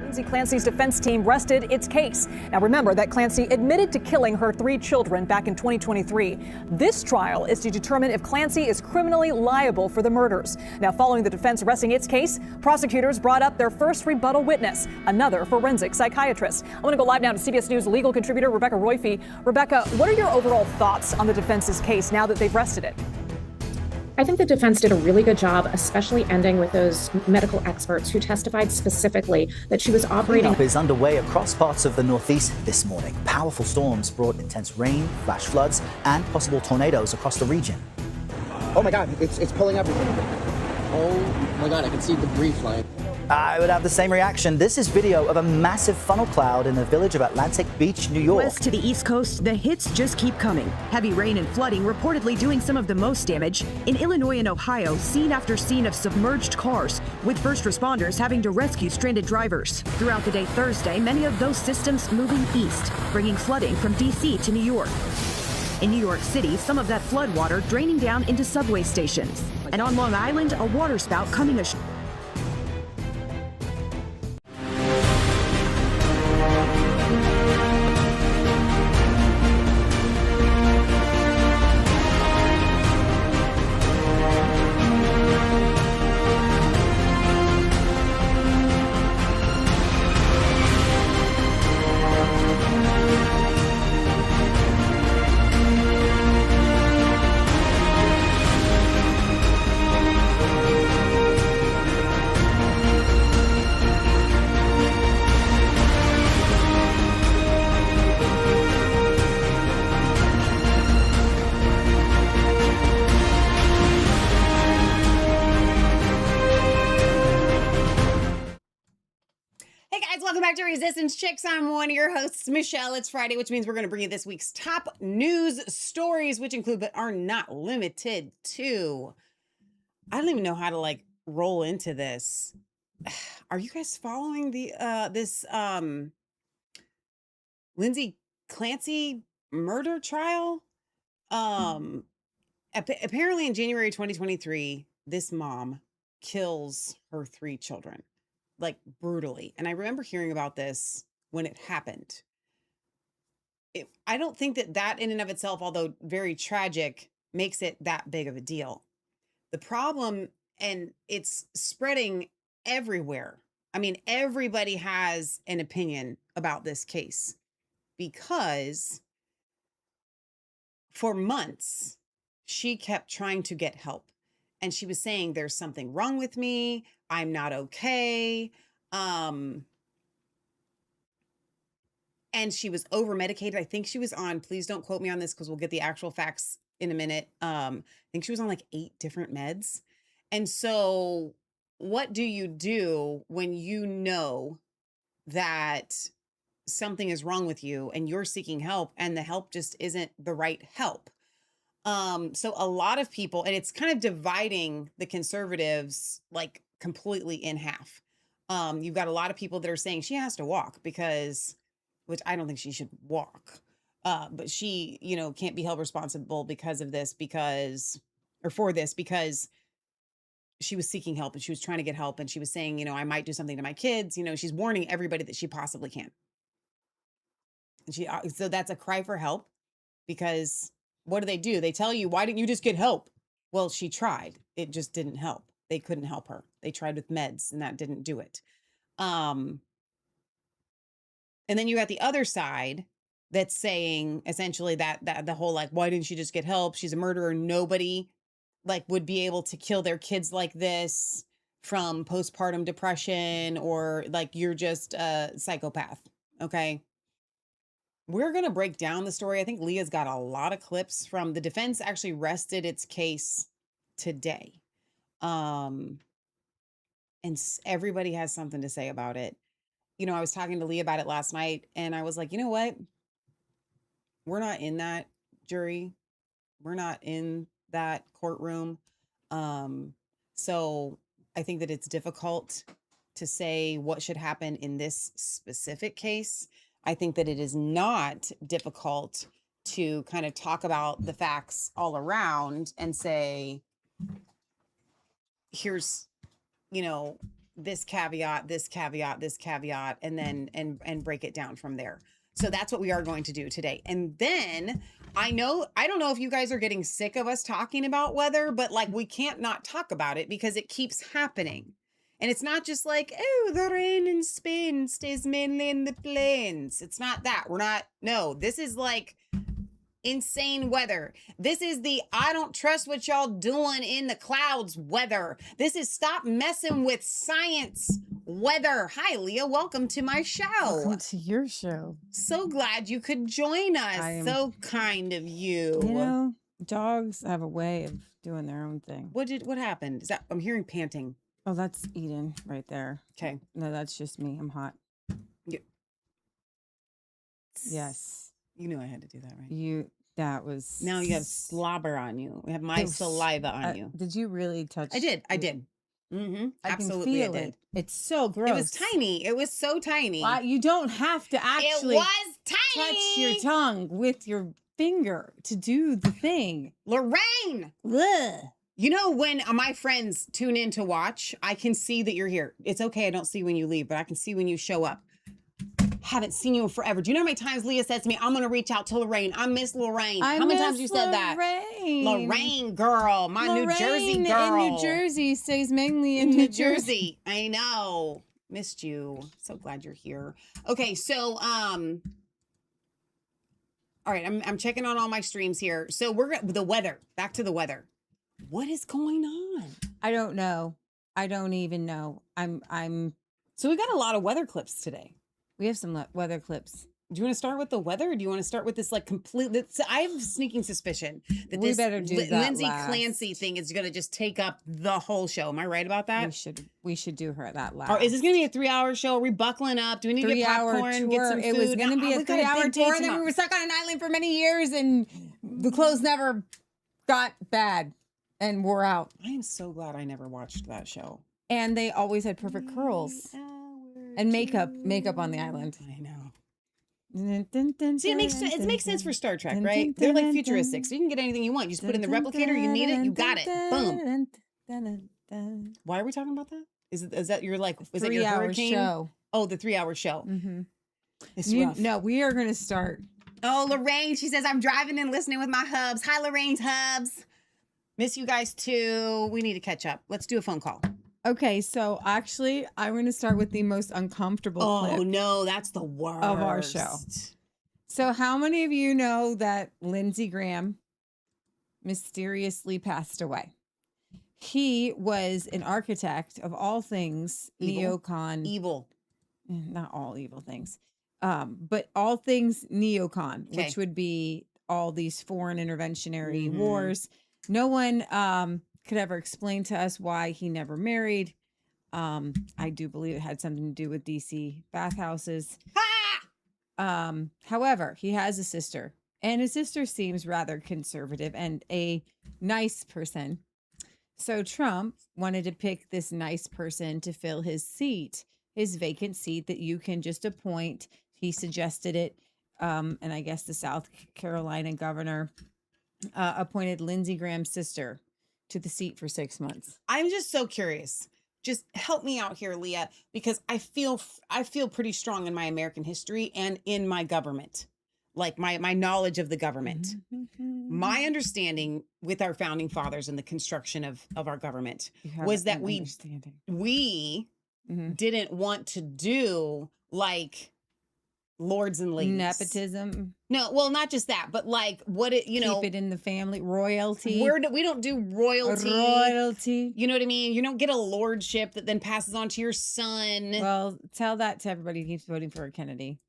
Lindsay Clancy's defense team rested its case. Now remember that Clancy admitted to killing her 3 children back in 2023. This trial is to determine if Clancy is criminally liable for the murders. Now following the defense resting its case, prosecutors brought up their first rebuttal witness, another forensic psychiatrist. I want to go live now to CBS News legal contributor Rebecca Royfee. Rebecca, what are your overall thoughts on the defense's case now that they've rested it? I think the defense did a really good job, especially ending with those medical experts who testified specifically that she was operating. Cleanup is underway across parts of the Northeast this morning. Powerful storms brought intense rain, flash floods, and possible tornadoes across the region. Oh my God, it's pulling everything. Oh my God, I can see debris flying. I would have the same reaction. This is video of a massive funnel cloud in the village of Atlantic Beach, New York. West to the East Coast, the hits just keep coming. Heavy rain and flooding reportedly doing some of the most damage. In Illinois and Ohio, scene after scene of submerged cars, with first responders having to rescue stranded drivers. Throughout the day Thursday, many of those systems moving east, bringing flooding from D.C. to New York. In New York City, some of that flood water draining down into subway stations. And on Long Island, a water spout coming ashore. Welcome back to Resistance Chicks. I'm one of your hosts, Michelle. It's Friday, which means we're going to bring you this week's top news stories, which include but are not limited to. I don't even know how to roll into this. Are you guys following the this Lindsay Clancy murder trial? Apparently in January 2023, this mom kills her 3 children. Brutally. And I remember hearing about this when it happened. I don't think that in and of itself, although very tragic, makes it that big of a deal. The problem, and it's spreading everywhere. I mean, everybody has an opinion about this case because for months, she kept trying to get help. And she was saying, there's something wrong with me. I'm not okay. And she was over medicated. I think she was on, please don't quote me on this because we'll get the actual facts in a minute. I think she was on 8 different meds. And so what do you do when you know that something is wrong with you and you're seeking help and the help just isn't the right help? So a lot of people, and it's kind of dividing the conservatives completely in half. You've got a lot of people that are saying she has to walk which I don't think she should walk. But she, can't be held responsible because of this, for this, because she was seeking help and she was trying to get help. And she was saying, I might do something to my kids. She's warning everybody that she possibly can. And so that's a cry for help because what do? They tell you, why didn't you just get help? Well, she tried. It just didn't help. They couldn't help her. They tried with meds and that didn't do it. And then you got the other side that's saying essentially that the whole, why didn't she just get help? She's a murderer. Nobody would be able to kill their kids like this from postpartum depression or you're just a psychopath. Okay. We're going to break down the story. I think Leah's got a lot of clips from the defense actually rested its case today. And everybody has something to say about it. I was talking to Leah about it last night and I was like, you know what? We're not in that jury. We're not in that courtroom. So I think that it's difficult to say what should happen in this specific case. I think that it is not difficult to kind of talk about the facts all around and say, here's, this caveat, this caveat, this caveat, and then and break it down from there. So that's what we are going to do today. And then I don't know if you guys are getting sick of us talking about weather, but like we can't not talk about it because it keeps happening. And it's not just like, oh, the rain in Spain stays mainly in the plains. It's not that. No, this is like insane weather. This is the I don't trust what y'all doing in the clouds weather. This is stop messing with science weather. Hi, Leah. Welcome to my show. Welcome to your show. So glad you could join us. So kind of you. You know, dogs have a way of doing their own thing. What happened? Is that I'm hearing panting. Oh, that's Eden right there. Okay. No, that's just me. I'm hot. Yes. You knew I had to do that, right? That was. Now you have slobber on you. We have my saliva on you. Did you really touch? I did. Mm-hmm. I Absolutely, can feel I did. it. It's so gross. It was tiny. It was so tiny. You don't have to actually it was tiny. touch your tongue with your finger to do the thing. Lorraine! Ugh. You know, when my friends tune in to watch, I can see that you're here. It's okay. I don't see when you leave, but I can see when you show up. Haven't seen you in forever. Do you know how many times Leah says to me, I'm going to reach out to Lorraine. I miss Lorraine. How many times you said that? Lorraine, girl. My New Jersey girl. In New Jersey stays mainly in New Jersey. I know. Missed you. So glad you're here. Okay, so, all right, I'm checking on all my streams here. So the weather. Back to the weather. What is going on? I don't know. I don't even know. So we got a lot of weather clips today. We have some weather clips. Do you want to start with the weather, or do you want to start with this like complete? I have a sneaking suspicion that We this better do that Lindsay last. Clancy thing is going to just take up the whole show. Am I right about that? We should do her that last. Or is this going to be a 3-hour show? Are we buckling up? Do we need to get popcorn? Get some food? It was going to be a 3-hour tour, and then we were stuck on an island for many years, and the clothes never got bad and wore out. I am so glad I never watched that show. And they always had perfect curls and makeup on the island. I know. See, See, it makes sense for Star Trek, right? They're like futuristic, so you can get anything you want. You just put it in the replicator, you need it, you got it. Boom. Why are we talking about that? Is that your like? Is that your hurricane show? Oh, the 3-hour show. Mm-hmm. It's rough. No, we are going to start. Oh, Lorraine, she says I'm driving and listening with my hubs. Hi, Lorraine's hubs. Miss you guys too. We need to catch up. Let's do a phone call. Okay, so actually, I'm going to start with the most uncomfortable clip no, that's the worst of our show. So how many of you know that Lindsey Graham mysteriously passed away? He was an architect of all things neocon. Evil. Not all evil things, but all things neocon, which would be all these foreign interventionary wars. No one could ever explain to us why he never married. I do believe it had something to do with DC bathhouses. However, he has a sister, and his sister seems rather conservative and a nice person. So Trump wanted to pick this nice person to fill his seat, his vacant seat that you can just appoint. He suggested it. And I guess the South Carolina governor appointed Lindsey Graham's sister to the seat for 6 months. I'm just so curious. Just help me out here, Leah, because I feel pretty strong in my American history and in my government, like my knowledge of the government. My understanding with our founding fathers and the construction of our government was that we didn't want to do like lords and ladies. Nepotism. No, well, not just that, but like what it, you know, keep it in the family. Royalty. We don't do royalty. Royalty. You know what I mean? You don't get a lordship that then passes on to your son. Well, tell that to everybody who keeps voting for Kennedy.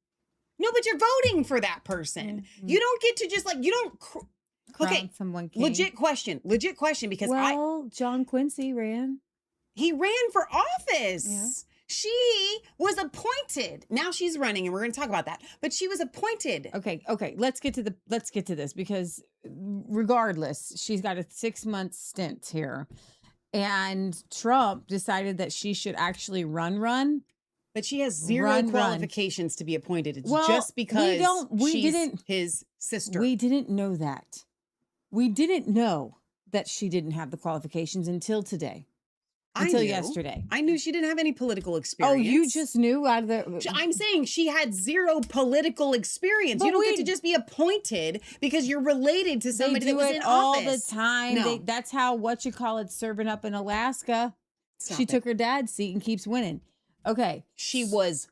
No, but you're voting for that person. You don't get to just like, you don't. Crown someone king. Legit question because John Quincy ran. He ran for office. Yeah. She was appointed. Now she's running, and we're going to talk about that. But she was appointed. Okay. Let's get to this because regardless, she's got a 6-month stint here, and Trump decided that she should actually run. But she has zero qualifications to be appointed. It's just because she's his sister. We didn't know that. We didn't know that she didn't have the qualifications until today. until knew. yesterday. I knew she didn't have any political experience. Oh, you just knew out of the... I'm saying she had zero political experience. But You don't get we- to just be appointed because you're related to They somebody do that was it in all office. the time. No. That's how, serving up in Alaska. Stop She it. took her dad's seat and keeps winning. Okay. She was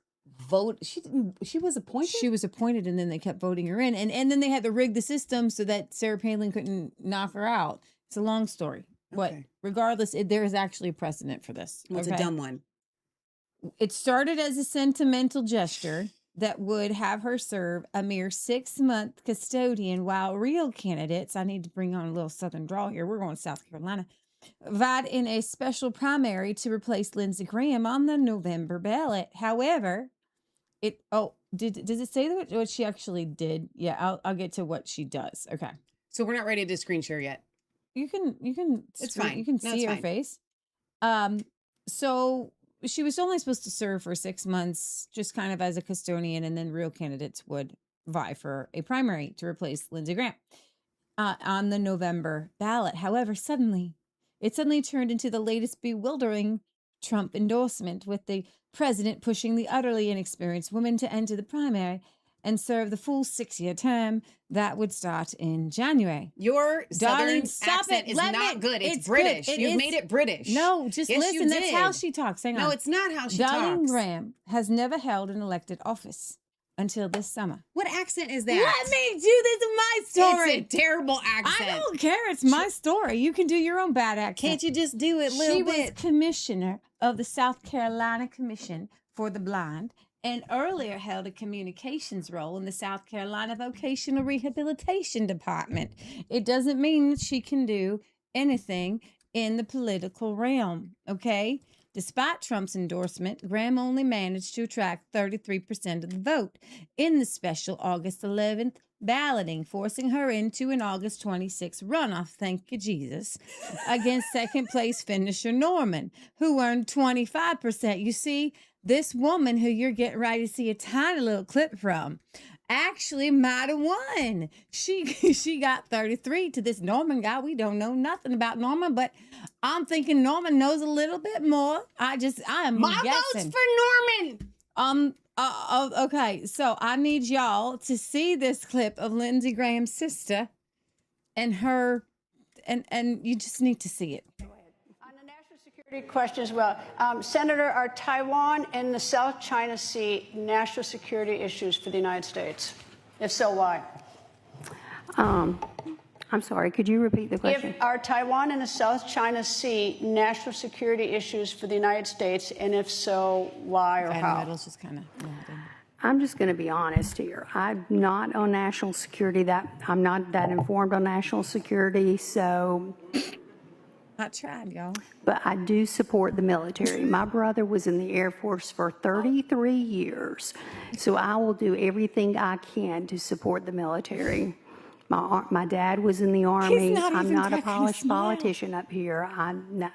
she was appointed? She was appointed, and then they kept voting her in. And then they had to rig the system so that Sarah Palin couldn't knock her out. It's a long story. But Okay. regardless, there is actually a precedent for this. Well, it's a dumb one. It started as a sentimental gesture that would have her serve a mere 6-month custodian, while real candidates, I need to bring on a little Southern drawl here, we're going to South Carolina, vied in a special primary to replace Lindsey Graham on the November ballot. However, does it say what she actually did? Yeah, I'll get to what she does. Okay. So we're not ready to screen share yet. You can It's screen- fine. You can No, see it's her fine. face. So she was only supposed to serve for 6 months, just kind of as a custodian, and then real candidates would vie for a primary to replace Lindsey Graham on the November ballot. However, it suddenly turned into the latest bewildering Trump endorsement, with the president pushing the utterly inexperienced woman to enter the primary and serve the full 6-year term that would start in January. Your Darling, Southern stop accent it. is Let not me- good. It's it's British. good. It You've is- made it British. No, just Yes, you listen. That's how did. she talks. Hang on. No, it's not how she Darling talks. Graham has never held an elected office until this summer. What accent is that? Let me do this in my story. It's a terrible accent. I don't care. It's my story. You can do your own bad accent. Can't you just do it a little She bit? was commissioner of the South Carolina Commission for the Blind, and earlier held a communications role in the South Carolina Vocational Rehabilitation Department. It doesn't mean that she can do anything in the political realm, okay? Despite Trump's endorsement, Graham only managed to attract 33% of the vote in the special August 11th balloting, forcing her into an August 26th runoff, thank you, Jesus, against second place finisher Norman, who earned 25%. You see, this woman who you're getting ready to see a tiny little clip from actually might have won. She got 33 to this Norman guy. We don't know nothing about Norman, but I'm thinking Norman knows a little bit more. I am My guessing. vote's for Norman. Okay, so I need y'all to see this clip of Lindsey Graham's sister and her, and you just need to see it. On the national security question as well, Senator, are Taiwan and the South China Sea national security issues for the United States? If so, why? I'm sorry, could you repeat the question? Are Taiwan and the South China Sea national security issues for the United States, and if so, why or how? Middle's just kind of nodding. I'm just going to be honest here. I'm not on national security. I'm not that informed on national security, so. I tried, y'all. But I do support the military. My brother was in the Air Force for 33 years, so I will do everything I can to support the military. My dad was in the Army. not I'm even not a cracking a polished smile. politician up here.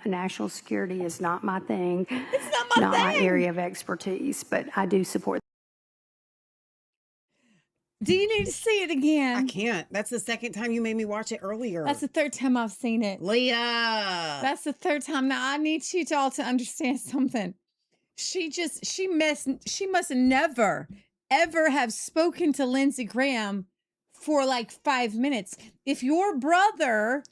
National security is not my thing. It's not my Not my thing. area of expertise, but I do support. Do you need to see it again? I can't. That's the second time you made me watch it earlier. That's the third time I've seen it. Leah. That's the third time. Now I need you all to understand something. She must never, ever have spoken to Lindsey Graham for like 5 minutes. If your brother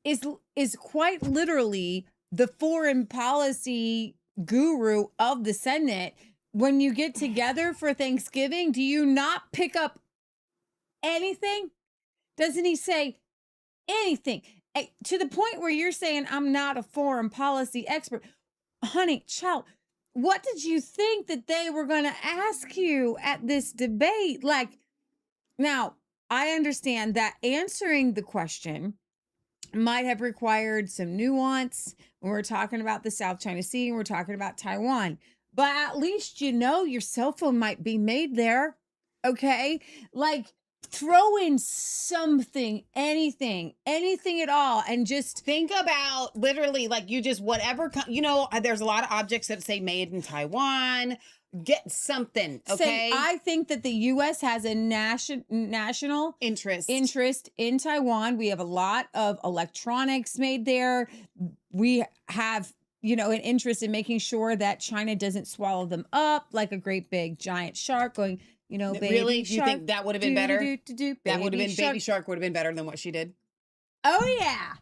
is quite literally the foreign policy guru of the Senate, when you get together for Thanksgiving, do you not pick up anything? Doesn't he say anything? To the point where you're saying, I'm not a foreign policy expert. Honey, child, what did you think that they were going to ask you at this debate? Like, now, I understand that answering the question might have required some nuance when we're talking about the South China Sea and we're talking about Taiwan. But at least you know your cell phone might be made there, okay? Like, throw in something, anything at all, and just think about literally like you just whatever, there's a lot of objects that say made in Taiwan. Get something, okay? say, I think that the U.S. has a national interest in Taiwan. We have a lot of electronics made there. We have an interest in making sure that China doesn't swallow them up like a great big giant shark going, baby Really? Do you shark, think that would have been better? That would have been, shark. Baby Shark would have been better than what she did? Oh, yeah.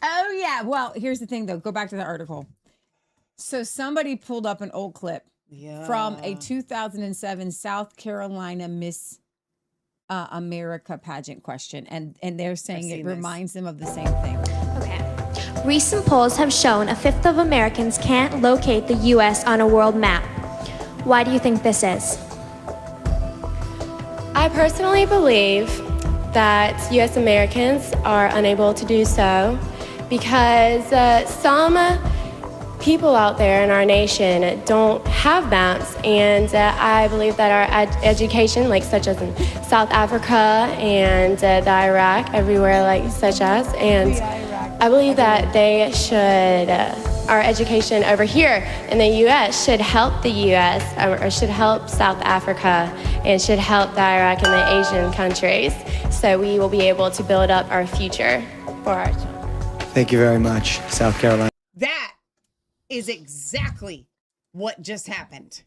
Oh, yeah. Well, here's the thing, though. Go back to the article. So somebody pulled up an old clip from a 2007 South Carolina Miss America pageant question. And they're saying it reminds them of the same thing. Okay. Recent polls have shown a fifth of Americans can't locate the U.S. on a world map. Why do you think this is? I personally believe that U.S. Americans are unable to do so because some people out there in our nation don't have maps, and I believe that our education, like such as in South Africa and the Iraq, everywhere like such as, and I believe that they should, our education over here in the U.S. should help the U.S. Or should help South Africa and should help the Iraq and the Asian countries, so we will be able to build up our future for our children. Thank you very much, South Carolina. That is exactly what just happened.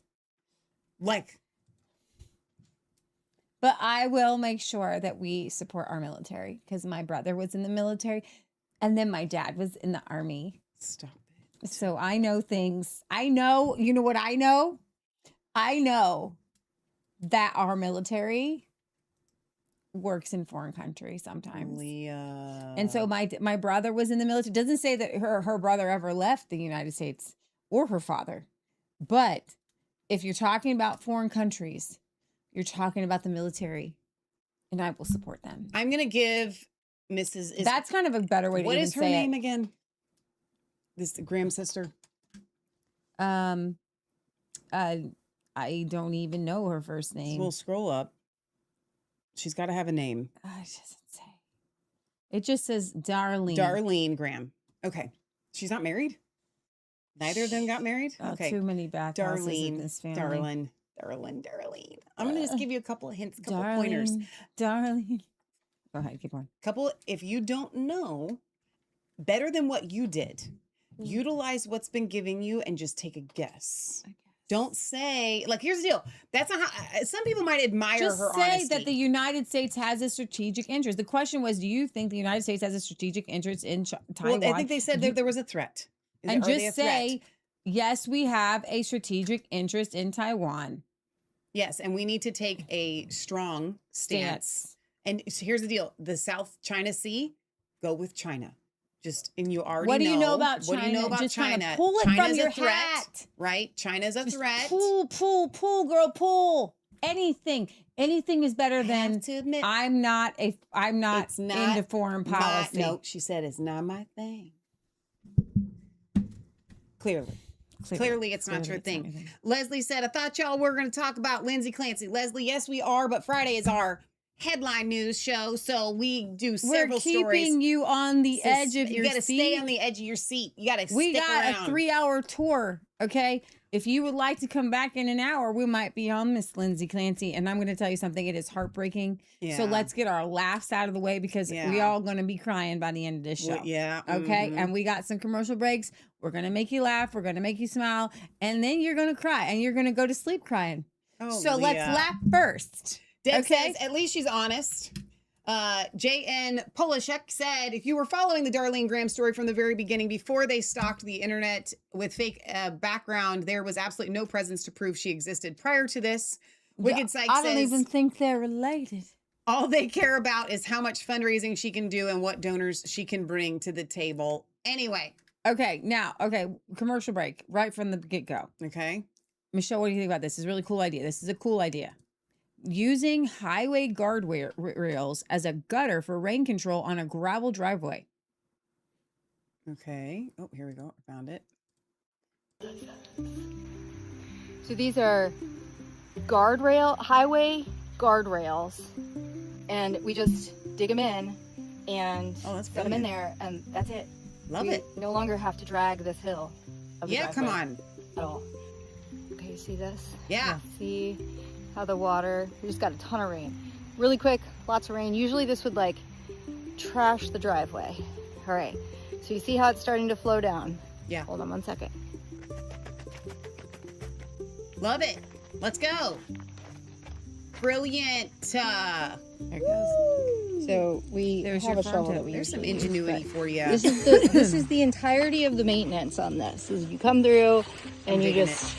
But I will make sure that we support our military because my brother was in the military and then my dad was in the Army. Stop it. So I know things. I know, you know what I know? I know that our military works in foreign countries sometimes. And so my brother was in the military. It doesn't say that her brother ever left the United States or her father. But if you're talking about foreign countries, you're talking about the military, and I will support them. I'm going to give Mrs. That's kind of a better way to even say it. What is her name again? This the Graham sister? I don't even know her first name. We'll scroll up. She's got to have a name. It doesn't say. It just says Darlene. Darlene Graham. Okay. She's not married? Neither of them got married? Okay. Too many bathhouses in this family. Darlene. I'm going to just give you a couple of hints, couple of pointers. Darlene. Go ahead, keep going. If you don't know, better than what you did, utilize what's been giving you and just take a guess. Don't say, here's the deal. That's not how, some people might admire her honesty. Just say that the United States has a strategic interest. The question was, do you think the United States has a strategic interest in Taiwan? Well, I think they said that there was a threat. And just say, yes, we have a strategic interest in Taiwan. Yes, and we need to take a strong stance. And here's the deal. The South China Sea, go with China. And you already know. What do you know about China? What do you know about just China? Kind of pull it China's from your a threat, hat. right? China's a threat. Pull, girl, pull. Anything is better than. To admit, I'm not into foreign policy. No, she said it's not my thing. Clearly, it's not your thing. Leslie said, I thought y'all were going to talk about Lindsay Clancy. Leslie, yes, we are, but Friday is our headline news show, so we do several stories. We're keeping you on the edge of your seat. You got to stay on the edge of your seat. You got to stick around. We got a 3-hour tour, okay? If you would like to come back in an hour, we might be on Miss Lindsay Clancy, and I'm going to tell you something. It is heartbreaking. Yeah. So let's get our laughs out of the way because we all going to be crying by the end of this show. Yeah. Okay? And we got some commercial breaks. We're going to make you laugh. We're going to make you smile, and then you're going to cry, and you're going to go to sleep crying. Oh, so let's laugh first. Deb says, at least she's honest. J.N. Polishek said, if you were following the Darlene Graham story from the very beginning, before they stalked the internet with fake background, there was absolutely no presence to prove she existed. Prior to this, Wicked Psych says, I don't even think they're related. All they care about is how much fundraising she can do and what donors she can bring to the table. Anyway. Okay, commercial break right from the get-go. Okay. Michelle, what do you think about this? This is a really cool idea. This is a cool idea. Using highway guardrails as a gutter for rain control on a gravel driveway. Okay. Oh, here we go. I found it. So these are highway guardrails, and we just dig them in and set them in there, and that's it. Love it. No longer have to drag this hill. Yeah, come on. At all. Okay, you see this? Yeah. See how the water, we just got a ton of rain. Really quick, lots of rain. Usually this would trash the driveway. All right, so you see how it's starting to flow down. Yeah. Hold on one second. Love it. Let's go. Brilliant. There it goes. So we There's have your a shovel farm that we There's some usually use, ingenuity but for you. This is the entirety of the maintenance on this. Is you come through and you digging just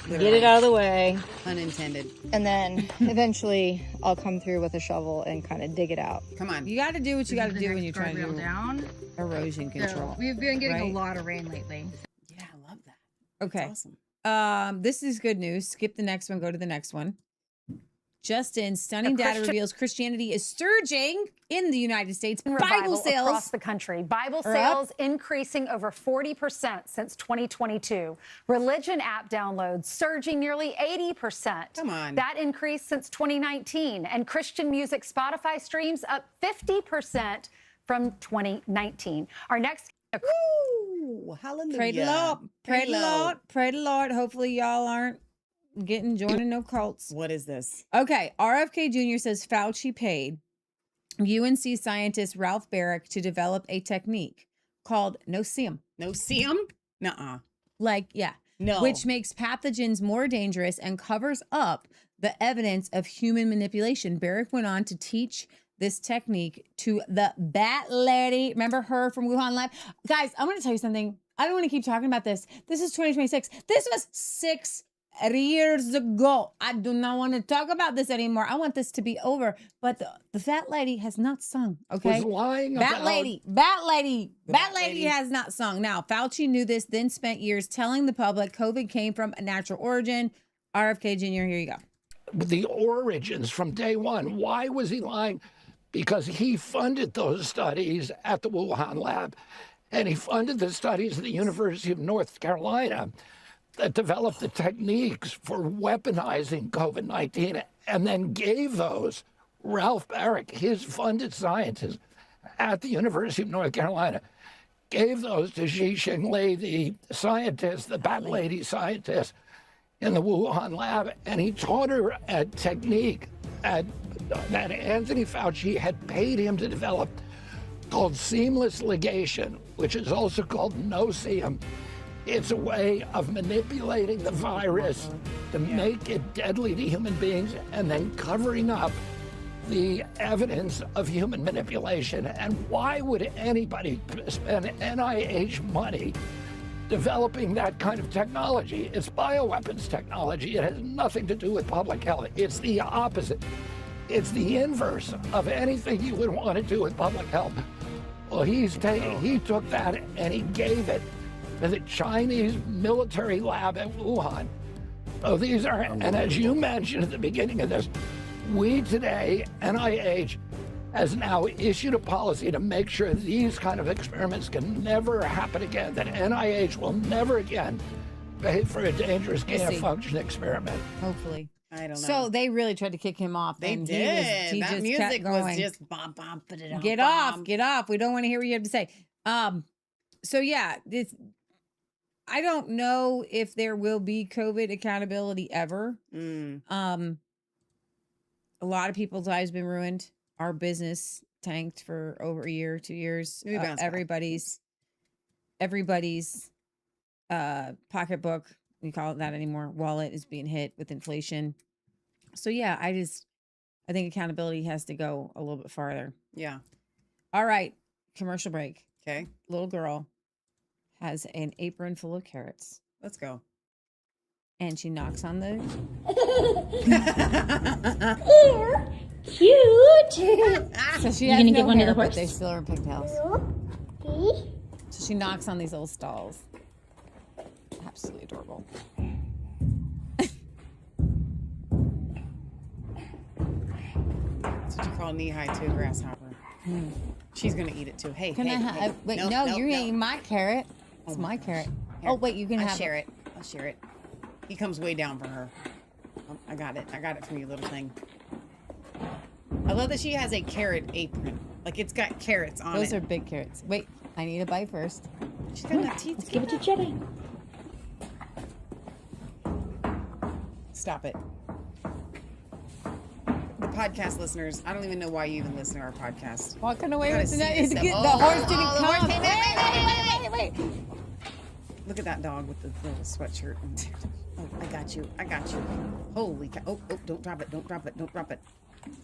get it out of the way, Unintended. and then eventually I'll come through with a shovel and kind of dig it out. Come on. You got to do what you got to do when you're trying to do down. erosion control. We've been getting right? a lot of rain lately. Yeah, I love that. Okay. That's awesome. This is good news. Skip the next one. Go to the next one. Justin, stunning data reveals Christianity is surging in the United States. Bible sales across the country. Bible sales increasing over 40% since 2022. Religion app downloads surging nearly 80%. Come on. That increase since 2019. And Christian music Spotify streams up 50% from 2019. Our next... Woo! Hallelujah. Pray the Lord. Pray the Lord. Pray the Lord. Hopefully y'all aren't joining no cults. What is this? Okay. RFK Jr. says Fauci paid UNC scientist Ralph Barrick to develop a technique called no-see-um. No-see-um? Nuh-uh. Like, yeah. No. Which makes pathogens more dangerous and covers up the evidence of human manipulation. Barrick went on to teach this technique to the bat lady. Remember her from Wuhan Lab? Guys, I'm going to tell you something. I don't want to keep talking about this. This is 2026. This was 6 years ago. I do not want to talk about this anymore. I want this to be over. But the fat lady has not sung, okay? Was lying Bat about... lady has not sung. Now, Fauci knew this, then spent years telling the public COVID came from a natural origin. RFK Jr., here you go. The origins from day one. Why was he lying? Because he funded those studies at the Wuhan lab, and he funded the studies at the University of North Carolina that developed the techniques for weaponizing COVID-19, and then gave those, Ralph Barrick, his funded scientist at the University of North Carolina, gave those to Xi Jinping, the scientist, the bat lady scientist in the Wuhan lab, and he taught her a technique that Anthony Fauci had paid him to develop called seamless ligation, which is also called no-see-um. It's a way of manipulating the virus to make it deadly to human beings and then covering up the evidence of human manipulation. And why would anybody spend NIH money developing that kind of technology? It's bioweapons technology. It has nothing to do with public health. It's the opposite. It's the inverse of anything you would want to do with public health. Well, he took that and he gave it to the Chinese military lab at Wuhan. So these are, and as you mentioned at the beginning of this, we today, NIH, has now issued a policy to make sure these kind of experiments can never happen again, that NIH will never again pay for a dangerous gain-of-function experiment. Hopefully. I don't know. So they really tried to kick him off. They and did. He That just music kept going. was just bum, bum, ba-da-dum, Get bum. off, get off. We don't want to hear what you have to say. So yeah, I don't know if there will be COVID accountability ever. A lot of people's lives been ruined. Our business tanked for over a year, 2 years. Everybody's pocketbook, we call it that anymore, wallet is being hit with inflation. So yeah, I think accountability has to go a little bit farther. Yeah. All right, commercial break. Okay. Little girl has an apron full of carrots. Let's go. And she knocks on the... Cute. So she You has gonna no get one of hair, the but they horses? still are in pigtails. Okay. So she knocks on these little stalls. Absolutely adorable. That's what you call knee-high to a grasshopper. She's going to eat it too. Hey, Can hey, I have... hey. Wait, Nope, no, nope, you're nope. eating my carrot. It's my carrot. Oh, wait, you can I'll have share it. I'll share it. He comes way down for her. Oh, I got it. I got it from you, little thing. I love that she has a carrot apron. Like, it's got carrots on Those it. are big carrots. Wait, I need a bite first. She's got enough teeth. Let's give it to Jenny. Stop it. The podcast listeners, I don't even know why you even listen to our podcast. Walking away Gotta with see the this stuff. The horse didn't the come. horse came in. Wait. Look at that dog with the little sweatshirt. Oh, I got you. I got you. Holy cow. Oh, don't drop it. Don't drop it. Don't drop it.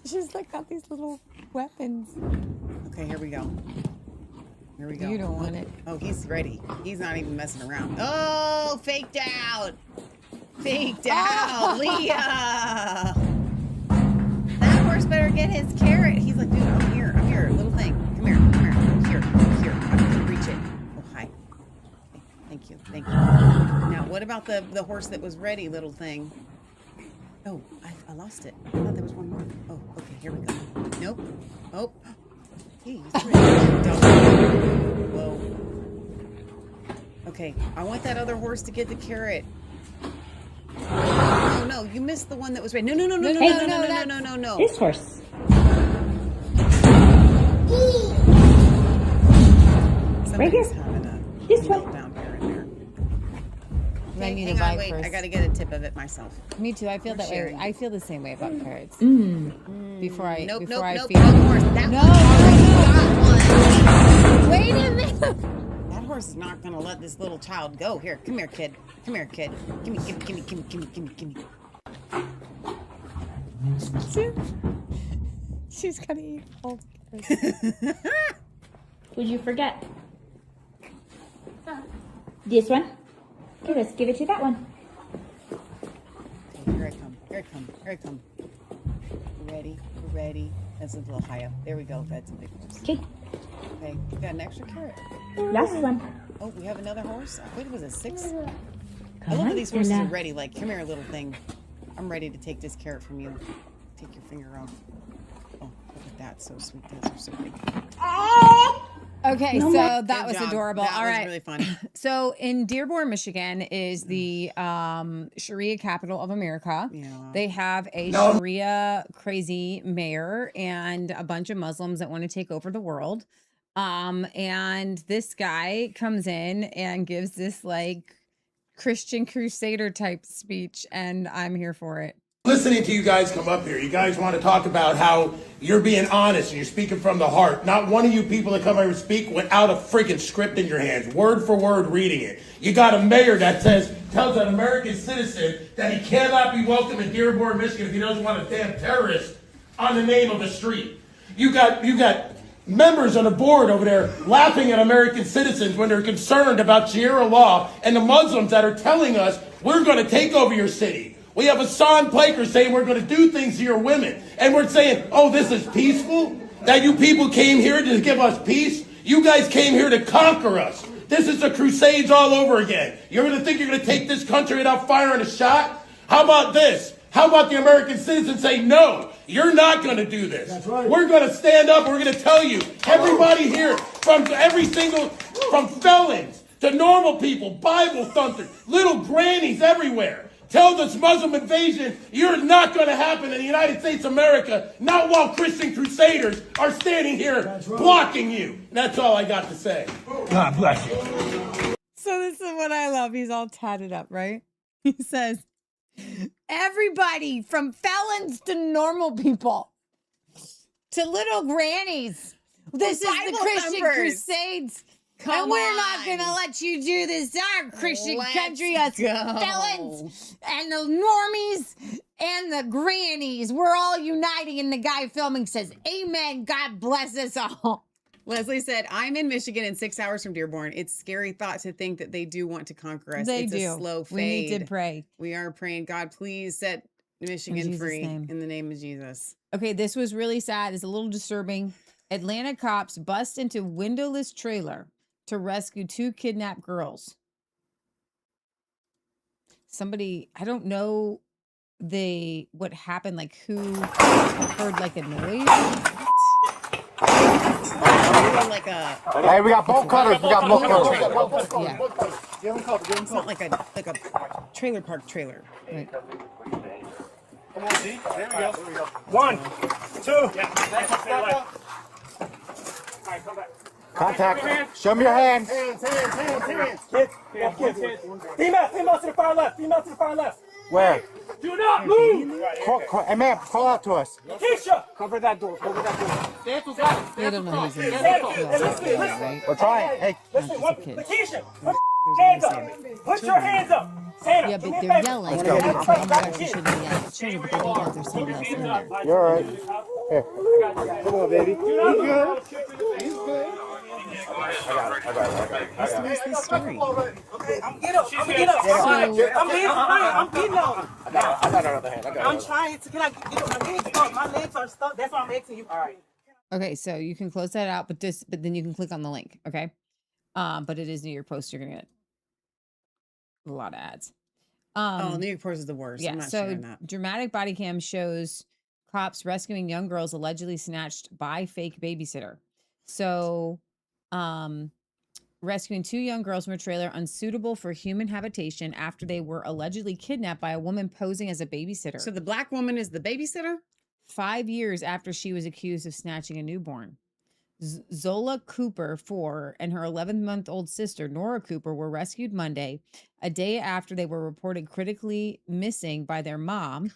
She's like got these little weapons. Okay, here we go. Here we go. You don't want it. Oh, he's ready. He's not even messing around. Oh, faked out. Faked out, Leah. That horse better get his carrot. He's like, dude, I'm here. I'm here. Little thing. Come here. Come here. Here. I'm going to reach it. Oh, hi. Okay. Thank you. Thank you. Now, what about the horse that was ready, little thing? Oh, I lost it. I thought there was one more. Oh, okay. Here we go. Nope. Oh. He's ready. Whoa. Okay. I want that other horse to get the carrot. Oh, no. You missed the one that was ready. No. This horse. Right here. This one. Down here and there. I need hang to on, buy wait. first. I got to get a tip of it myself. Me too. I feel We're that sharing. way. I feel the same way about carrots. Before I Nope. feed That them. horse. That horse already got one. Wait a minute. That horse is not going to let this little child go. Here, come here, kid. Come here, kid. Gimme. She's gonna eat all the carrots. Would you forget? This one? Okay, let's give it to that one. Okay, here I come. We're ready. That's a little high up. There we go. That's a big horse. Okay. Okay, we got an extra carrot. Last one. Oh, we have another horse? What was it, 6? I Come love on, that these horses Stella. are ready. Like, come here, little thing. I'm ready to take this carrot from you. Take your finger off. Oh, look at that. So sweet. Those are so big. Okay, No so more. that Good was job. adorable. That All was right. really fun. So in Dearborn, Michigan is the Sharia capital of America. Yeah. They have a Sharia crazy mayor and a bunch of Muslims that want to take over the world. And this guy comes in and gives this like Christian crusader type speech, and I'm here for it. Listening to you guys come up here, you guys want to talk about how you're being honest and you're speaking from the heart. Not one of you people that come here and speak without a freaking script in your hands, word for word reading it. You got a mayor that tells an American citizen that he cannot be welcome in Dearborn, Michigan if he doesn't want a damn terrorist on the name of a street. You got members on the board over there laughing at American citizens when they're concerned about Sharia law and the Muslims that are telling us we're going to take over your city. We have Hassan Plaker saying we're going to do things to your women. And we're saying, oh, this is peaceful? That you people came here to give us peace? You guys came here to conquer us. This is the Crusades all over again. You're going to think you're going to take this country without firing a shot? How about this? How about the American citizens say, no, you're not going to do this. That's right. We're going to stand up. We're going to tell you, everybody here, from felons to normal people, Bible thumpers, little grannies everywhere. Tell this Muslim invasion you're not going to happen in the United States of America, not while Christian crusaders are standing here blocking you. And that's all I got to say. God bless you. So this is what I love. He's all tatted up, right? He says, everybody from felons to normal people to little grannies. This is the Christian Crusades. And we're not going to let you do this. Our Christian country, us felons and the normies and the grannies. We're all uniting. And the guy filming says, amen. God bless us all. Leslie said, I'm in Michigan and 6 hours from Dearborn. It's a scary thought to think that they do want to conquer us. They it's do. A slow fade. We need to pray. We are praying, God, please set Michigan free in the name of Jesus. Okay, this was really sad. It's a little disturbing. Atlanta cops bust into windowless trailer to rescue 2 kidnapped girls. Somebody, I don't know what happened, like who heard like a noise. Hey, we got bolt cutters. We got bolt cutters. Yeah. It's not like a trailer park trailer. Right. Come on, D. There we go. 1, 2. Yeah. All right, come back. Contact. Show me your hands. Hands. Kids. Female to the far left. Where? Do not move. Hey, ma'am, call out to us. Keisha. Cover that door. Stanton's got it. They don't know who's in Listen. We're trying. Hey. Listen, Keisha. Hands up. Put your hands up. Stand up. Yeah, Do me but a they're favor. yelling. Let's It's go. like, oh my gosh, you shouldn't be yelling at children, but they don't know there's somebody else in there. You're all right. Here. Come on, baby. You good? He's good. I got it. What's the rest of the story? Okay, get up. I'm get up. I'm getting on. I got her other hand. I'm trying to. Can I get up? My legs stuck. My legs are stuck. That's why I'm asking you. All right. Okay, so you can close that out, but then you can click on the link, okay? But it is New York Post. You're gonna get a lot of ads. New York Post is the worst. Yeah, I'm not so sharing that. dramatic body cam shows cops rescuing young girls allegedly snatched by fake babysitter. So, rescuing 2 young girls from a trailer unsuitable for human habitation after they were allegedly kidnapped by a woman posing as a babysitter. So the black woman is the babysitter? 5 years after she was accused of snatching a newborn. Zola Cooper, 4, and her 11-month-old sister, Nora Cooper, were rescued Monday, a day after they were reported critically missing by their mom.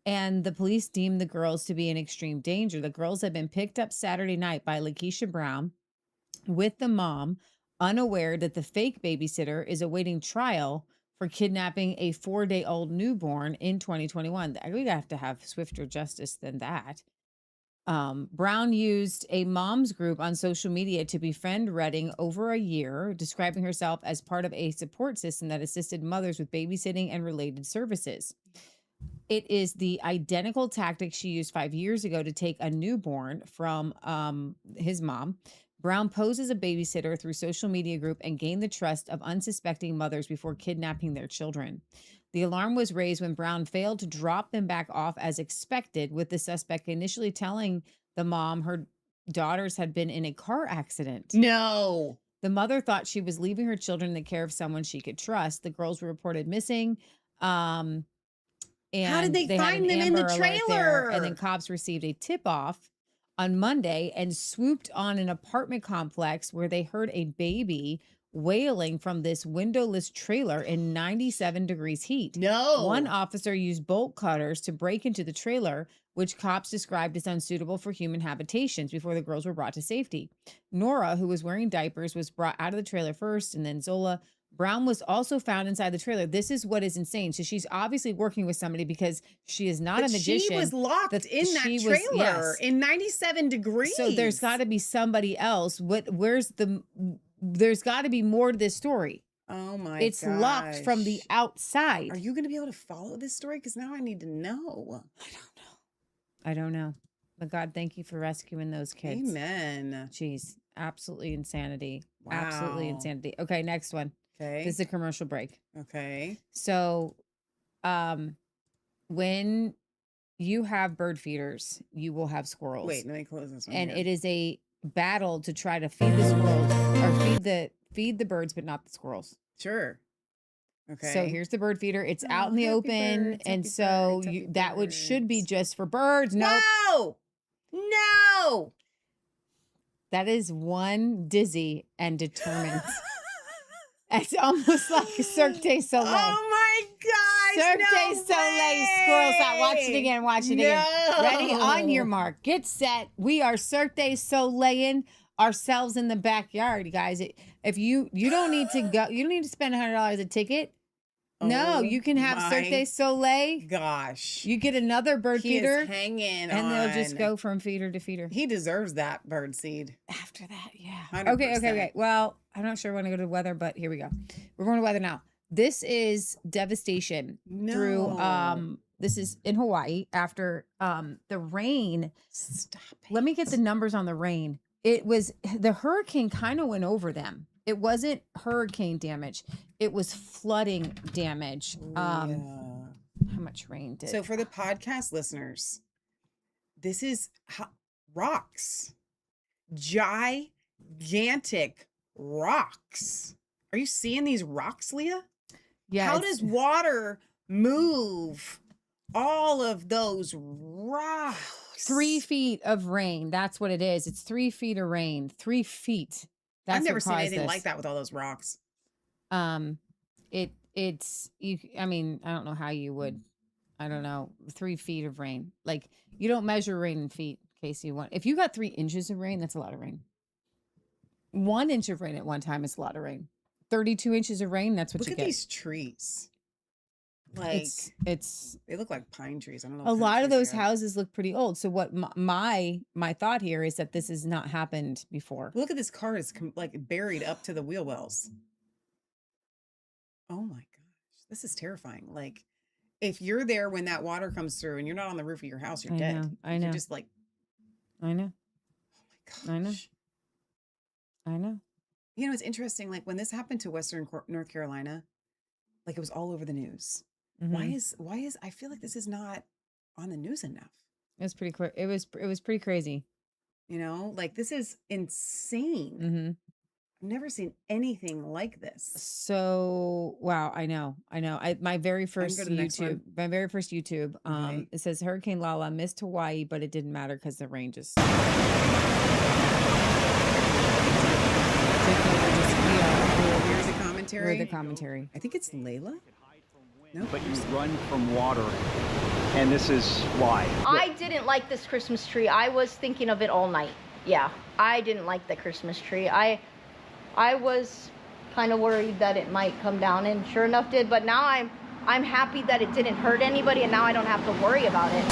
And the police deemed the girls to be in extreme danger. The girls had been picked up Saturday night by Lakeisha Brown with the mom, unaware that the fake babysitter is awaiting trial for kidnapping a 4-day-old newborn in 2021. We'd have to have swifter justice than that. Brown used a mom's group on social media to befriend Redding over a year, describing herself as part of a support system that assisted mothers with babysitting and related services. It is the identical tactic she used 5 years ago to take a newborn from his mom. Brown posed as a babysitter through social media group and gained the trust of unsuspecting mothers before kidnapping their children. The alarm was raised when Brown failed to drop them back off as expected, with the suspect initially telling the mom her daughters had been in a car accident. No. The mother thought she was leaving her children in the care of someone she could trust. The girls were reported missing. And how did they had find an them in the Amber Alert there, trailer? and then cops received a tip-off on Monday and swooped on an apartment complex where they heard a baby wailing from this windowless trailer in 97 degrees heat. No. One officer used bolt cutters to break into the trailer, which cops described as unsuitable for human habitations, before the girls were brought to safety. Nora, who was wearing diapers, was brought out of the trailer first, and then Zola. Brown was also found inside the trailer. This is what is insane. So she's obviously working with somebody, because she is not a magician. She was locked in that trailer in 97 degrees. So there's got to be somebody else. There's got to be more to this story. Oh my! It's locked from the outside. Are you going to be able to follow this story? Because now I need to know. I don't know. But God, thank you for rescuing those kids. Amen. Jeez, absolutely insanity. Wow. Absolutely insanity. Okay, next one. Okay. This is a commercial break. Okay. So, when you have bird feeders, you will have squirrels. Wait, let me close this one. And here. it is a battle to try to feed the squirrels, or feed the birds, but not the squirrels. Sure. Okay. So here's the bird feeder. It's out in the open, and so that should be just for birds. No, no. That is one dizzy and determined. It's almost like a Cirque du Soleil. Oh my gosh! Cirque no du Soleil squirrels out. Watch it again. Watch it again. Ready? On your mark. Get set. We are Cirque du Soleil ourselves in the backyard, guys. If you don't need to go, you don't need to spend $100 a ticket. No, you can have Cirque du Soleil. Gosh, you get another bird feeder, is hanging and they'll just go from feeder to feeder. He deserves that bird seed. After that, yeah. 100%. Okay. Well, I'm not sure when to go to weather, but here we go. We're going to weather now. This is devastation through. This is in Hawaii after the rain. Stop it. Let me get the numbers on the rain. It was the hurricane kind of went over them. It wasn't hurricane damage. It was flooding damage. How much rain did? So for the podcast listeners, this is rocks. Gigantic rocks. Are you seeing these rocks, Leah? Yeah. How does water move all of those rocks? 3 feet of rain. That's what it is. It's 3 feet of rain. 3 feet. That's I've never seen anything this. like that with all those rocks. It's you. I mean, I don't know how you would. I don't know. 3 feet of rain. Like, you don't measure rain in feet in case you want. If you got 3 inches of rain, that's a lot of rain. 1 inch of rain at one time is a lot of rain. 32 inches of rain. That's what Look you at get. these trees. Like it's they look like pine trees. I don't know. a what kind lot of trees those they are. houses look pretty old. So what my thought here is that this has not happened before. Look at this car is like buried up to the wheel wells. Oh my gosh, this is terrifying. Like, if you're there when that water comes through and you're not on the roof of your house, you're dead. I know. You're just like, I know. oh my gosh. I know. You know, it's interesting. Like when this happened to Western North Carolina, like it was all over the news. Why is I feel like this is not on the news enough. It was pretty it was pretty crazy. You know, like this is insane. I've never seen anything like this. So wow, I know. My very first go to the next one. YouTube. Okay. It says Hurricane Lala missed Hawaii, but it didn't matter because the rain just. Here's the commentary. Here's the commentary. I think it's Layla. No, but you run from water, and this is why. I didn't like this Christmas tree. I was thinking of it all night. Yeah, I didn't like the Christmas tree. I was kind of worried that it might come down, and sure enough did. But now I'm happy that it didn't hurt anybody, and now I don't have to worry about it.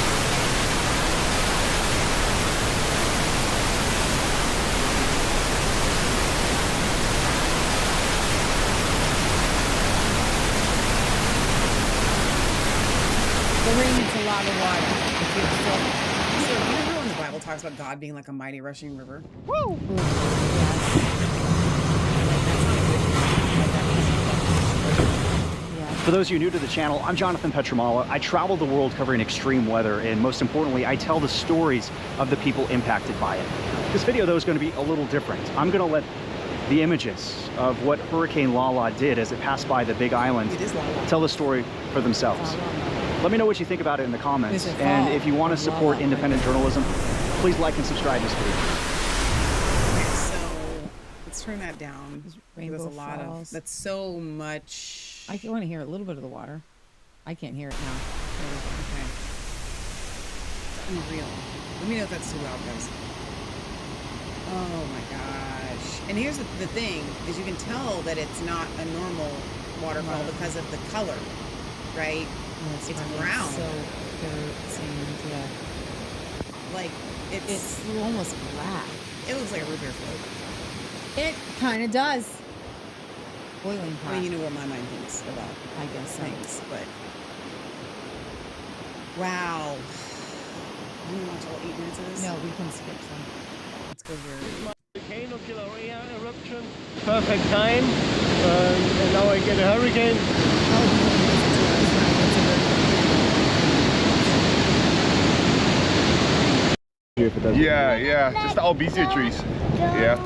The rain needs a lot of water. So, you know when the Bible talks about God being like a mighty rushing river? Woo! For those of you new to the channel, I'm Jonathan Petramala. I travel the world covering extreme weather, and most importantly, I tell the stories of the people impacted by it. This video, though, is going to be a little different. I'm going to let the images of what Hurricane Lala did as it passed by the Big Island tell the story for themselves. Let me know what you think about it in the comments. And if you want to support independent journalism, please like and subscribe to this video. Okay, so let's turn that down. Rainbow There's a lot Falls. of, that's so much. I want to hear a little bit of the water. I can't hear it now. Okay. It's unreal. Let me know if that's too loud, guys. Oh my gosh. And here's the thing, is you can tell that it's not a normal waterfall because of the color, right? It's brown. So yeah. Like it's almost black. It looks like a root beer float. It kind of does. Boiling pot. I mean, you know what my mind thinks about, I guess so. things, but wow. You want to watch all 8 minutes of this? No, we can skip some. Let's go here. Volcano Kilauea eruption. Perfect time. And now I get a hurricane. Yeah, just the albizia trees. Yeah,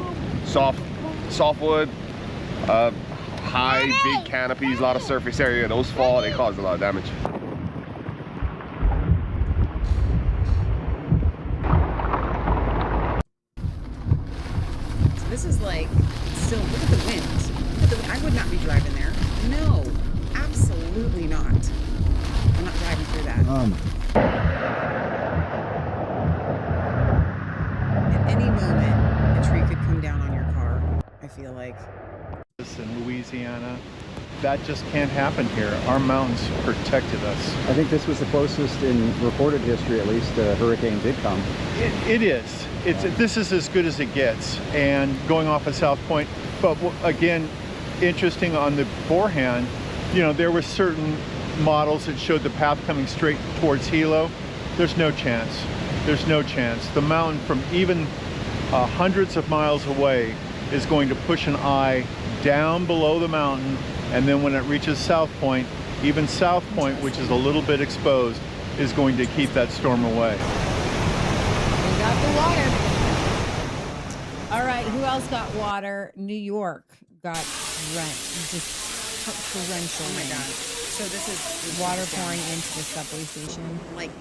soft wood, high, big canopies, a lot of surface area. Those fall, they cause a lot of damage. So this is like, still, look at the wind. I would not be driving there. No, absolutely not. I'm not driving through that. At any moment, a tree could come down on your car, I feel like. In Louisiana, that just can't happen here. Our mountains protected us. I think this was the closest in recorded history, at least, a hurricane did come. It is. This is as good as it gets. And going off of South Point, but again, interesting on the forehand, you know, there were certain models that showed the path coming straight towards Hilo. There's no chance. There's no chance. The mountain from even hundreds of miles away is going to push an eye down below the mountain, and then when it reaches South Point, even South Point, which is a little bit exposed, is going to keep that storm away. We got the water. All right, who else got water? New York got just torrential. Oh my God. So this is water pouring into the subway station. Like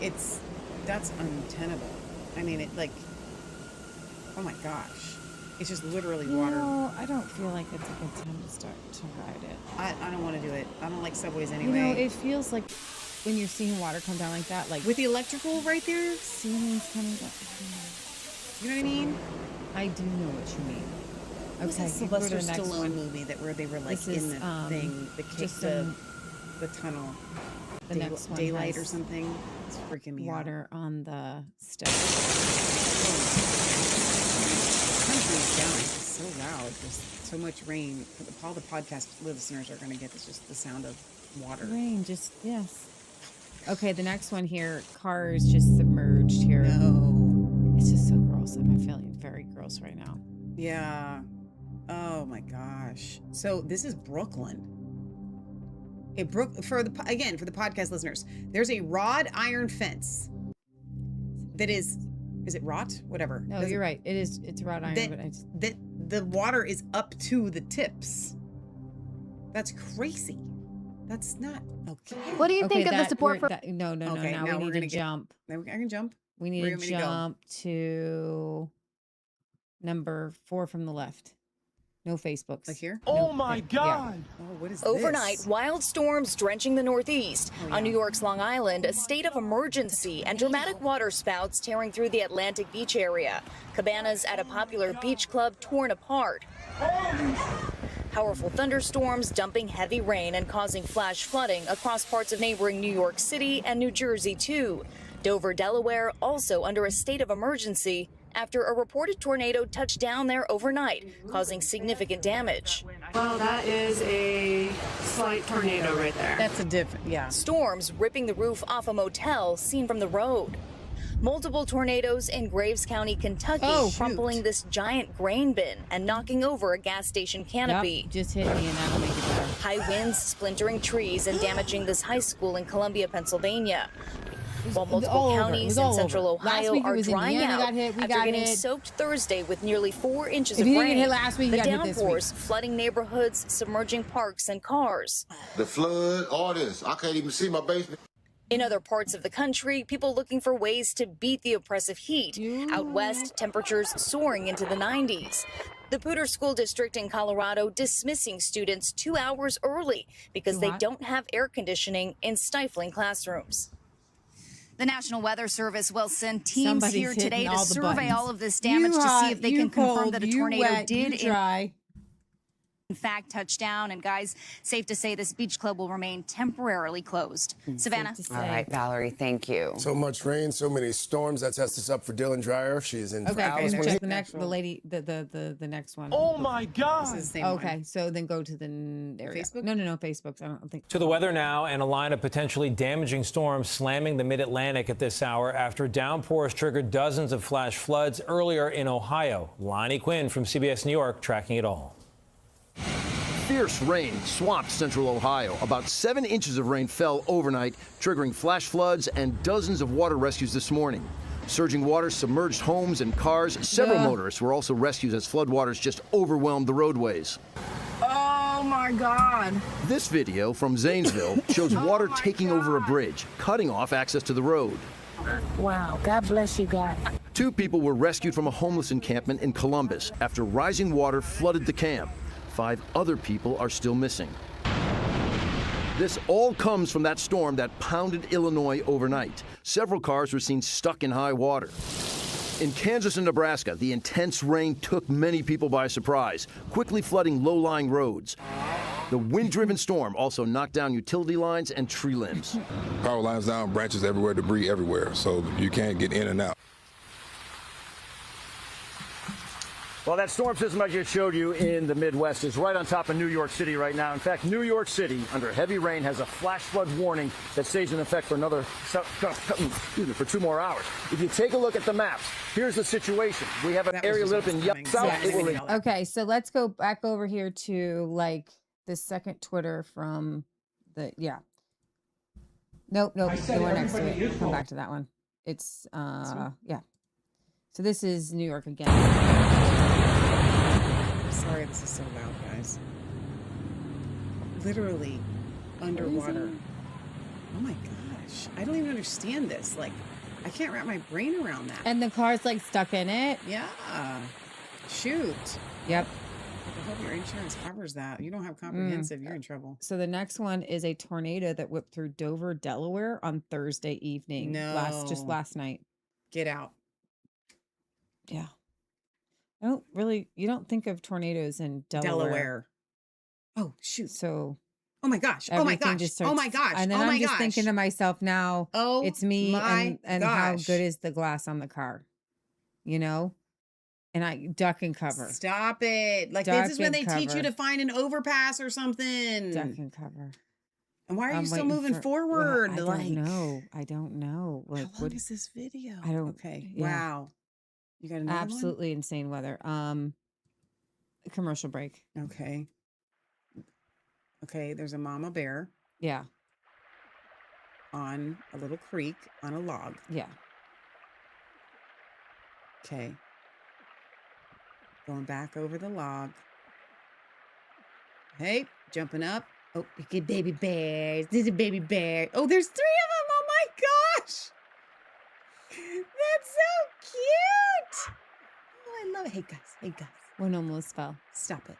that's untenable. I mean, it like, oh my gosh. It's just literally water. No, I don't feel like it's a good time to start to ride it. I don't want to do it. I don't like subways anyway. You know, it feels like when you're seeing water come down like that, like with the electrical right there, ceilings coming down. You know what I mean? I do know what you mean. What was that Okay, you go to Sylvester the next Stallone one. movie where they were like This in is, the thing, just the tunnel, The next one daylight or has something? It's freaking me out. water on the stove. Country's down. It's so loud. There's so much rain. All the podcast listeners are going to get this, just the sound of water. Rain, just yes. Okay, the next one here, car is just submerged here. No. It's just so gross. I'm feeling very gross right now. Yeah. Oh my gosh. So this is Brooklyn. For the podcast listeners, there's a wrought iron fence that is it wrought? Whatever. No, you're right. It's wrought iron, that the water is up to the tips. That's crazy. That's not okay. What do you think of the support for? No. Okay, now we need to jump. Now I can jump. We need to jump to number 4 from the left. No Facebooks. Like here? Oh my God! Oh, what is Overnight, this? wild storms drenching the Northeast. On New York's Long Island, a state of emergency and dramatic water spouts tearing through the Atlantic Beach area. Cabanas at a popular beach club torn apart. Powerful thunderstorms dumping heavy rain and causing flash flooding across parts of neighboring New York City and New Jersey, too. Dover, Delaware, also under a state of emergency after a reported tornado touched down there overnight, causing significant damage. Well, that is a slight tornado right there. That's a different, yeah. Storms ripping the roof off a motel seen from the road. Multiple tornadoes in Graves County, Kentucky, crumpling this giant grain bin and knocking over a gas station canopy. Yep, just hit me and that'll make it better. High winds splintering trees and damaging this high school in Columbia, Pennsylvania. While multiple counties in central Ohio are drying out after getting soaked Thursday with nearly 4 inches of rain. If you didn't get hit last week, you the got hit this week. downpours flooding neighborhoods, submerging parks and cars. The flood, all this. I can't even see my basement. In other parts of the country, people looking for ways to beat the oppressive heat. Out west, temperatures soaring into the 90s. The Poudre School District in Colorado dismissing students 2 hours early because they don't have air conditioning in stifling classrooms. The National Weather Service will send teams Somebody's here today hitting to all the survey buttons. all of this damage You to hot, see if they you can confirm cold, that a you tornado wet, you did dry. in fact touch down. And guys, safe to say this beach club will remain temporarily closed. Savannah. All right, Valerie, thank you. So much rain, so many storms. That sets us up for Dylan Dreyer. She's in for Alice. Check the next, the next one. Oh my God! This is the same Okay, one. so then go to the Facebook. No, Facebooks. I don't think. To the weather now, and a line of potentially damaging storms slamming the mid-Atlantic at this hour after downpours triggered dozens of flash floods earlier in Ohio. Lonnie Quinn from CBS New York tracking it all. Fierce rain swamped central Ohio. About 7 inches of rain fell overnight, triggering flash floods and dozens of water rescues this morning. Surging water submerged homes and cars. Several motorists were also rescued as floodwaters just overwhelmed the roadways. Oh my God. This video from Zanesville shows water taking over a bridge, cutting off access to the road. Wow. God bless you guys. 2 people were rescued from a homeless encampment in Columbus after rising water flooded the camp. 5 other people are still missing. This all comes from that storm that pounded Illinois overnight. Several cars were seen stuck in high water. In Kansas and Nebraska, the intense rain took many people by surprise, quickly flooding low-lying roads. The wind-driven storm also knocked down utility lines and tree limbs. Power lines down, branches everywhere, debris everywhere, so you can't get in and out. Well, that storm system I just showed you in the Midwest is right on top of New York City right now. In fact, New York City, under heavy rain, has a flash flood warning that stays in effect for for 2 more hours. If you take a look at the maps, here's the situation. We have an area lit up in south. Okay, so let's go back over here to like the second Twitter from the Nope. The one next to it. Come back to that one. It's yeah. So this is New York again. I'm sorry, this is so loud, guys. Literally underwater. Oh my gosh. I don't even understand this. Like, I can't wrap my brain around that. And the car's like stuck in it. Yeah. Shoot. Yep. I hope your insurance covers that. You don't have comprehensive, you're in trouble. So the next one is a tornado that whipped through Dover, Delaware on Thursday evening. No. Just last night. Get out. Yeah. You don't think of tornadoes in Delaware. Oh, shoot. So oh my gosh. Oh my gosh. Oh my gosh. And then I'm just thinking to myself now, it's me and how good is the glass on the car? You know? And I duck and cover. Stop it. Like Duck this is when they teach you cover. to find an overpass or something. Duck and cover. And why are you still waiting moving forward? I don't know. Like, how long is this video? I don't. Okay. Yeah. Wow. You got another Absolutely insane weather. Commercial break. one? Okay. Okay. There's a mama bear Yeah. on a little creek on a log. Yeah. Okay. Going back over the log. Hey, jumping up. Oh, look at baby bears. This is a baby bear. Oh, there's 3 of them. Oh my gosh. That's so cute. Oh, I love it. Hey, guys. Hey, guys. One almost fell. Stop it.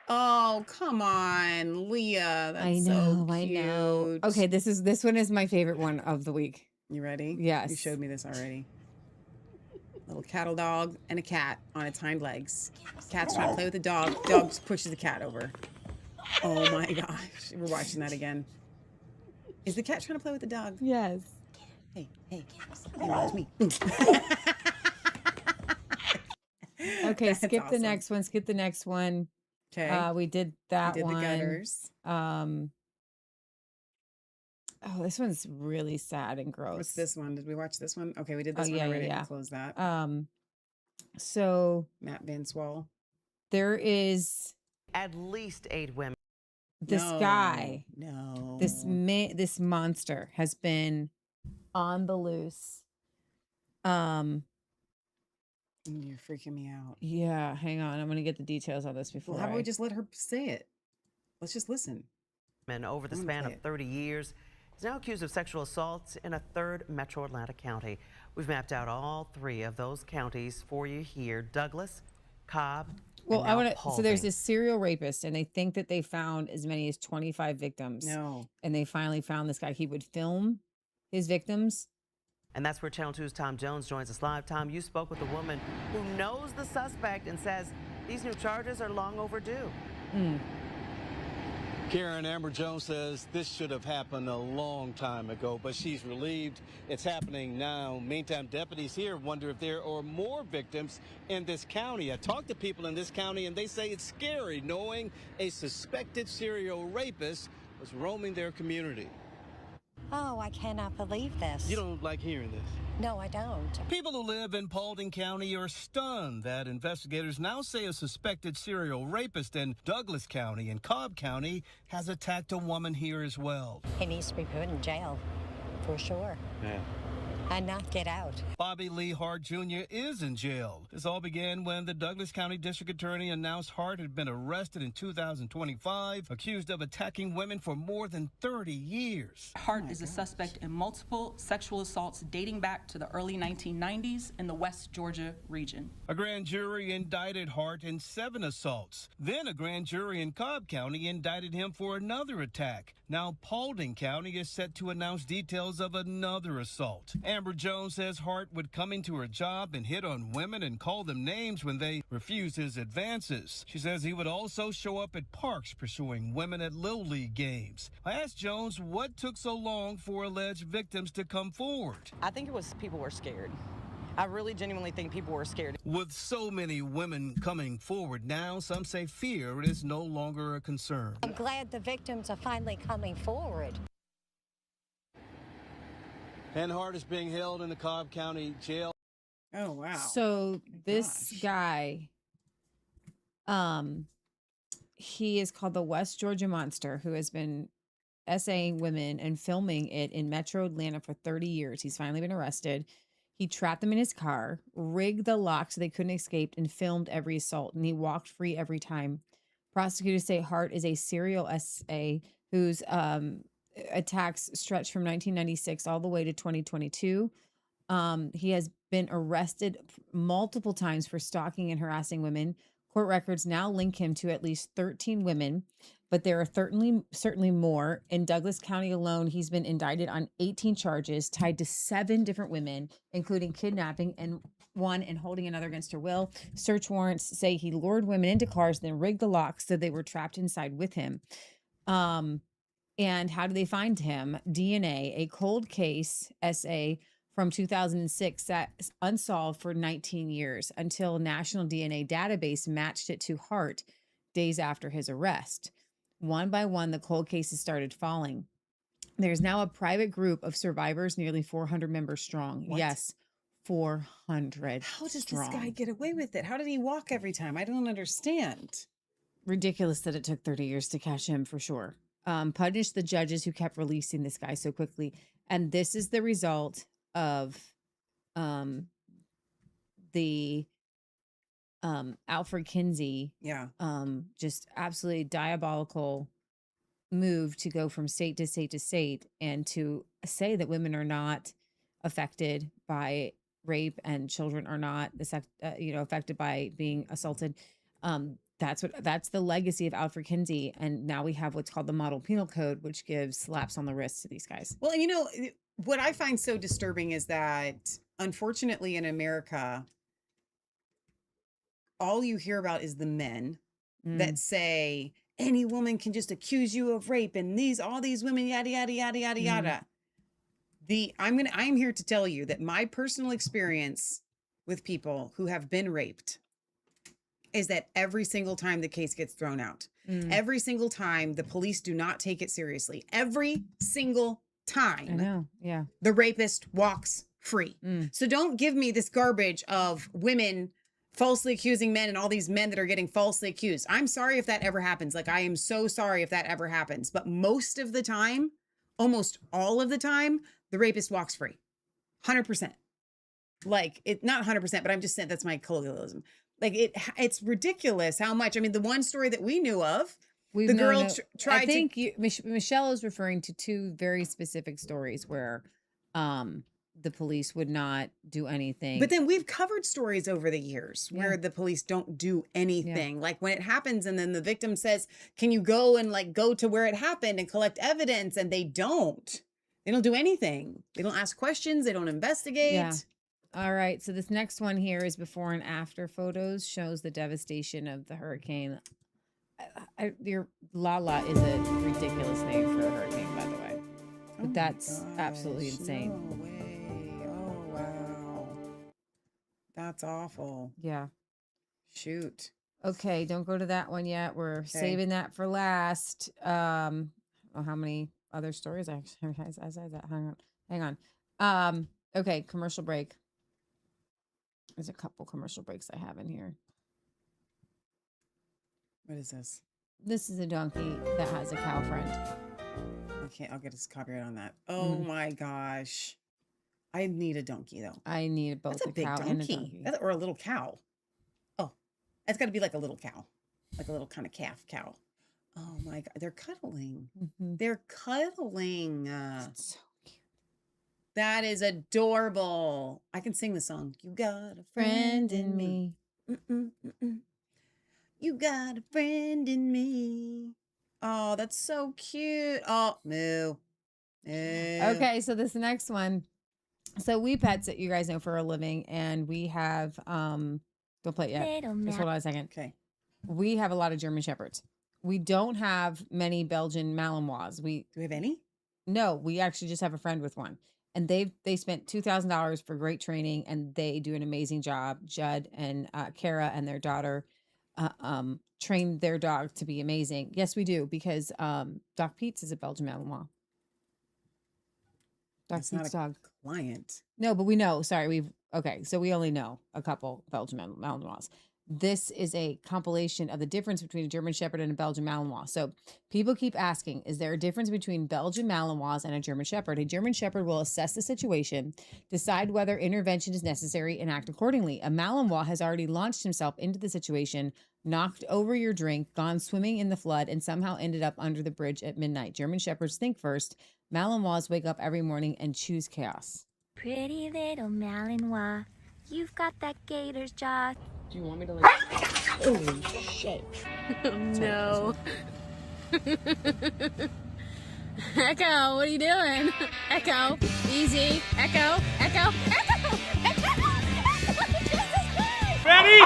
Oh, come on, Leah. That's so cute. I know. Okay, this one is my favorite one of the week. You ready? Yes. You showed me this already. Little cattle dog and a cat on its hind legs. Cat's trying to play with the dog. Dog just pushes the cat over. Oh my gosh. We're watching that again. Is the cat trying to play with the dog? Yes. Hey, watch me. Okay, That's skip the awesome. next one. Okay. We did that We did one. the gutters. Oh, this one's really sad and gross. What's this one? Did we watch this one? Okay, we did this one yeah, already. yeah. Close that. So Matt Van Swall. there is At least 8 women. this guy. No. This monster has been on the loose. You're freaking me out. Yeah, hang on. I'm gonna get the details on this before. Well, how about we just let her say it? Let's just listen. Men over the I'm gonna span play of it. 30 years is now accused of sexual assaults in a 3rd metro Atlanta county. We've mapped out all 3 of those counties for you here: Douglas, Cobb. Well, and I now want to. So there's Paulding. this serial rapist, and they think that they found as many as 25 victims. No. And they finally found this guy. He would film his victims. And that's where Channel 2's Tom Jones joins us live. Tom, you spoke with a woman who knows the suspect and says these new charges are long overdue. Karen Amber Jones says this should have happened a long time ago, but she's relieved it's happening now. Meantime, deputies here wonder if there are more victims in this county. I talked to people in this county, and they say it's scary knowing a suspected serial rapist was roaming their community. Oh, I cannot believe this. You don't like hearing this? No, I don't. People who live in Paulding County are stunned that investigators now say a suspected serial rapist in Douglas County and Cobb County has attacked a woman here as well. He needs to be put in jail, for sure. Yeah. And not get out. Bobby Lee Hart Jr. is in jail. This all began when the Douglas County District Attorney announced Hart had been arrested in 2025, accused of attacking women for more than 30 years. Hart is a suspect in multiple sexual assaults dating back to the early 1990s in the West Georgia region. A grand jury indicted Hart in 7 assaults. Then a grand jury in Cobb County indicted him for another attack. Now Paulding County is set to announce details of another assault. Amber Jones says Hart would come into her job and hit on women and call them names when they refused his advances. She says he would also show up at parks pursuing women at Little League games. I asked Jones what took so long for alleged victims to come forward. I think it was people were scared. I really genuinely think people were scared. With so many women coming forward now, some say fear is no longer a concern. I'm glad the victims are finally coming forward. And Hart is being held in the Cobb County Jail. Oh, wow. So this guy, he is called the West Georgia Monster, who has been essaying women and filming it in Metro Atlanta for 30 years. He's finally been arrested. He trapped them in his car, rigged the lock so they couldn't escape, and filmed every assault. And he walked free every time. Prosecutors say Hart is a serial SA whose attacks stretch from 1996 all the way to 2022. He has been arrested multiple times for stalking and harassing women. Court records now link him to at least 13 women, but there are certainly more. In Douglas County alone, he's been indicted on 18 charges tied to 7 different women, including kidnapping and one and holding another against her will. Search warrants say he lured women into cars, then rigged the locks so they were trapped inside with him. And how do they find him? DNA, a cold case essay from 2006 sat unsolved for 19 years until National DNA Database matched it to Hart days after his arrest. One by one, the cold cases started falling. There's now a private group of survivors, nearly 400 members strong. What? Yes, 400 How does strong. this guy get away with it? How did he walk every time? I don't understand. Ridiculous that it took 30 years to catch him, for sure. Punished the judges who kept releasing this guy so quickly. And this is the result of the Alfred Kinsey just absolutely diabolical move to go from state to state to state and to say that women are not affected by rape and children are not affected by being assaulted. That's the legacy of Alfred Kinsey. And now we have what's called the Model Penal Code, which gives slaps on the wrist to these guys. Well, you know, what I find so disturbing is that, unfortunately, in America, all you hear about is the men that say any woman can just accuse you of rape, and all these women, yada yada yada yada yada. I'm here to tell you that my personal experience with people who have been raped is that every single time the case gets thrown out, every single time the police do not take it seriously, every single time, I know, yeah, the rapist walks free. So don't give me this garbage of women falsely accusing men and all these men that are getting falsely accused. I'm sorry if that ever happens. Like, I am so sorry if that ever happens. But most of the time, almost all of the time, the rapist walks free. 100%. Like, not 100%, but I'm just saying that's my colloquialism. Like, it's ridiculous how much. I mean, the one story that we knew of, the girl tried to. I think Michelle is referring to two very specific stories where the police would not do anything. But then we've covered stories over the years where the police don't do anything. Like when it happens and then the victim says, can you go and go to where it happened and collect evidence? And they don't. They don't do anything. They don't ask questions. They don't investigate. Yeah. All right. So this next one here is before and after photos, shows the devastation of the hurricane. Your Lala is a ridiculous name for a hurricane, by the way. But that's absolutely insane. No way. Oh, wow. That's awful. Yeah. Shoot. Okay. Don't go to that one yet. We're saving that for last. How many other stories? I said that. Hang on. Okay. Commercial break. There's a couple commercial breaks I have in here. What is this? This is a donkey that has a cow friend. I'll get his copyright on that. Oh my gosh. I need a donkey though. I need both a cow and a donkey. Or a little cow. Oh, that's got to be like a little cow. Like a little kind of calf cow. Oh my God. They're cuddling. They're cuddling. So cute. That is adorable. I can sing the song. You got a friend in me. You got a friend in me. Oh, that's so cute. Oh, moo. Okay, so this next one. So we pets that you guys know for a living, and we have don't play it yet. Just hold on a second. Okay. We have a lot of German Shepherds. We don't have many Belgian Malinois. Do we have any? No, we actually just have a friend with one. And they spent $2,000 for great training, and they do an amazing job. Judd and Kara and their daughter trained their dog to be amazing. Yes, we do, because Doc Pete's is a Belgian Malinois. Doc Pete's dog. Client. No, but we know. Sorry, so we only know a couple Belgian Malinois. This is a compilation of the difference between a German Shepherd and a Belgian Malinois. So people keep asking, is there a difference between Belgian Malinois and a German Shepherd? A German Shepherd will assess the situation, decide whether intervention is necessary, and act accordingly. A Malinois has already launched himself into the situation, knocked over your drink, gone swimming in the flood, and somehow ended up under the bridge at midnight. German Shepherds think first. Malinois wake up every morning and choose chaos. Pretty little Malinois, you've got that gator's jaw. Do you want me to Holy shit. No. Echo, what are you doing? Echo, easy. Echo, Echo, Echo, Echo. Ready?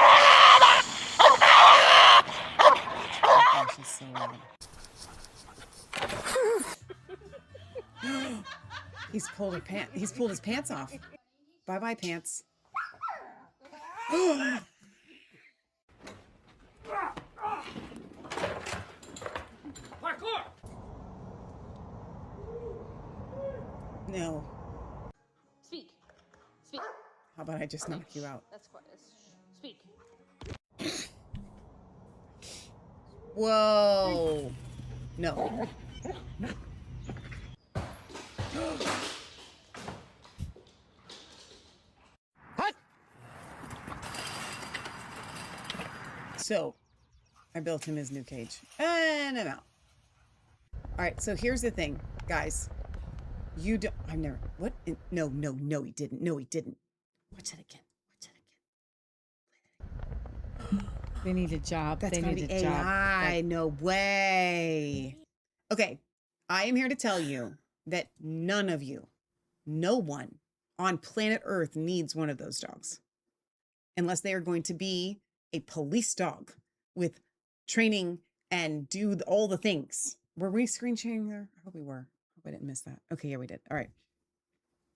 Oh, she's so loud. He's pulled his pants off. Bye-bye, pants. No. Speak. Speak. How about I just knock you out? That's quite. Speak. Whoa. No. So, I built him his new cage. And I'm out. All right, so here's the thing, guys. You don't, I've never, what? No, he didn't. No, he didn't. Watch that again. They need a job. That's they gotta need be a job. AI. No way. Okay, I am here to tell you that none of you, no one on planet Earth needs one of those dogs. Unless they are going to be a police dog with training and do all the things. Were we screen sharing there? I hope we were. I hope I didn't miss that. Okay, yeah, we did. All right.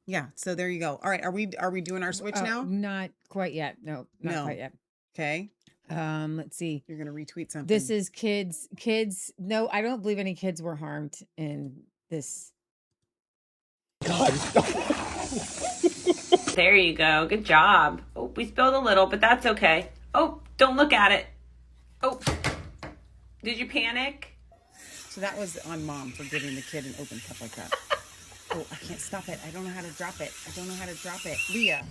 Yeah, so there you go. All right, are we doing our switch now? Not quite yet. No, not quite yet. Okay. Let's see. You're gonna retweet something. This is kids. No, I don't believe any kids were harmed in this. God. There you go. Good job. Oh, we spilled a little, but that's okay. Oh, don't look at it. Oh, did you panic? So that was on mom for giving the kid an open cup like that. Oh, I can't stop it. I don't know how to drop it. Leah.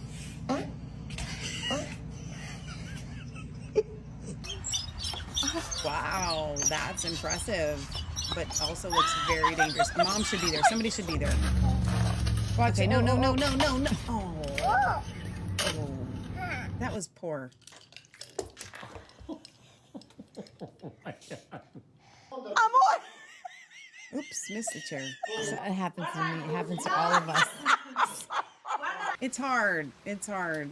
Wow, that's impressive, but also looks very dangerous. A mom should be there. Somebody should be there. Watch okay, it. no. Oh, that was poor. Oh my God. I'm on. Oops, missed the chair. So it happens to me. It happens to all of us. It's hard.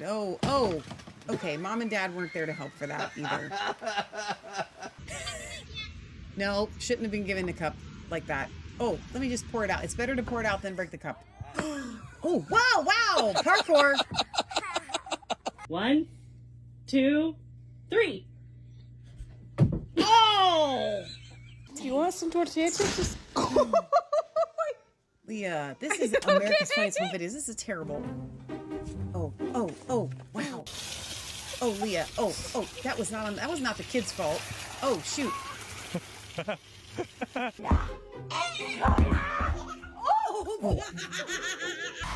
Oh. Okay, mom and dad weren't there to help for that either. No, shouldn't have been given the cup like that. Oh, let me just pour it out. It's better to pour it out than break the cup. Oh, wow. Parkour. 1, 2, 3. Oh! Do you want some tortilla chips? Leah, this is America's Funniest Home Videos. This is terrible. Oh, wow. Oh, Leah. Oh, that was not the kid's fault. Oh, shoot.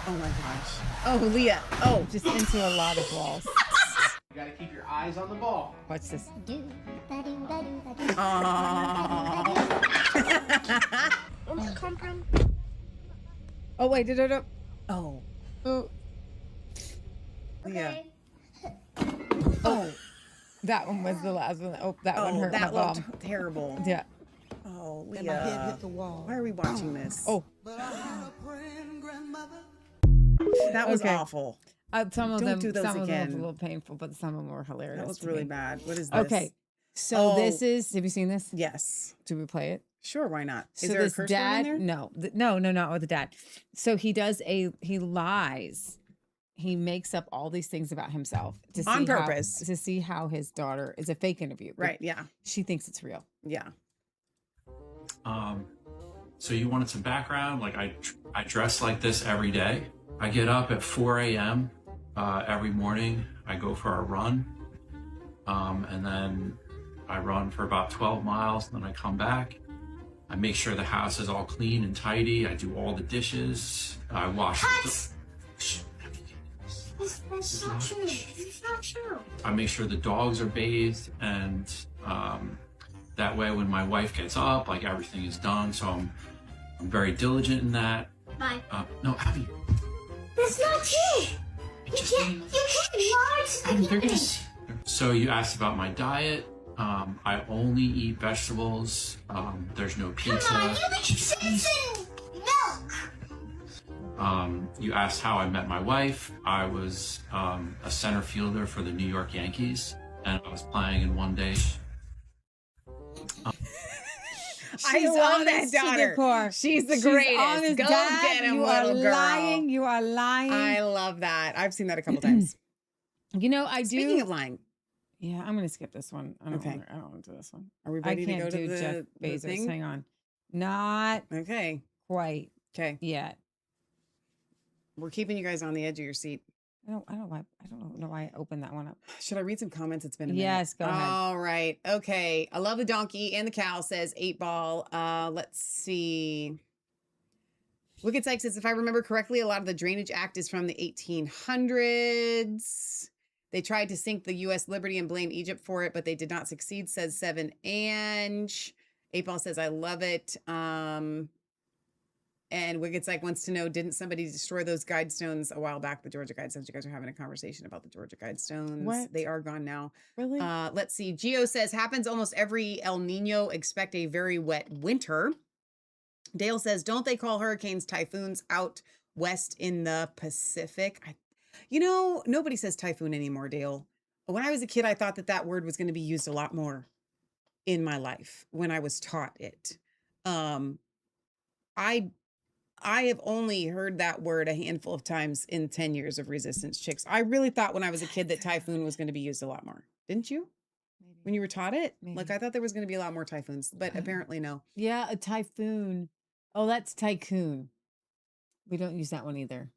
Oh my gosh. Oh, Leah. Oh, just into a lot of balls. You gotta keep your eyes on the ball. Watch this. Oh, wait. No. Oh. Okay. Yeah. Oh. That one was the last one. Oh, that one hurt that my looked bum. terrible. Yeah. Oh, Leah. And my head hit the wall. Why are we watching this? Oh. That was awful. Some of them do those some of them again. was a little painful, but some of them were hilarious. That was to really me. bad. What is this? Okay. So this is, have you seen this? Yes. Do we play it? Sure, why not? Is So there a this curse dad, word in there? no, not with the dad. So he lies. He makes up all these things about himself to On see purpose. to see how his daughter is a fake interview. but Right, yeah. She thinks it's real. Yeah. So you wanted some background? Like I dress like this every day. I get up at 4 a.m. Every morning. I go for a run. And then I run for about 12 miles. And then I come back. I make sure the house is all clean and tidy. I do all the dishes. I wash. That's not true. It's not true. I make sure the dogs are bathed, and that way when my wife gets up, like everything is done. So I'm very diligent in that. Bye. No, Abby. That's not true. You can't lie to Abby, they're gonna see. So you asked about my diet. I only eat vegetables. There's no pizza. Come on, you make sense in milk. You asked how I met my wife. I was a center fielder for the New York Yankees, and I was playing in one day. I love that daughter. She's the greatest. Honest, Go Dad, get him, you little are girl. lying. You are lying. I love that. I've seen that a couple times. You know, I do. Speaking of lying. Yeah, I'm going to skip this one. I don't Okay. want to do this one. Are we ready to I go can't to do the, Jeff the Bezos. thing? Hang on. Not Okay. quite Okay. yet. We're keeping you guys on the edge of your seat. I don't know why I opened that one up. Should I read some comments? It's been a minute. Yes, go ahead. All right. Okay. I love the donkey and the cow, says 8-Ball. Let's see. Wicked Sykes says, if I remember correctly, a lot of the Drainage Act is from the 1800s. They tried to sink the U.S. Liberty and blame Egypt for it, but they did not succeed, says 7 Ange. 8-Ball says, I love it. And Wicked Psych wants to know, didn't somebody destroy those Guidestones a while back, the Georgia Guidestones? You guys are having a conversation about the Georgia Guidestones. What? They are gone now. Really? Let's see. Gio says, happens almost every El Nino. Expect a very wet winter. Dale says, don't they call hurricanes typhoons out west in the Pacific? Nobody says typhoon anymore, Dale. When I was a kid, I thought that word was going to be used a lot more in my life when I was taught it. I have only heard that word a handful of times in 10 years of Resistance Chicks. I really thought when I was a kid that typhoon was going to be used a lot more. Didn't you? Maybe. When you were taught it? Maybe. Like, I thought there was going to be a lot more typhoons, but apparently no. Yeah, a typhoon. Oh, that's tycoon. We don't use that one either.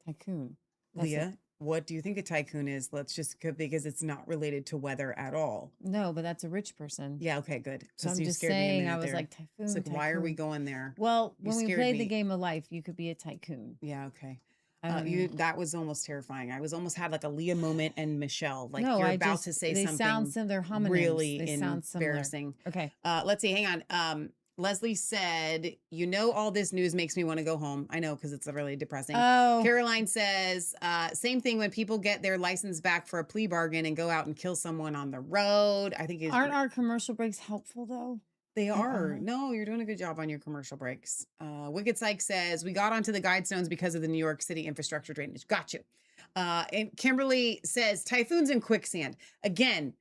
Tycoon. That's Leah, what do you think a tycoon is? Let's just go, because it's not related to weather at all. No, but that's a rich person. Yeah, okay, good. So I'm you just scared me a saying, minute I was there. like, typhoon. It's like, why are we going there? Well, You when we scared played me. the game of life, you could be a tycoon. Yeah, okay. I mean, That was almost terrifying. I was almost had like a Leah moment and Michelle. Like, no, you're I about just, to say they something sound similar. Homonyms. really They sound similar. embarrassing. Okay. Let's see. Hang on. Leslie said, all this news makes me want to go home. I know, because it's really depressing. Oh. Caroline says, same thing when people get their license back for a plea bargain and go out and kill someone on the road. I think Aren't our commercial breaks helpful though? They are. No, you're doing a good job on your commercial breaks. Wicked Psych says, we got onto the Guidestones because of the New York City infrastructure drainage. Got you. And Kimberly says, typhoons and quicksand. Again,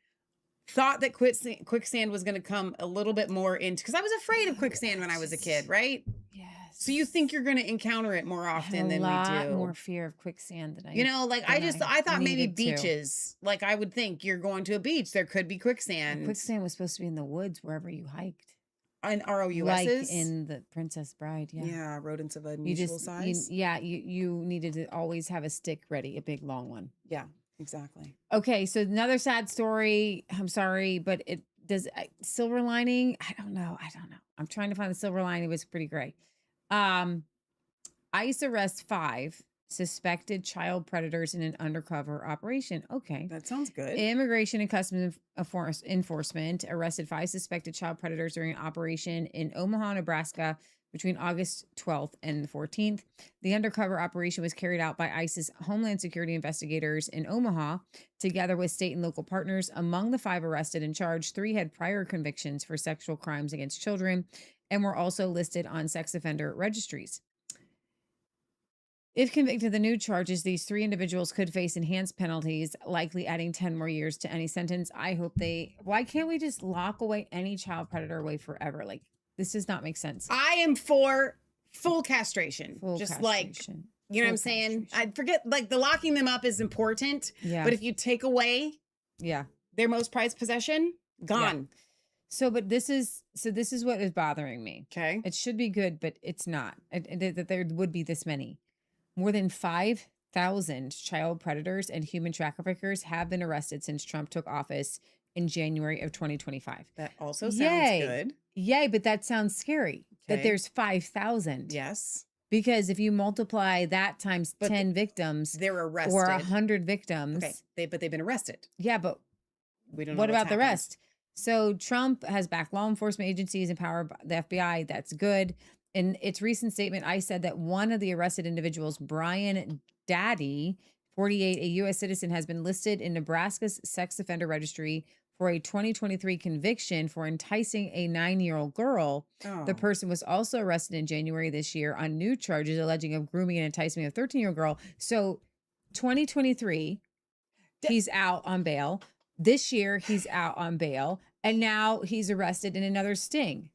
thought that quicksand was going to come a little bit more into, because I was afraid of quicksand when I was a kid, right? Yes. So you think you're going to encounter it more often than we do. A lot more fear of quicksand than I. I thought maybe needed to. beaches. Like, I would think you're going to a beach, there could be quicksand. Quicksand was supposed to be in the woods wherever you hiked. And ROUSs? Like in the Princess Bride, yeah. Yeah, rodents of unusual size. You needed to always have a stick ready, a big long one. Yeah, exactly. Okay, so another sad story. I'm sorry, but it does silver lining. I don't know. I'm trying to find the silver lining. It was pretty great. ICE arrests 5 suspected child predators in an undercover operation. Okay. That sounds good. Immigration and Customs Enforcement arrested 5 suspected child predators during an operation in Omaha, Nebraska between August 12th and the 14th. The undercover operation was carried out by ICE's Homeland Security investigators in Omaha, together with state and local partners. Among the 5 arrested and charged, 3 had prior convictions for sexual crimes against children and were also listed on sex offender registries. If convicted of the new charges, these 3 individuals could face enhanced penalties, likely adding 10 more years to any sentence. I hope why can't we just lock away any child predator away forever? Like, this does not make sense. I am for full castration. Like, you know what I'm saying? I forget, like, the locking them up is important. Yeah. But if you take away their most prized possession, gone. Yeah. So this is what is bothering me. Okay. It should be good, but it's not. That there would be this many. More than 5,000 child predators and human traffickers have been arrested since Trump took office in January of 2025. That also sounds good. Yay, but that sounds scary. That there's 5,000. Yes. Because if you multiply that times 10 victims, they're arrested. Or 100 victims. Okay, but they've been arrested. Yeah, but we don't know what what's about the happened. rest? So Trump has backed law enforcement agencies, empowered the FBI. That's good. In its recent statement, I said that one of the arrested individuals, Brian Daddy, 48, a U.S. citizen, has been listed in Nebraska's sex offender registry for a 2023 conviction for enticing a 9-year-old girl. The person was also arrested in January this year on new charges alleging of grooming and enticing a 13-year-old girl. So 2023, he's out on bail. This year, he's out on bail. And now he's arrested in another sting.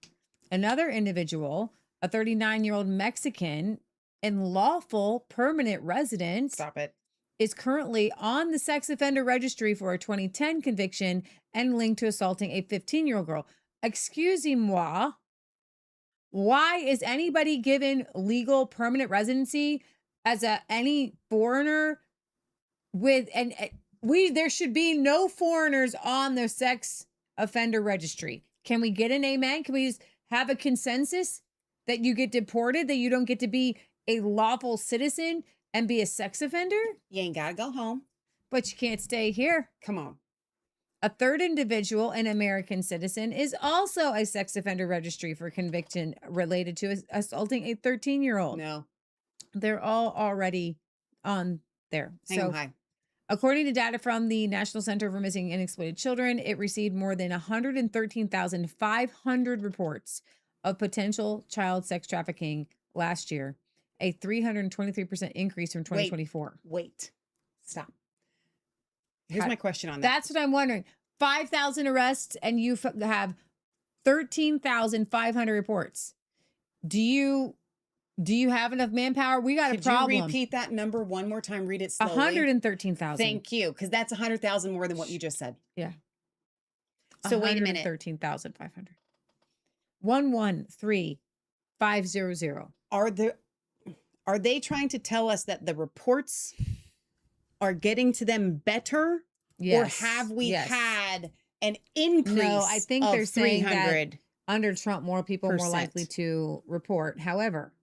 Another individual, a 39-year-old Mexican and lawful permanent resident. Stop it. Is currently on the sex offender registry for a 2010 conviction and linked to assaulting a 15-year-old girl. Excusez-moi. Why is anybody given legal permanent residency as any foreigner with there should be no foreigners on the sex offender registry. Can we get an amen? Can we just have a consensus that you get deported, that you don't get to be a lawful citizen and be a sex offender? You ain't got to go home. But you can't stay here. Come on. A third individual, an American citizen, is also a sex offender registry for conviction related to assaulting a 13-year-old. No. They're all already on there. Hang 'em high. According to data from the National Center for Missing and Exploited Children, it received more than 113,500 reports of potential child sex trafficking last year, a 323% increase from 2024. Wait. Stop. Here's my question on that. That's what I'm wondering. 5,000 arrests and you have 13,500 reports. Do you have enough manpower? We got a problem. Could you repeat that number one more time? Read it slowly. 113,000. Thank you, because that's 100,000 more than what you just said. Yeah. So wait a minute. 113,500. 113,500. Are they trying to tell us that the reports are getting to them better? Yes. Or have we had an increase? No, I think of they're saying 300? that under Trump, more people are more likely to report. However,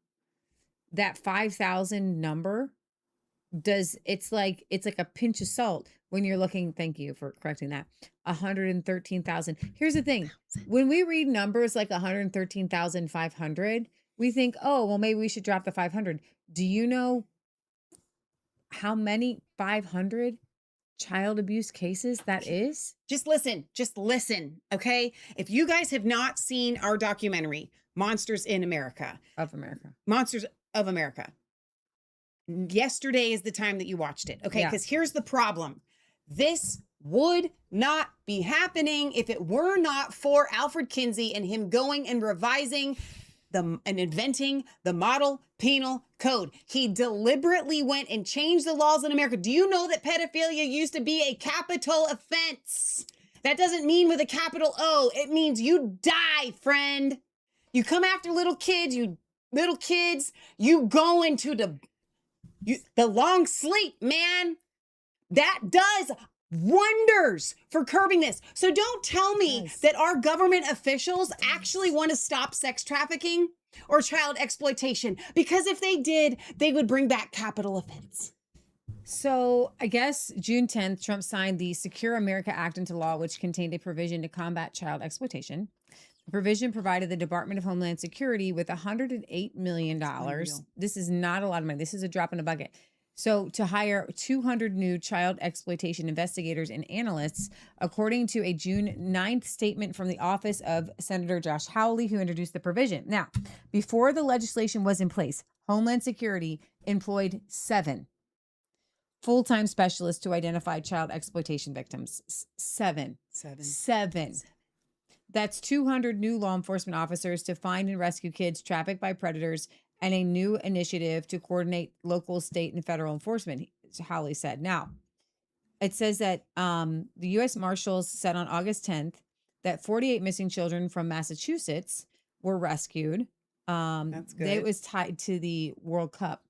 that 5,000 number it's like a pinch of salt when you're looking. Thank you for correcting that. 113,000. Here's the thing. When we read numbers like 113,500, we think, oh, well, maybe we should drop the 500. Do you know how many 500 child abuse cases that is? Just listen, okay? If you guys have not seen our documentary, Monsters of America. Yesterday is the time that you watched it, okay? Because here's the problem. This would not be happening if it were not for Alfred Kinsey and him going and revising and inventing the model penal code. He deliberately went and changed the laws in America. Do you know that pedophilia used to be a capital offense? That doesn't mean with a capital O. It means you die, friend. You come after little kids, you go into the long sleep, man. That does wonders for curbing this. So don't tell me that our government officials actually want to stop sex trafficking or child exploitation, because if they did, they would bring back capital offense. So I guess June 10th, Trump signed the Secure America Act into law, which contained a provision to combat child exploitation. The provision provided the Department of Homeland Security with $108 million. This is not a lot of money. This is a drop in a bucket. So to hire 200 new child exploitation investigators and analysts, according to a June 9th statement from the office of Senator Josh Hawley, who introduced the provision. Now, before the legislation was in place, Homeland Security employed 7 full-time specialists to identify child exploitation victims. 7. That's 200 new law enforcement officers to find and rescue kids trafficked by predators, and a new initiative to coordinate local, state, and federal enforcement, Hawley said. Now, it says that the U.S. Marshals said on August 10th that 48 missing children from Massachusetts were rescued. That's good. It was tied to the World Cup.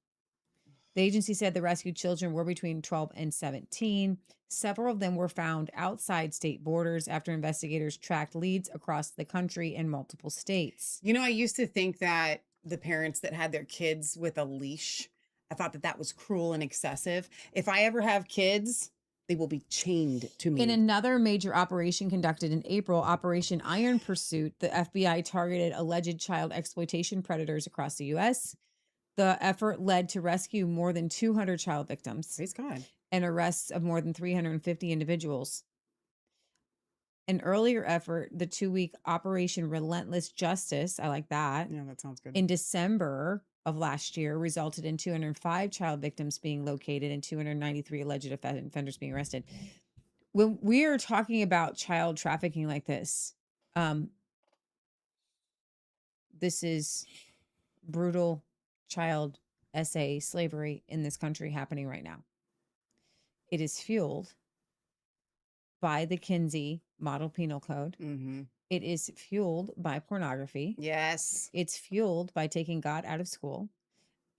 The agency said the rescued children were between 12 and 17. Several of them were found outside state borders after investigators tracked leads across the country in multiple states. You know, I used to think that the parents that had their kids with a leash, I thought that was cruel and excessive. If I ever have kids, they will be chained to me. In another major operation conducted in April, Operation Iron Pursuit, the FBI targeted alleged child exploitation predators across the U.S. The effort led to rescue more than 200 child victims. Praise God. And arrests of more than 350 individuals. An earlier effort, the 2-week Operation Relentless Justice, I like that. Yeah, that sounds good. In December of last year, resulted in 205 child victims being located and 293 alleged offenders being arrested. When we are talking about child trafficking like this is brutal child SA slavery in this country happening right now. It is fueled by the Kinsey Model Penal Code. Mm-hmm. It is fueled by pornography. Yes. It's fueled by taking God out of school.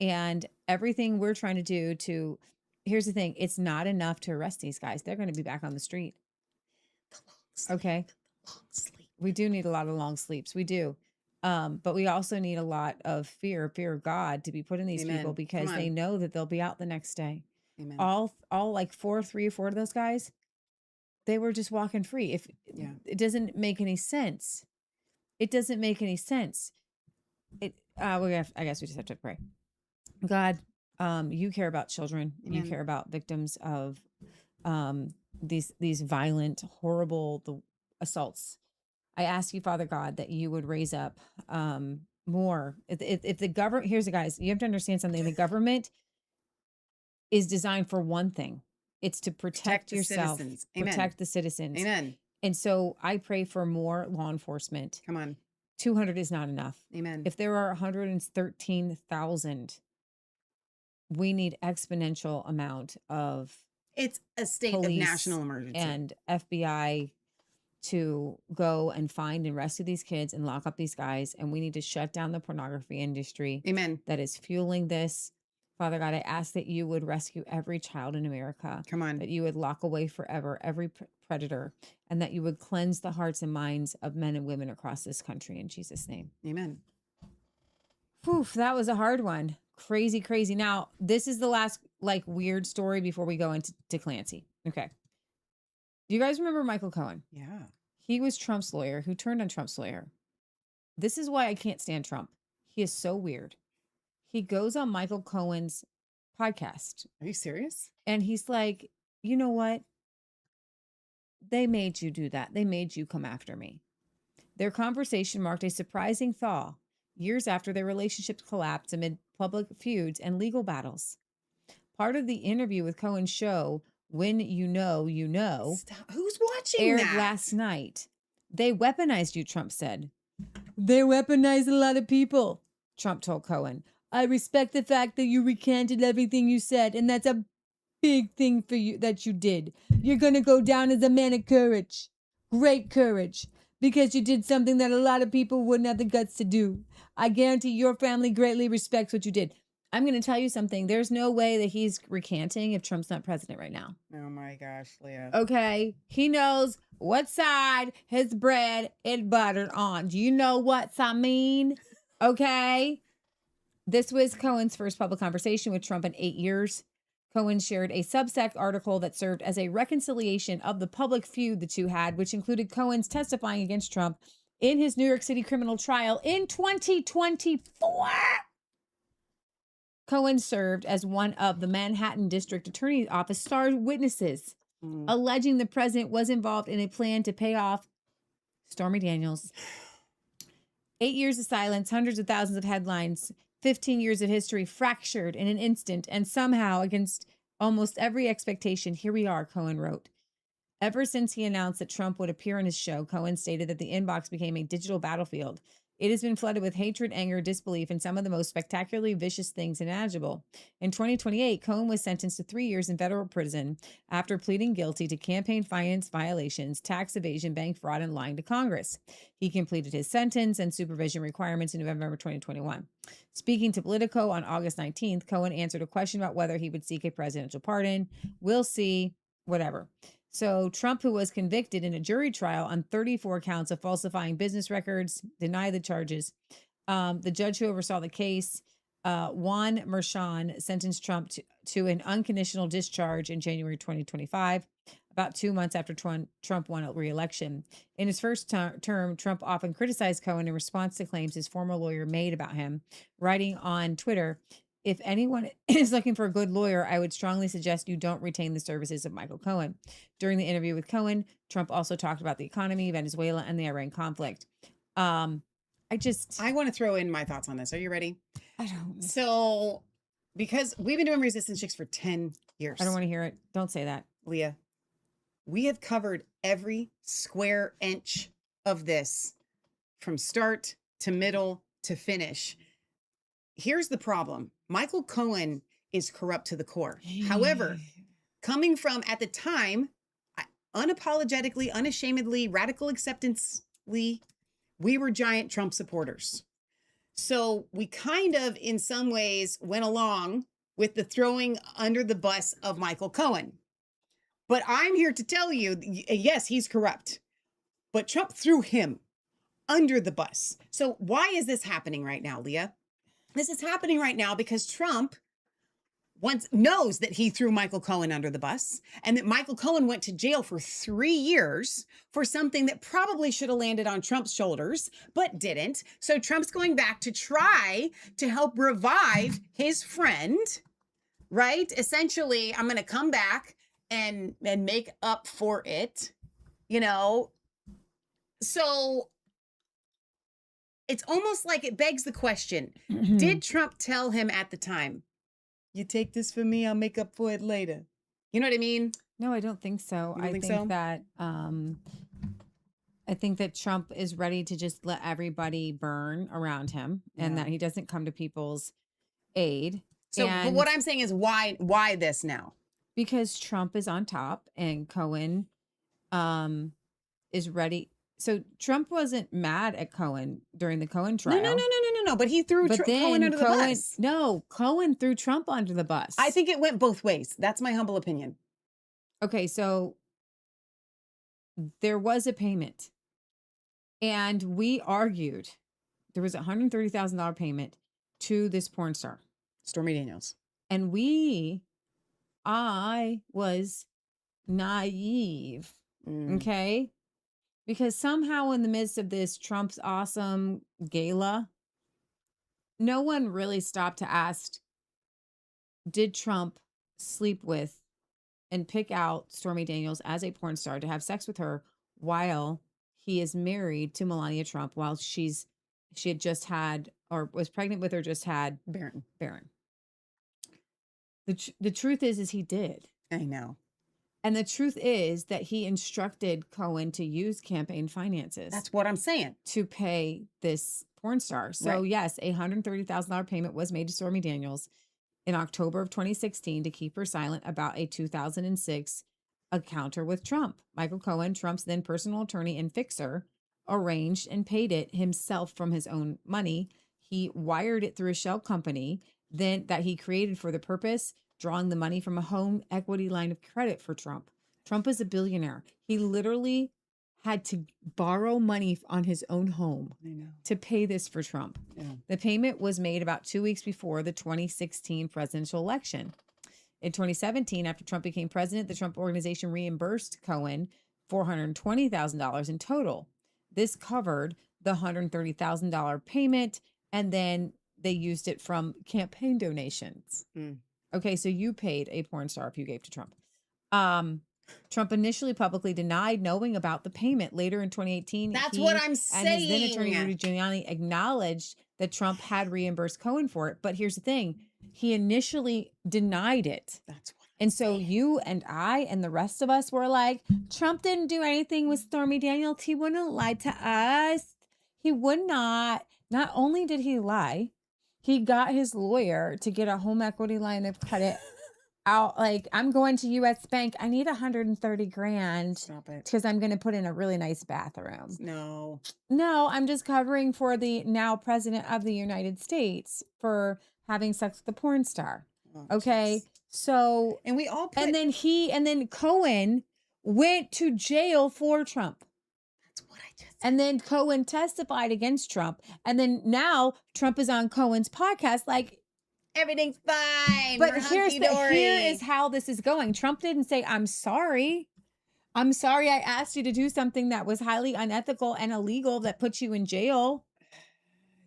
And everything we're trying to do to, here's the thing, it's not enough to arrest these guys. They're going to be back on the street. Okay. Long sleep. We do need a lot of long sleeps. We do. But we also need a lot of fear of God to be put in these Amen. people because Come on. they know that they'll be out the next day. Amen. All like 3 or 4 of those guys, they were just walking free. It doesn't make any sense. It doesn't make any sense. I guess we just have to pray. God, you care about children. Amen. You care about victims of these violent, horrible assaults. I ask you, Father God, that you would raise up more. If the government, here's the guys, you have to understand something. The government is designed for one thing. It's to protect the yourself, citizens. Amen. protect the citizens. Amen. And so I pray for more law enforcement. Come on. 200 is not enough. Amen. If there are 113,000, we need exponential amount of It's a state of police national emergency. and FBI to go and find and rescue these kids and lock up these guys. And we need to shut down the pornography industry. Amen. That is fueling this. Father God, I ask that you would rescue every child in America. Come on. That you would lock away forever every predator, and that you would cleanse the hearts and minds of men and women across this country in Jesus' name. Amen. Whew, that was a hard one. Crazy, crazy. Now, this is the last weird story before we go into Clancy. Okay. Do you guys remember Michael Cohen? Yeah. He was Trump's lawyer who turned on Trump's lawyer. This is why I can't stand Trump. He is so weird. He goes on Michael Cohen's podcast. Are you serious? And he's like, you know what? They made you do that. They made you come after me. Their conversation marked a surprising thaw years after their relationship collapsed amid public feuds and legal battles. Part of the interview with Cohen's show, When You Know, You Know, Stop. Who's watching aired that? last night. They weaponized you, Trump said. They weaponized a lot of people, Trump told Cohen. I respect the fact that you recanted everything you said, and that's a big thing for you that you did. You're going to go down as a man of courage. Great courage. Because you did something that a lot of people wouldn't have the guts to do. I guarantee your family greatly respects what you did. I'm going to tell you something. There's no way that he's recanting if Trump's not president right now. Oh my gosh, Leah. Okay. He knows what side his bread is buttered on. Do you know what I mean? Okay. This was Cohen's first public conversation with Trump in 8 years. Cohen shared a Substack article that served as a reconciliation of the public feud the two had, which included Cohen's testifying against Trump in his New York City criminal trial in 2024. Cohen served as one of the Manhattan District Attorney's Office star witnesses, alleging the president was involved in a plan to pay off Stormy Daniels. 8 years of silence, hundreds of thousands of headlines, 15 years of history fractured in an instant, and somehow, against almost every expectation, here we are, Cohen wrote. Ever since he announced that Trump would appear on his show, Cohen stated that the inbox became a digital battlefield. It has been flooded with hatred, anger, disbelief, and some of the most spectacularly vicious things imaginable. In 2028, Cohen was sentenced to 3 years in federal prison after pleading guilty to campaign finance violations, tax evasion, bank fraud, and lying to Congress. He completed his sentence and supervision requirements in November 2021. Speaking to Politico on August 19th, Cohen answered a question about whether he would seek a presidential pardon. We'll see, whatever. So Trump, who was convicted in a jury trial on 34 counts of falsifying business records, denied the charges. The judge who oversaw the case, Juan Merchan, sentenced Trump to an unconditional discharge in January 2025, about 2 months after Trump won a re-election. In his first term, Trump often criticized Cohen in response to claims his former lawyer made about him, writing on Twitter, if anyone is looking for a good lawyer, I would strongly suggest you don't retain the services of Michael Cohen. During the interview with Cohen, Trump also talked about the economy, Venezuela, and the Iran conflict. I want to throw in my thoughts on this. Are you ready? I don't. So, because we've been doing Resistance Chicks for 10 years. I don't want to hear it. Don't say that. Leah, we have covered every square inch of this from start to middle to finish. Here's the problem. Michael Cohen is corrupt to the core. However, coming from, at the time, unapologetically, unashamedly, radical acceptancely, we were giant Trump supporters. So we kind of, in some ways, went along with the throwing under the bus of Michael Cohen. But I'm here to tell you, yes, he's corrupt, but Trump threw him under the bus. So why is this happening right now, Leah? This is happening right now because Trump knows that he threw Michael Cohen under the bus and that Michael Cohen went to jail for 3 years for something that probably should have landed on Trump's shoulders, but didn't. So Trump's going back to try to help revive his friend, right? Essentially, I'm going to come back and make up for it, you know? So it's almost like it begs the question, did Trump tell him at the time, you take this from me, I'll make up for it later? You know what I mean? No, I don't think so. You don't think so? That I think that Trump is ready to just let everybody burn around him and that he doesn't come to people's aid. So but what I'm saying is why this now? Because Trump is on top and Cohen is ready. So Trump wasn't mad at Cohen during the Cohen trial. No. But he threw Cohen under the bus. No, Cohen threw Trump under the bus. I think it went both ways. That's my humble opinion. Okay, so there was a payment. And we argued there was a $130,000 payment to this porn star, Stormy Daniels. And I was naive. Okay? Because somehow in the midst of this Trump's awesome gala, no one really stopped to ask, did Trump sleep with and pick out Stormy Daniels as a porn star to have sex with her while he is married to Melania Trump, while she had just had, or was pregnant with, or just had Barron. The truth is he did. I know. And the truth is that he instructed Cohen to use campaign finances. That's what I'm saying. To pay this porn star. So yes, a $130,000 payment was made to Stormy Daniels in October of 2016 to keep her silent about a 2006 encounter with Trump. Michael Cohen, Trump's then personal attorney and fixer, arranged and paid it himself from his own money. He wired it through a shell company then that he created for the purpose, drawing the money from a home equity line of credit for Trump. Trump is a billionaire. He literally had to borrow money on his own home to pay this for Trump. Yeah. The payment was made about 2 weeks before the 2016 presidential election. In 2017, after Trump became president, the Trump Organization reimbursed Cohen $420,000 in total. This covered the $130,000 payment, and then they used it from campaign donations. Okay, so you paid a porn star if you gave to Trump. Trump initially publicly denied knowing about the payment. Later in 2018, that's what I'm saying. And his then attorney Rudy Giuliani acknowledged that Trump had reimbursed Cohen for it. But here's the thing: he initially denied it. That's what. And so you and I and the rest of us were like, Trump didn't do anything with Stormy Daniels. He wouldn't lie to us. He would not. Not only did he lie, he got his lawyer to get a home equity line of credit out. Like, I'm going to U.S. Bank. I need $130,000. Stop it. Because I'm going to put in a really nice bathroom. No, I'm just covering for the now president of the United States for having sex with a porn star. Okay. Geez. So, and we all and then Cohen went to jail for Trump. That's what I just said. And then Cohen testified against Trump. And then now Trump is on Cohen's podcast like, everything's fine. But here is how this is going. Trump didn't say, I'm sorry. I'm sorry I asked you to do something that was highly unethical and illegal that puts you in jail.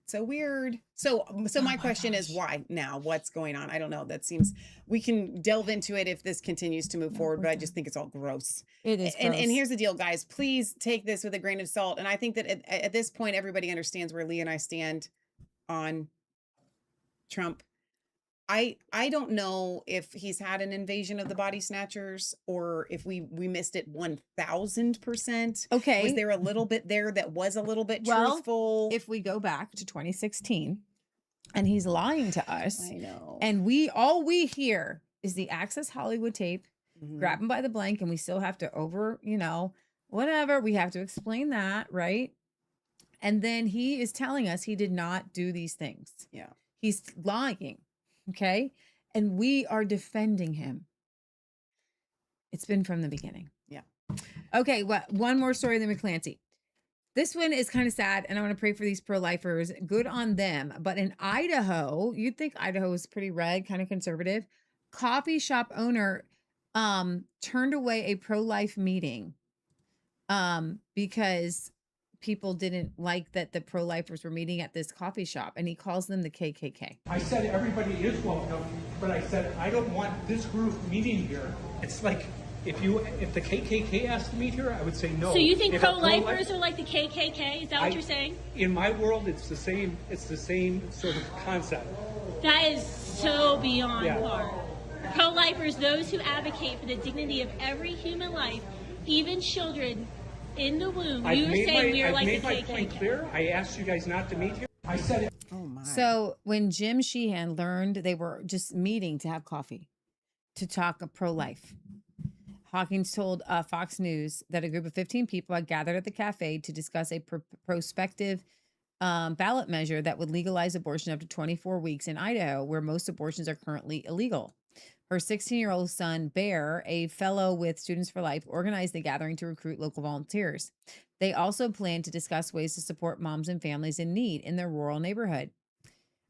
So weird. So my question is why now? What's going on? I don't know. That seems, we can delve into it if this continues to move forward, but I just think it's all gross. It is And gross. here's the deal, guys. Please take this with a grain of salt. And I think that at this point, everybody understands where Lee and I stand on Trump. I don't know if he's had an invasion of the body snatchers or if we missed it 1000%. Okay. Was there a little bit there that was a little bit truthful? If we go back to 2016 and he's lying to us. I know. And all we hear is the Access Hollywood tape, grab him by the blank, and we still have to whatever. We have to explain that, right? And then he is telling us he did not do these things. Yeah. He's lying. Okay. And we are defending him. It's been from the beginning. Yeah. Okay. One more story than Clancy. This one is kind of sad, and I want to pray for these pro-lifers. Good on them. But in Idaho, you'd think Idaho is pretty red, kind of conservative. Coffee shop owner turned away a pro-life meeting because people didn't like that the pro-lifers were meeting at this coffee shop, and he calls them the KKK. I said everybody is welcome, but I said I don't want this group meeting here. It's like if the KKK asked to meet here, I would say no. So you think If pro-lifers are like the KKK? Is that what you're saying? In my world, it's the same. It's the same sort of concept. That is so beyond Yeah. hard. Pro-lifers, those who advocate for the dignity of every human life, even children in the womb. I've You made say we are I've like made the my KKK. point clear. I asked you guys not to meet here. I said it. Oh my. So when Jim Sheehan learned they were just meeting to have coffee, to talk pro-life, Hawkins told Fox News that a group of 15 people had gathered at the cafe to discuss a prospective ballot measure that would legalize abortion up to 24 weeks in Idaho, where most abortions are currently illegal. Her 16-year-old son, Bear, a fellow with Students for Life, organized the gathering to recruit local volunteers. They also plan to discuss ways to support moms and families in need in their rural neighborhood.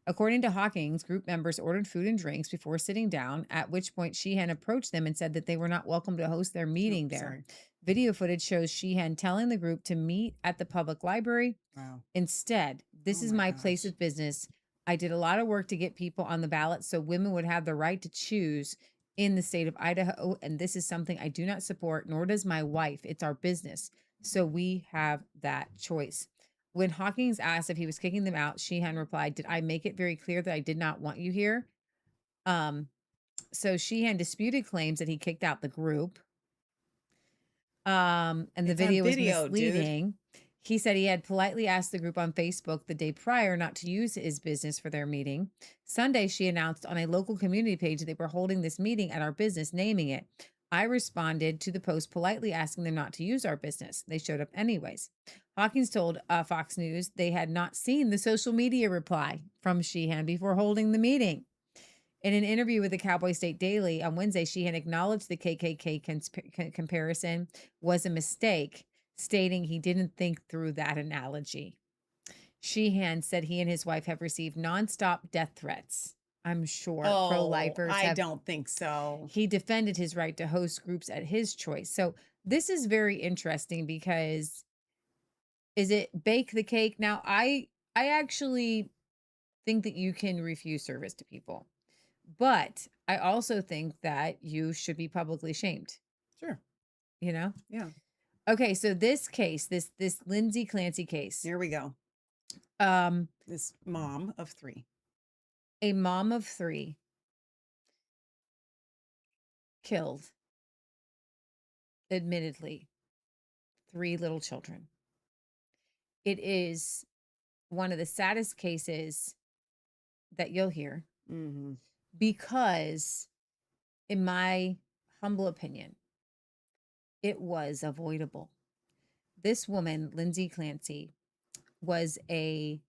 According to Hawkins, group members ordered food and drinks before sitting down, at which point Sheehan approached them and said that they were not welcome to host their meeting there. Sorry. Video footage shows Sheehan telling the group to meet at the public library. Wow. Instead, this is my place of business. I did a lot of work to get people on the ballot so women would have the right to choose in the state of Idaho, and this is something I do not support, nor does my wife. It's our business, so we have that choice. When Hawkins asked if he was kicking them out, Sheehan replied, "Did I make it very clear that I did not want you here?" So Sheehan disputed claims that he kicked out the group. And the It's on video was video, misleading. He said he had politely asked the group on Facebook the day prior not to use his business for their meeting. Sunday, she announced on a local community page that they were holding this meeting at our business, naming it. I responded to the post politely asking them not to use our business. They showed up anyways. Hawkins told Fox News they had not seen the social media reply from Sheehan before holding the meeting. In an interview with the Cowboy State Daily on Wednesday, Sheehan acknowledged the KKK comparison was a mistake, stating he didn't think through that analogy. Sheehan said he and his wife have received nonstop death threats. I'm sure pro-lifers I don't think so. He defended his right to host groups at his choice. So this is very interesting because is it bake the cake? Now, I actually think that you can refuse service to people, but I also think that you should be publicly shamed. Sure. You know? Yeah. Okay, so this case, this Lindsay Clancy case. Here we go. This mom of 3. A mom of 3 killed, admittedly, 3 little children. It is one of the saddest cases that you'll hear because, in my humble opinion, it was avoidable. This woman, Lindsay Clancy, was a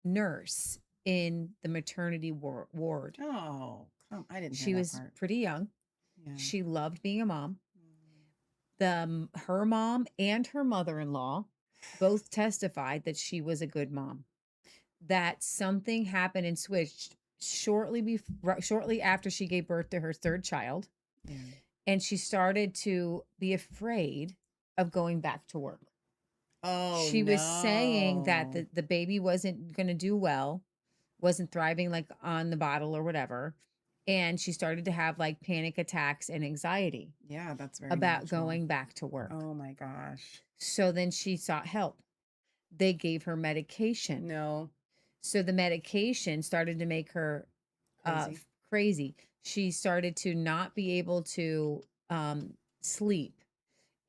nurse in the maternity ward. Oh, I didn't hear She that was part. pretty young. Yeah. She loved being a mom. Her mom and her mother-in-law both testified that she was a good mom. That something happened and switched shortly after she gave birth to her 3rd child. Yeah. And she started to be afraid of going back to work. Oh, She was saying that the baby wasn't going to do well, wasn't thriving like on the bottle or whatever. And she started to have like panic attacks and anxiety Yeah, that's very about natural. going back to work. Oh my gosh. So then she sought help. They gave her medication. No. So the medication started to make her Crazy. crazy. She started to not be able to sleep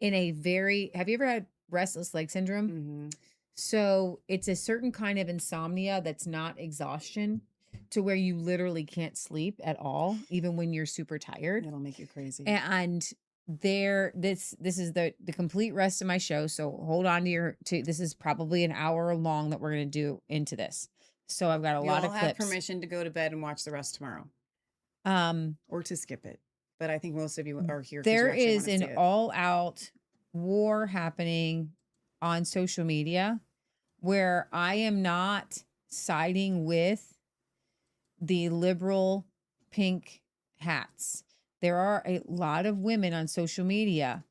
in a very, have you ever had restless leg syndrome? Mm-hmm. So it's a certain kind of insomnia that's not exhaustion, to where you literally can't sleep at all, even when you're super tired. It'll make you crazy. And this is the complete rest of my show. So hold on to this is probably an hour long that we're going to do into this. So I've got a lot of You'll clips. have permission to go to bed and watch the rest tomorrow, or to skip it. But I think most of you are here. 'cause you There actually is wanna see an it. all-out war happening on social media where I am not siding with the liberal pink hats. There are a lot of women on social media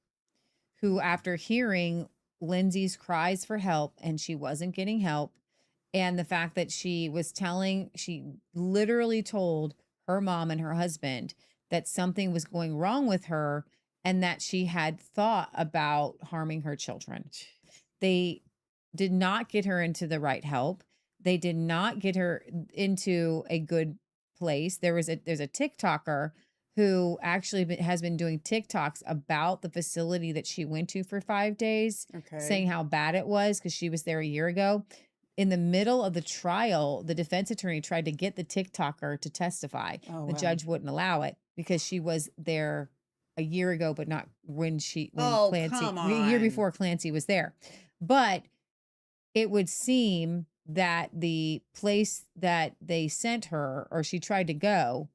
who, after hearing Lindsay's cries for help and she wasn't getting help, and the fact that she literally told her mom and her husband that something was going wrong with her and that she had thought about harming her children. They did not get her into the right help. They did not get her into a good place. There's a TikToker who actually has been doing TikToks about the facility that she went to for 5 days, saying how bad it was because she was there a year ago. In the middle of the trial, the defense attorney tried to get the TikToker to testify. Oh, the wow. judge wouldn't allow it because she was there a year ago, but not when Oh, Clancy, come a year on. before Clancy was there. But it would seem that the place that they sent her, or she tried to go,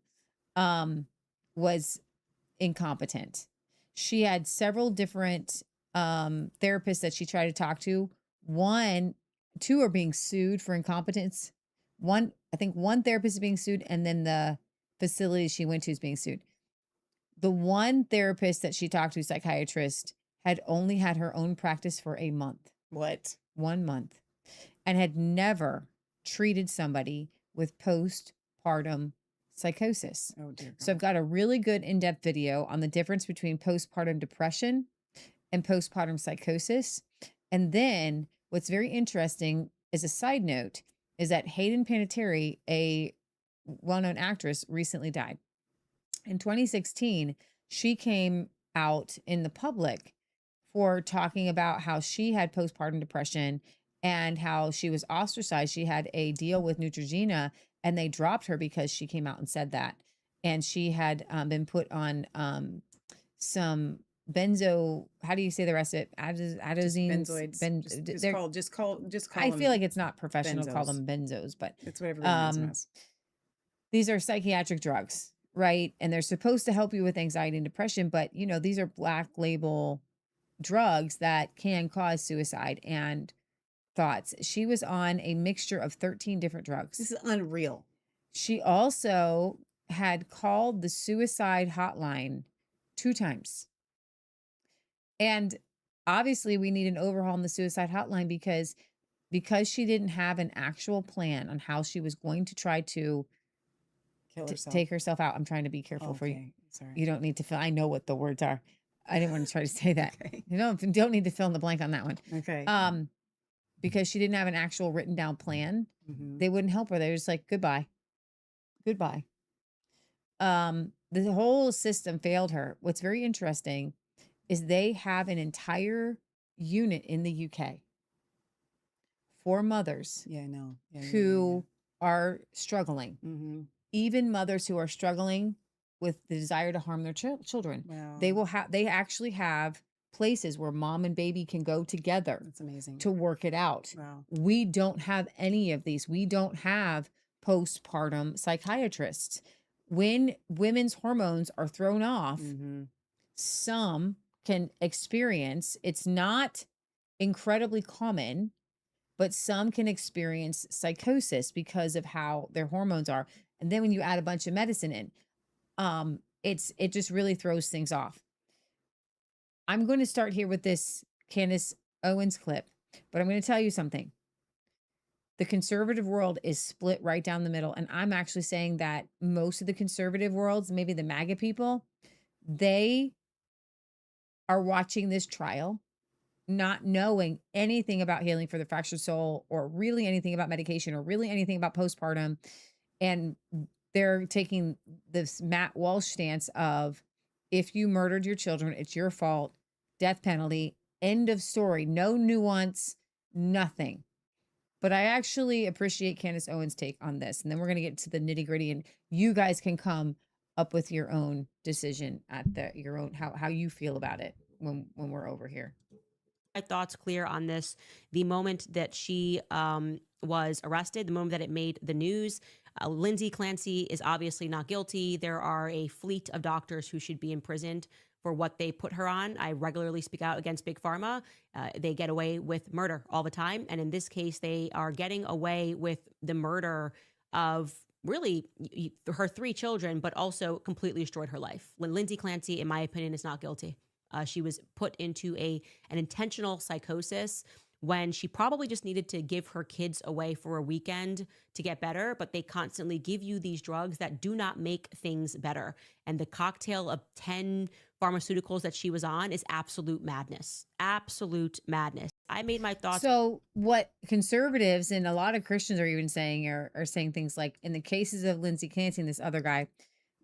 was incompetent. She had several different therapists that she tried to talk to. Two are being sued for incompetence. I think one therapist is being sued, and then the facility she went to is being sued. The one therapist that she talked to, psychiatrist, had only had her own practice for a month. What? 1 month. And had never treated somebody with postpartum psychosis. Oh, dear God. So I've got a really good in-depth video on the difference between postpartum depression and postpartum psychosis. And then what's very interesting, as a side note, is that Hayden Panettiere, a well-known actress, recently died. In 2016, she came out in the public for talking about how she had postpartum depression and how she was ostracized. She had a deal with Neutrogena and they dropped her because she came out and said that. And she had been put on some how do you say the rest of it? Adenosines. Benzoids. Just call I them feel like it's not professional to call benzos. them benzos, but It's whatever the name is. these are psychiatric drugs, right? And they're supposed to help you with anxiety and depression, but these are black label drugs that can cause suicide and thoughts. She was on a mixture of 13 different drugs. This is unreal. She also had called the suicide hotline 2 times. And obviously we need an overhaul in the suicide hotline because she didn't have an actual plan on how she was going to try to take herself out. I'm trying to be careful for you. Sorry. You don't need to fill. I know what the words are. I didn't want to try to say that. Okay. You don't need to fill in the blank on that one. Okay. Because she didn't have an actual written down plan. Mhm. They wouldn't help her. They were just like, goodbye. Goodbye. The whole system failed her. What's very interesting is they have an entire unit in the UK for mothers Yeah, I know. who are struggling. Mm-hmm. Even mothers who are struggling with the desire to harm their children. Wow. They actually have places where mom and baby can go together. That's amazing. To work it out. Wow. We don't have any of these. We don't have postpartum psychiatrists. When women's hormones are thrown off, Mm-hmm. some can experience, it's not incredibly common, but some can experience psychosis because of how their hormones are. And then when you add a bunch of medicine in, it just really throws things off. I'm going to start here with this Candace Owens clip. But I'm going to tell you something. The conservative world is split right down the middle. And I'm actually saying that most of the conservative worlds, maybe the MAGA people, they are watching this trial, not knowing anything about healing for the fractured soul or really anything about medication or really anything about postpartum. And they're taking this Matt Walsh stance of, if you murdered your children, it's your fault, death penalty, end of story, no nuance, nothing. But I actually appreciate Candace Owens' take on this. And then we're going to get to the nitty gritty, and you guys can come up with your own decision at your own, how you feel about it when we're over here. My thoughts clear on this. The moment that she was arrested, the moment that it made the news, Lindsay Clancy is obviously not guilty. There are a fleet of doctors who should be imprisoned for what they put her on. I regularly speak out against Big Pharma. They get away with murder all the time. And in this case, they are getting away with the murder of really her 3 children, but also completely destroyed her life. Lindsay Clancy, in my opinion, is not guilty. She was put into an intentional psychosis when she probably just needed to give her kids away for a weekend to get better, but they constantly give you these drugs that do not make things better. And the cocktail of 10 pharmaceuticals that she was on is absolute madness. Absolute madness. I made my thoughts. So what conservatives and a lot of Christians are even saying are saying things like, in the cases of Lindsay Clancy and this other guy,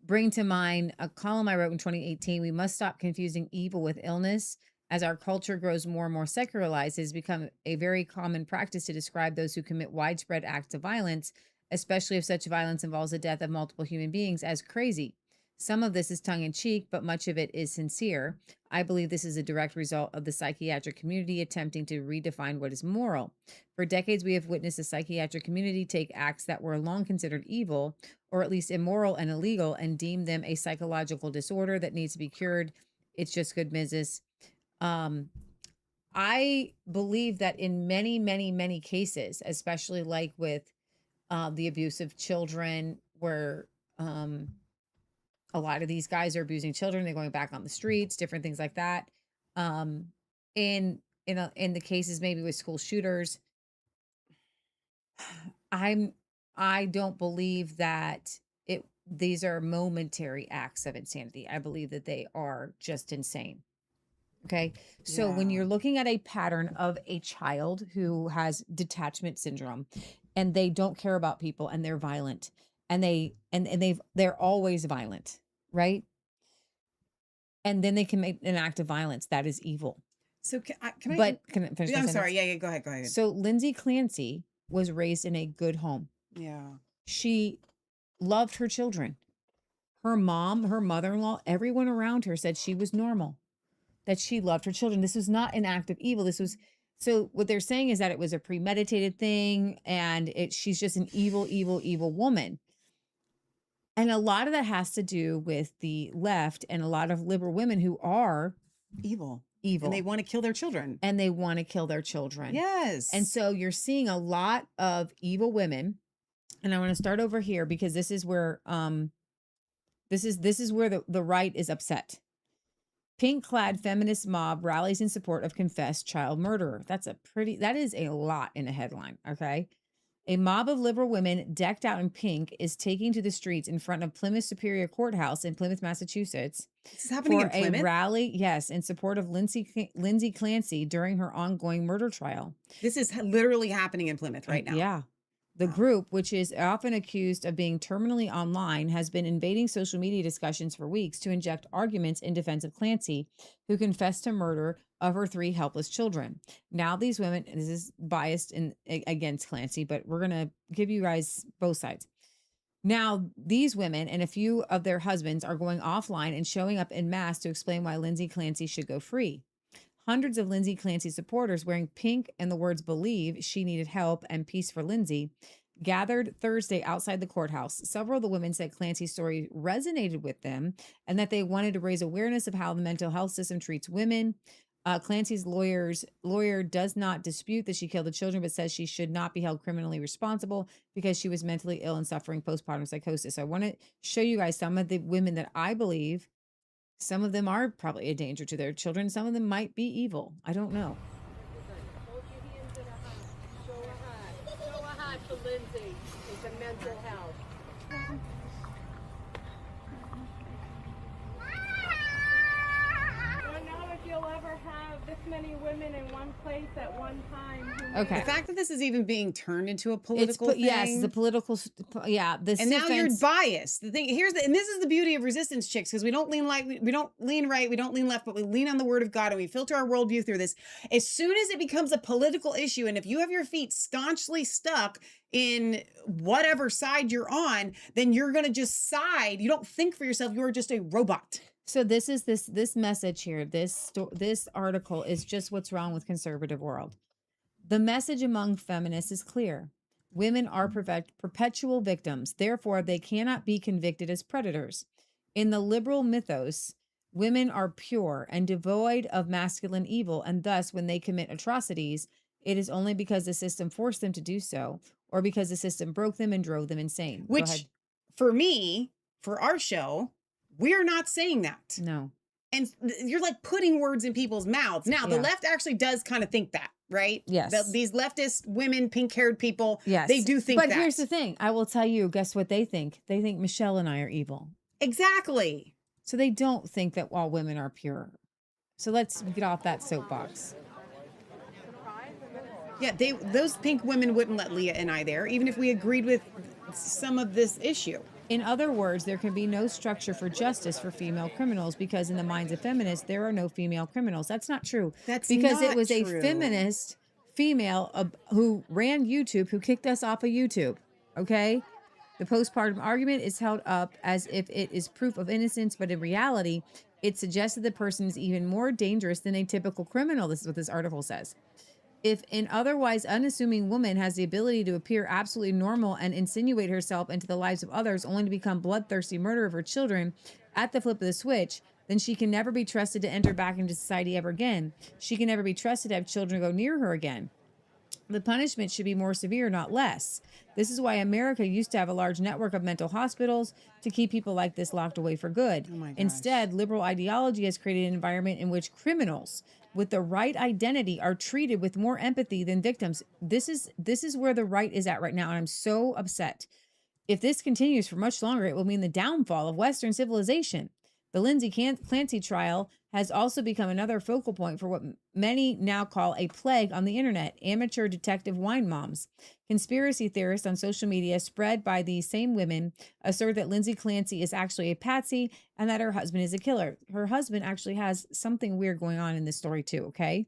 bring to mind a column I wrote in 2018, we must stop confusing evil with illness. As our culture grows more and more secularized, it has become a very common practice to describe those who commit widespread acts of violence, especially if such violence involves the death of multiple human beings, as crazy. Some of this is tongue-in-cheek, but much of it is sincere. I believe this is a direct result of the psychiatric community attempting to redefine what is moral. For decades, we have witnessed the psychiatric community take acts that were long considered evil, or at least immoral and illegal, and deem them a psychological disorder that needs to be cured. It's just good business. I believe that in many, many, many cases, especially like with the abuse of children, where a lot of these guys are abusing children, they're going back on the streets, different things like that. In the cases maybe with school shooters, I don't believe that these are momentary acts of insanity. I believe that they are just insane. Okay. So when you're looking at a pattern of a child who has detachment syndrome and they don't care about people and they're violent and they're always violent, right? And then they commit an act of violence that is evil. So can I finish my I'm sentence? sorry. Yeah, go ahead. So Lindsay Clancy was raised in a good home. Yeah. She loved her children. Her mom, her mother-in-law, everyone around her said she was normal, that she loved her children. This was not an act of evil. This was, so what they're saying is that it was a premeditated thing and she's just an evil, evil, evil woman. And a lot of that has to do with the left and a lot of liberal women who are evil. And they want to kill their children. Yes. And so you're seeing a lot of evil women. And I want to start over here because this is where this is where the right is upset. Pink-clad feminist mob rallies in support of confessed child murderer. That is a lot in a headline, okay? A mob of liberal women decked out in pink is taking to the streets in front of Plymouth Superior Courthouse in Plymouth, Massachusetts. This is happening in Plymouth? A rally, yes, in support of Lindsay Clancy during her ongoing murder trial. This is literally happening in Plymouth right now. Yeah. The group, which is often accused of being terminally online, has been invading social media discussions for weeks to inject arguments in defense of Clancy, who confessed to murder of her 3 helpless children. Now these women, and this is biased against Clancy, but we're going to give you guys both sides. Now these women and a few of their husbands are going offline and showing up en masse to explain why Lindsay Clancy should go free. Hundreds of Lindsay Clancy supporters wearing pink and the words "Believe She Needed Help" and "Peace for Lindsay" gathered Thursday outside the courthouse. Several of the women said Clancy's story resonated with them and that they wanted to raise awareness of how the mental health system treats women. Clancy's lawyer does not dispute that she killed the children, but says she should not be held criminally responsible because she was mentally ill and suffering postpartum psychosis. So I want to show you guys some of the women that I believe. Some of them are probably a danger to their children. Some of them might be evil. I don't know. mental health. I don't know if you'll ever have this many women in one place at one time. The fact that this is even being turned into a political thing. Yes, the political. Yeah, the and now you're syphons- biased. The thing and this is the beauty of resistance chicks, because we don't lean we don't lean right, we don't lean left, but we lean on the word of God and we filter our worldview through this. As soon as it becomes a political issue, and if you have your feet staunchly stuck in whatever side you're on, then you're gonna just side. You don't think for yourself. You are just a robot. So this is this message here. This article is just what's wrong with conservative world. The message among feminists is clear. Women are perpetual victims. Therefore, they cannot be convicted as predators. In the liberal mythos, women are pure and devoid of masculine evil, and thus, when they commit atrocities, it is only because the system forced them to do so, or because the system broke them and drove them insane. Go ahead. Which, for me, for our show, we're not saying that. No. And you're like putting words in people's mouths. Now, the Yeah. left actually does kind of think that, right? Yes. These leftist women, pink-haired people, Yes. they do think but that. But here's the thing. I will tell you, guess what they think? They think Michelle and I are evil. Exactly. So they don't think that all women are pure. So let's get off that soapbox. Yeah, those pink women wouldn't let Leah and I there, even if we agreed with some of this issue. In other words, there can be no structure for justice for female criminals because in the minds of feminists, there are no female criminals. That's not true. That's because not it was a true. feminist female who ran YouTube, who kicked us off of YouTube. Okay? The postpartum argument is held up as if it is proof of innocence, but in reality, it suggests that the person is even more dangerous than a typical criminal. This is what this article says. If an otherwise unassuming woman has the ability to appear absolutely normal and insinuate herself into the lives of others only to become bloodthirsty murderer of her children at the flip of the switch, then she can never be trusted to enter back into society ever again. She can never be trusted to have children go near her again. The punishment should be more severe, not less. This is why America used to have a large network of mental hospitals to keep people like this locked away for good. Instead, liberal ideology has created an environment in which criminals with the right identity are treated with more empathy than victims. This is where the right is at right now, and I'm so upset. If this continues for much longer, it will mean the downfall of Western civilization. The Lindsay Clancy trial has also become another focal point for what many now call a plague on the internet, amateur detective wine moms. Conspiracy theorists on social media, spread by these same women, assert that Lindsay Clancy is actually a patsy and that her husband is a killer. Her husband actually has something weird going on in this story too, okay?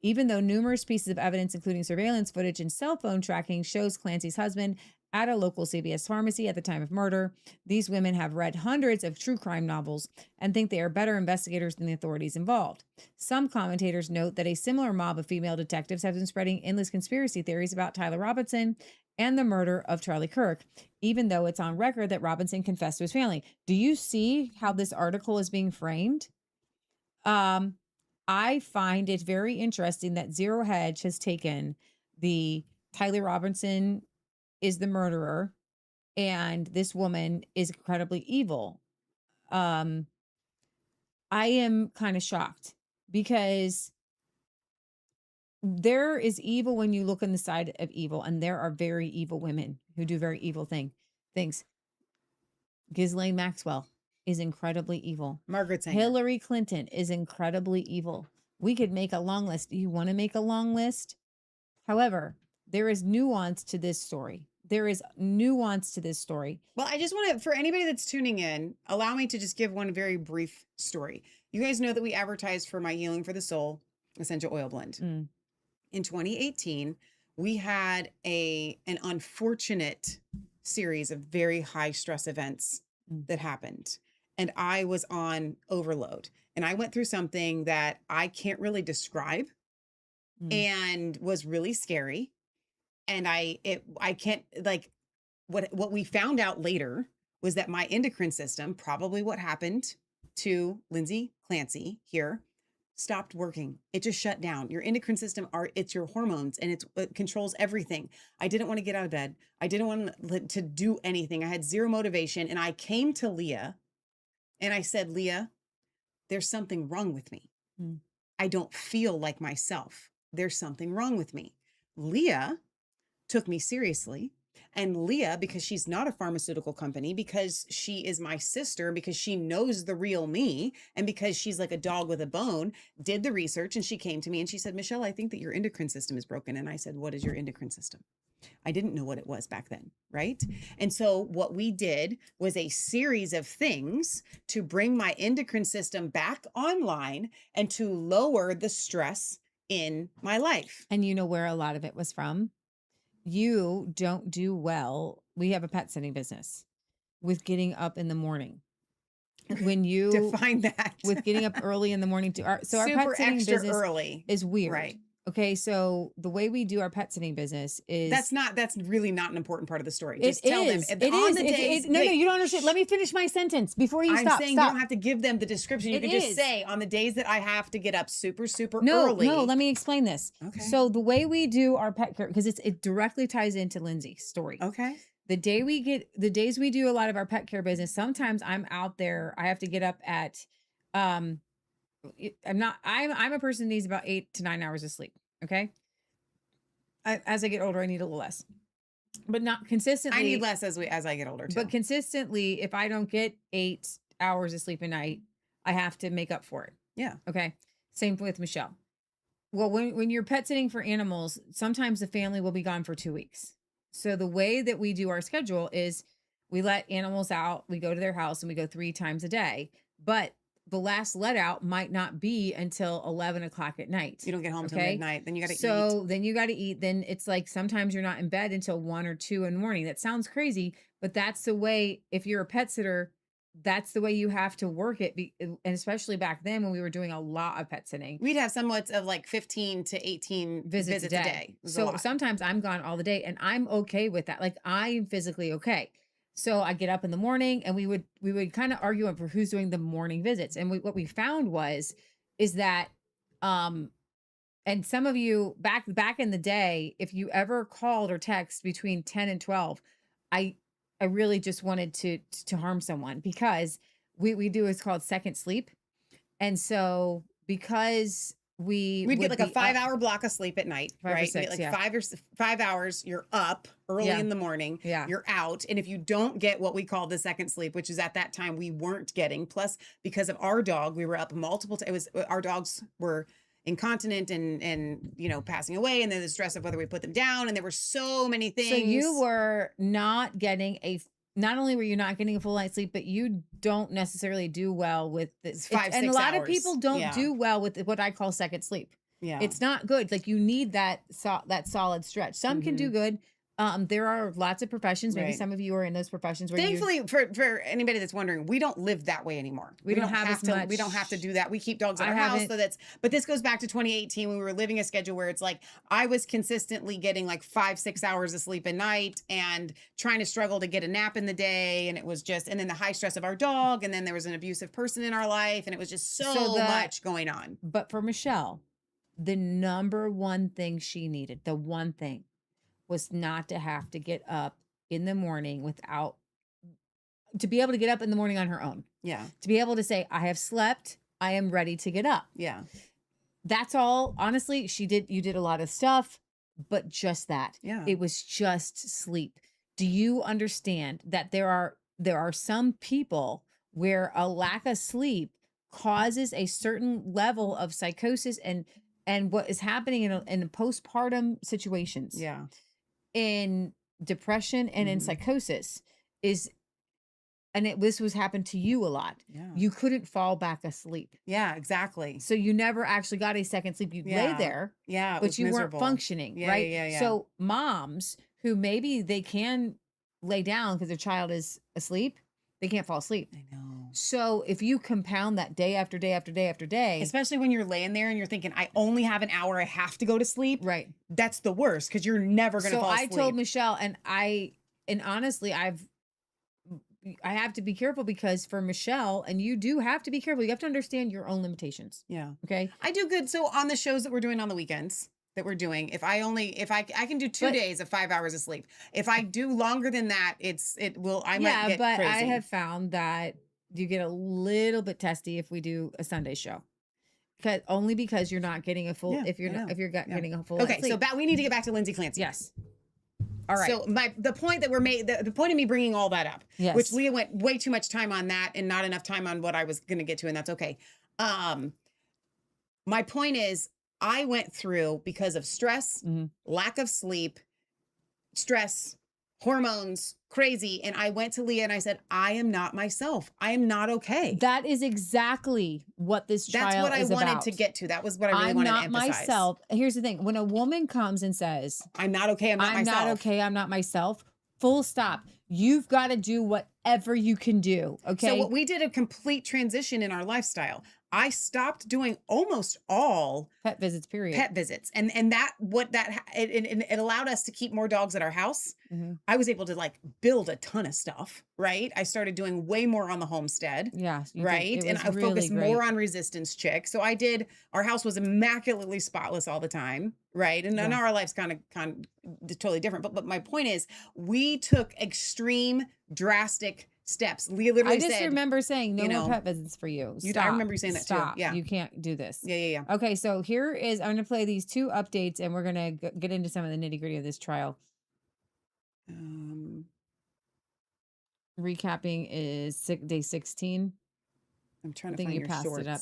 Even though numerous pieces of evidence, including surveillance footage and cell phone tracking, shows Clancy's husband at a local CVS pharmacy at the time of murder, these women have read hundreds of true crime novels and think they are better investigators than the authorities involved. Some commentators note that a similar mob of female detectives have been spreading endless conspiracy theories about Tyler Robinson and the murder of Charlie Kirk, even though it's on record that Robinson confessed to his family. Do you see how this article is being framed? I find it very interesting that Zero Hedge has taken the Tyler Robinson is the murderer and this woman is incredibly evil. I am kind of shocked because there is evil when you look on the side of evil, and there are very evil women who do very evil things. Ghislaine Maxwell is incredibly evil. Margaret Sanger. Hillary Clinton is incredibly evil. We could make a long list. Do you want to make a long list? However, there is nuance to this story. There is nuance to this story. Well, I just want to, for anybody that's tuning in, allow me to just give one very brief story. You guys know that we advertised for my Healing for the Soul essential oil blend. In 2018, we had an unfortunate series of very high stress events that happened. And I was on overload. And I went through something that I can't really describe and was really scary. And I can't, like, what we found out later was that my endocrine system, probably what happened to Lindsay Clancy here, stopped working. It just shut down. Your endocrine system it's your hormones, and it controls everything. I didn't want to get out of bed. I didn't want to do anything. I had zero motivation. And I came to Leah and I said, Leah, there's something wrong with me. I don't feel like myself. There's something wrong with me. Leah took me seriously And Leah, because she's not a pharmaceutical company, because she is my sister, because she knows the real me, and because she's like a dog with a bone, did the research. And she came to me and she said, Michelle, I think that your endocrine system is broken. And I said, what is your endocrine system? I didn't know what it was back then, right? And so what we did was a series of things to bring my endocrine system back online and to lower the stress in my life. And you know where a lot of it was from? You don't do well. We have a pet sitting business with getting up in the morning. When you define that with getting up early in the morning to our super pet sitting extra business early is weird. Right. Okay, so the way we do our pet sitting business is that's really not an important part of the story. It Just tell is. them It on is. the days. No, you don't understand. Let me finish my sentence before you I'm stop. saying Stop. you don't have to give them the description. You It can just is. say on the days that I have to get up super No, early. no, let me explain this. Okay. So the way we do our pet care, because it directly ties into Lindsay's story. Okay. The days we do a lot of our pet care business, sometimes I'm out there, I have to get up at I'm a person who needs about 8 to 9 hours of sleep. Okay. As I get older, I need a little less, but not consistently. I need less as I get older too. But consistently, if I don't get 8 hours of sleep a night, I have to make up for it. Yeah. Okay. Same with Michelle. Well, when you're pet sitting for animals, sometimes the family will be gone for 2 weeks. So the way that we do our schedule is we let animals out, we go to their house and we go 3 times a day. But the last let out might not be until 11 o'clock at night. You don't get home till midnight. Then you got to eat. So then you got to eat. Then it's like sometimes you're not in bed until 1 or 2 in the morning. That sounds crazy, but that's the way, if you're a pet sitter, that's the way you have to work it. And especially back then when we were doing a lot of pet sitting. We'd have somewhat of like 15 to 18 visits a day. So sometimes I'm gone all the day and I'm okay with that. Like I'm physically okay. So I get up in the morning and we would kind of argue over who's doing the morning visits. And what we found is that, and some of you back in the day, if you ever called or text between 10 and 12, I really just wanted to harm someone because we do what's called second sleep. And so because we'd get like a 5-hour block of sleep at night, 5 or right? 6, Like yeah. 5 hours, you're up early in the morning, you're out. And if you don't get what we call the second sleep, which is at that time we weren't getting, plus because of our dog, we were up multiple times. Our dogs were incontinent and passing away, and then the stress of whether we put them down, and there were so many things. So you were not getting not only were you not getting a full night's sleep, but you don't necessarily do well with this. 5, 6 and a lot of hours. people don't do well with what I call second sleep. Yeah. It's not good. Like you need that solid stretch. Some can do good. There are lots of professions. Maybe some of you are in those professions where thankfully for anybody that's wondering, we don't live that way anymore. We don't have as to, much. We don't have to do that. We keep dogs in our house. So but this goes back to 2018 when we were living a schedule where it's like, I was consistently getting like 5-6 hours of sleep a night and trying to struggle to get a nap in the day. And it was just, and then the high stress of our dog. And then there was an abusive person in our life. And it was just so much going on. But for Michelle, the number one thing she needed, the one thing, was not to have to get up in the morning to be able to get up in the morning on her own. Yeah. To be able to say, I have slept, I am ready to get up. Yeah. That's all. Honestly, you did a lot of stuff, but just that. Yeah. It was just sleep. Do you understand that there are some people where a lack of sleep causes a certain level of psychosis and what is happening in postpartum situations? Yeah. In depression and in psychosis this was happened to you a lot. Yeah. You couldn't fall back asleep. Yeah, exactly. So you never actually got a second sleep. You'd lay there. Yeah. But you weren't functioning, right? Yeah. So moms who maybe they can lay down because their child is asleep, they can't fall asleep. I know. So if you compound that day after day after day after day, especially when you're laying there and you're thinking, I only have an hour, I have to go to sleep. Right. That's the worst because you're never going to fall asleep. So I told Michelle, and honestly, I have to be careful because for Michelle, and you do have to be careful. You have to understand your own limitations. Yeah. Okay. I do good. So on the shows that we're doing on the weekends that we're doing, if I can do 2 days of 5 hours of sleep. If I do longer than that, I might get crazy. I have found that you get a little bit testy if we do a Sunday show. Because you're not getting a full, if you're getting a full. Okay. So we need to get back to Lindsay Clancy. Yes. All right. So the point that we're the point of me bringing all that up, Yes. which Leah went way too much time on that and not enough time on what I was going to get to, and that's okay. My point is, I went through, because of stress, lack of sleep, stress, hormones, crazy, and I went to Leah and I said, I am not myself. I am not okay. That is exactly what this trial is about. That's what I wanted to get to. That was what I really wanted to emphasize. I'm not myself. Here's the thing. When a woman comes and says, I'm not okay, I'm not myself. I'm not okay, I'm not myself, full stop. You've got to do whatever you can do, okay? So what we did a complete transition in our lifestyle. I stopped doing almost all pet visits, period. Pet visits. And it allowed us to keep more dogs at our house. I was able to like build a ton of stuff, right? I started doing way more on the homestead. Yeah. Right. And I focused more on resistance chick. So our house was immaculately spotless all the time. Right. And now our life's kind of totally different. But my point is, we took extreme, drastic steps. Leah literally said, I just remember saying no more pet visits for you. Stop. I remember you saying that too. Yeah. You can't do this. Yeah. Okay, so here is, I'm going to play these 2 updates and we're going to get into some of the nitty gritty of this trial. Recapping is day 16. I'm trying to find your shorts. It up.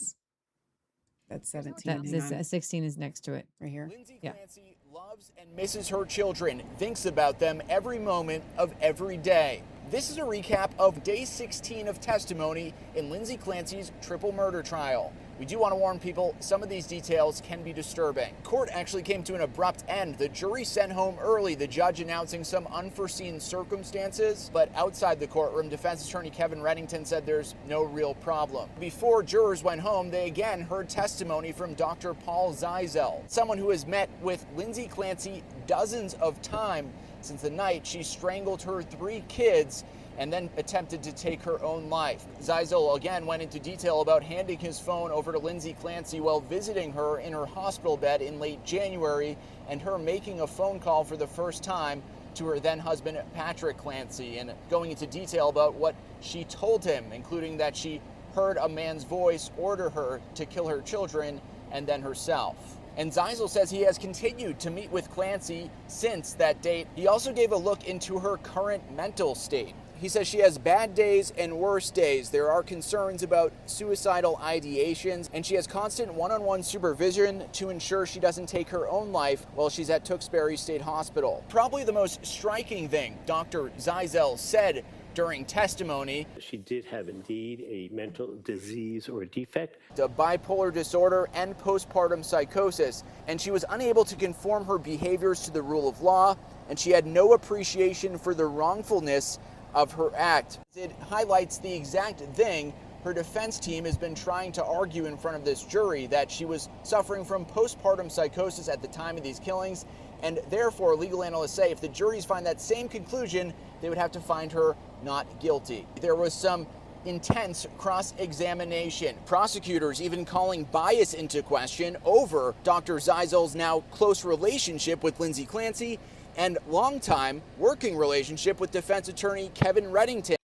That's 17. 16 is next to it. Right here. Lindsay Clancy loves and misses her children, thinks about them every moment of every day. This is a recap of day 16 of testimony in Lindsay Clancy's triple murder trial. We do want to warn people, some of these details can be disturbing. Court actually came to an abrupt end. The jury sent home early, the judge announcing some unforeseen circumstances. But outside the courtroom, defense attorney Kevin Reddington said there's no real problem. Before jurors went home, they again heard testimony from Dr. Paul Zeisel, someone who has met with Lindsay Clancy dozens of times since the night she strangled her 3 kids and then attempted to take her own life. Zeisel again went into detail about handing his phone over to Lindsay Clancy while visiting her in her hospital bed in late January, and her making a phone call for the first time to her then husband Patrick Clancy, and going into detail about what she told him, including that she heard a man's voice order her to kill her children and then herself. And Zeisel says he has continued to meet with Clancy since that date. He also gave a look into her current mental state. He says she has bad days and worse days. There are concerns about suicidal ideations, and she has constant one-on-one supervision to ensure she doesn't take her own life while she's at Tewksbury State Hospital. Probably the most striking thing Dr. Zeisel said during testimony. She did have indeed a mental disease or defect. A bipolar disorder and postpartum psychosis, and she was unable to conform her behaviors to the rule of law, and she had no appreciation for the wrongfulness of her act. It highlights the exact thing her defense team has been trying to argue in front of this jury, that she was suffering from postpartum psychosis at the time of these killings, and therefore legal analysts say if the juries find that same conclusion, they would have to find her not guilty. There was some intense cross-examination. Prosecutors even calling bias into question over Dr. Zeisel's now close relationship with Lindsay Clancy and longtime working relationship with defense attorney Kevin Reddington.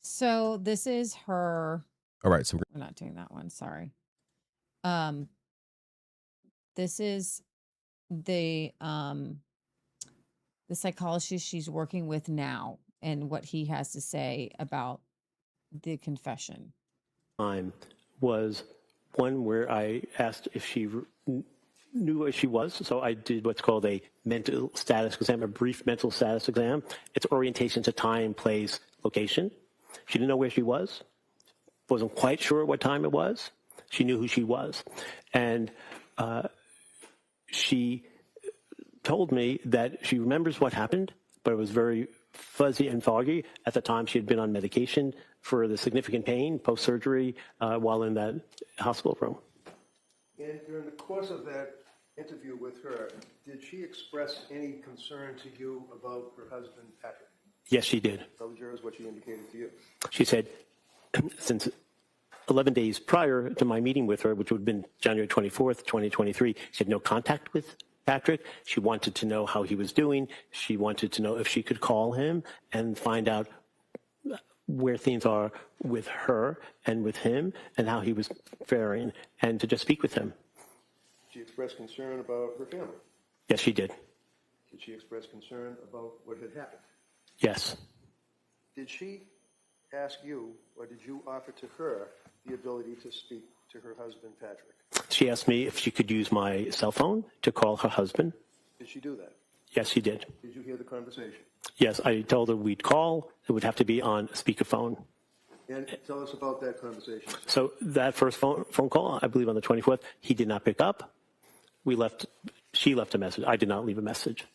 So this is her. All right, so we're not doing that one. Sorry. This is the psychologist she's working with now and what he has to say about the confession. Time was one where I asked if she knew where she was. So I did what's called a mental status exam, a brief mental status exam. It's orientation to time, place, location. She didn't know where she was. Wasn't quite sure what time it was. She knew who she was. And she told me that she remembers what happened, but it was very fuzzy and foggy. At the time, she had been on medication for the significant pain post-surgery while in that hospital room. And during the course of that interview with her, did she express any concern to you about her husband, Patrick? Yes, she did. Tell the jurors what she indicated to you. She said, since 11 days prior to my meeting with her, which would have been January 24th, 2023, she had no contact with Patrick. She wanted to know how he was doing. She wanted to know if she could call him and find out where things are with her and with him and how he was faring, and to just speak with him. She expressed concern about her family. Yes, she did. Did she express concern about what had happened? Yes. Did she ask you, or did you offer to her the ability to speak to her husband, Patrick? She asked me if she could use my cell phone to call her husband. Did she do that? Yes, she did. Did you hear the conversation? Yes, I told her we'd call. It would have to be on speakerphone. And tell us about that conversation. So that first phone call, I believe on the 24th, he did not pick up. She left a message. I did not leave a message.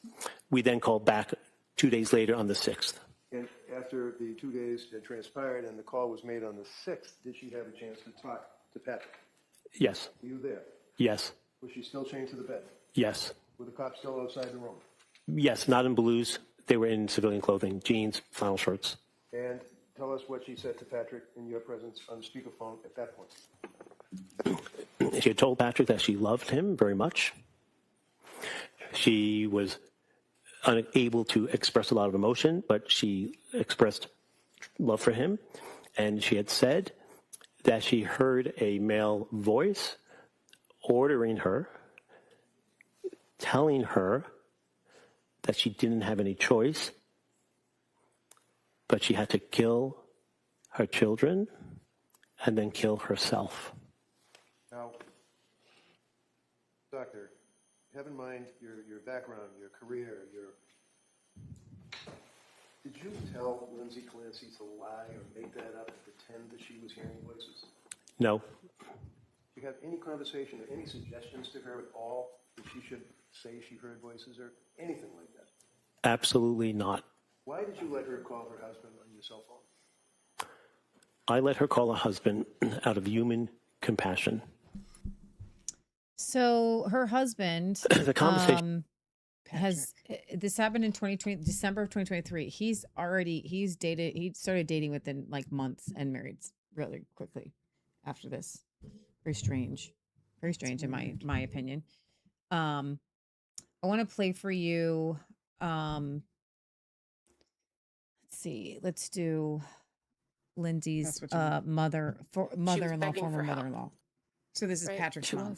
We then called back 2 days later on the 6th. And after the 2 days had transpired and the call was made on the 6th, did she have a chance to talk to Patrick? Yes. Were you there? Yes. Was she still chained to the bed? Yes. Were the cops still outside the room? Yes, not in blues. They were in civilian clothing, jeans, flannel shirts. And tell us what she said to Patrick in your presence on speakerphone at that point. She had told Patrick that she loved him very much. She was unable to express a lot of emotion, but she expressed love for him. And she had said that she heard a male voice ordering her, telling her that she didn't have any choice, but she had to kill her children and then kill herself. Now, Doctor, have in mind your background, your career, Did you tell Lindsay Clancy to lie or make that up and pretend that she was hearing voices? No. Did you have any conversation or any suggestions to her at all that she should say she heard voices or anything like that? Absolutely not. Why did you let her call her husband on your cell phone? I let her call her husband out of human compassion. So her husband The conversation has this happened in December of 2023. He started dating within like months and married really quickly after this. Very strange in my opinion. I want to play for you. Let's see. Let's do Lindsay's mother-in-law, former mother-in-law. So this is Right. Patrick's mom.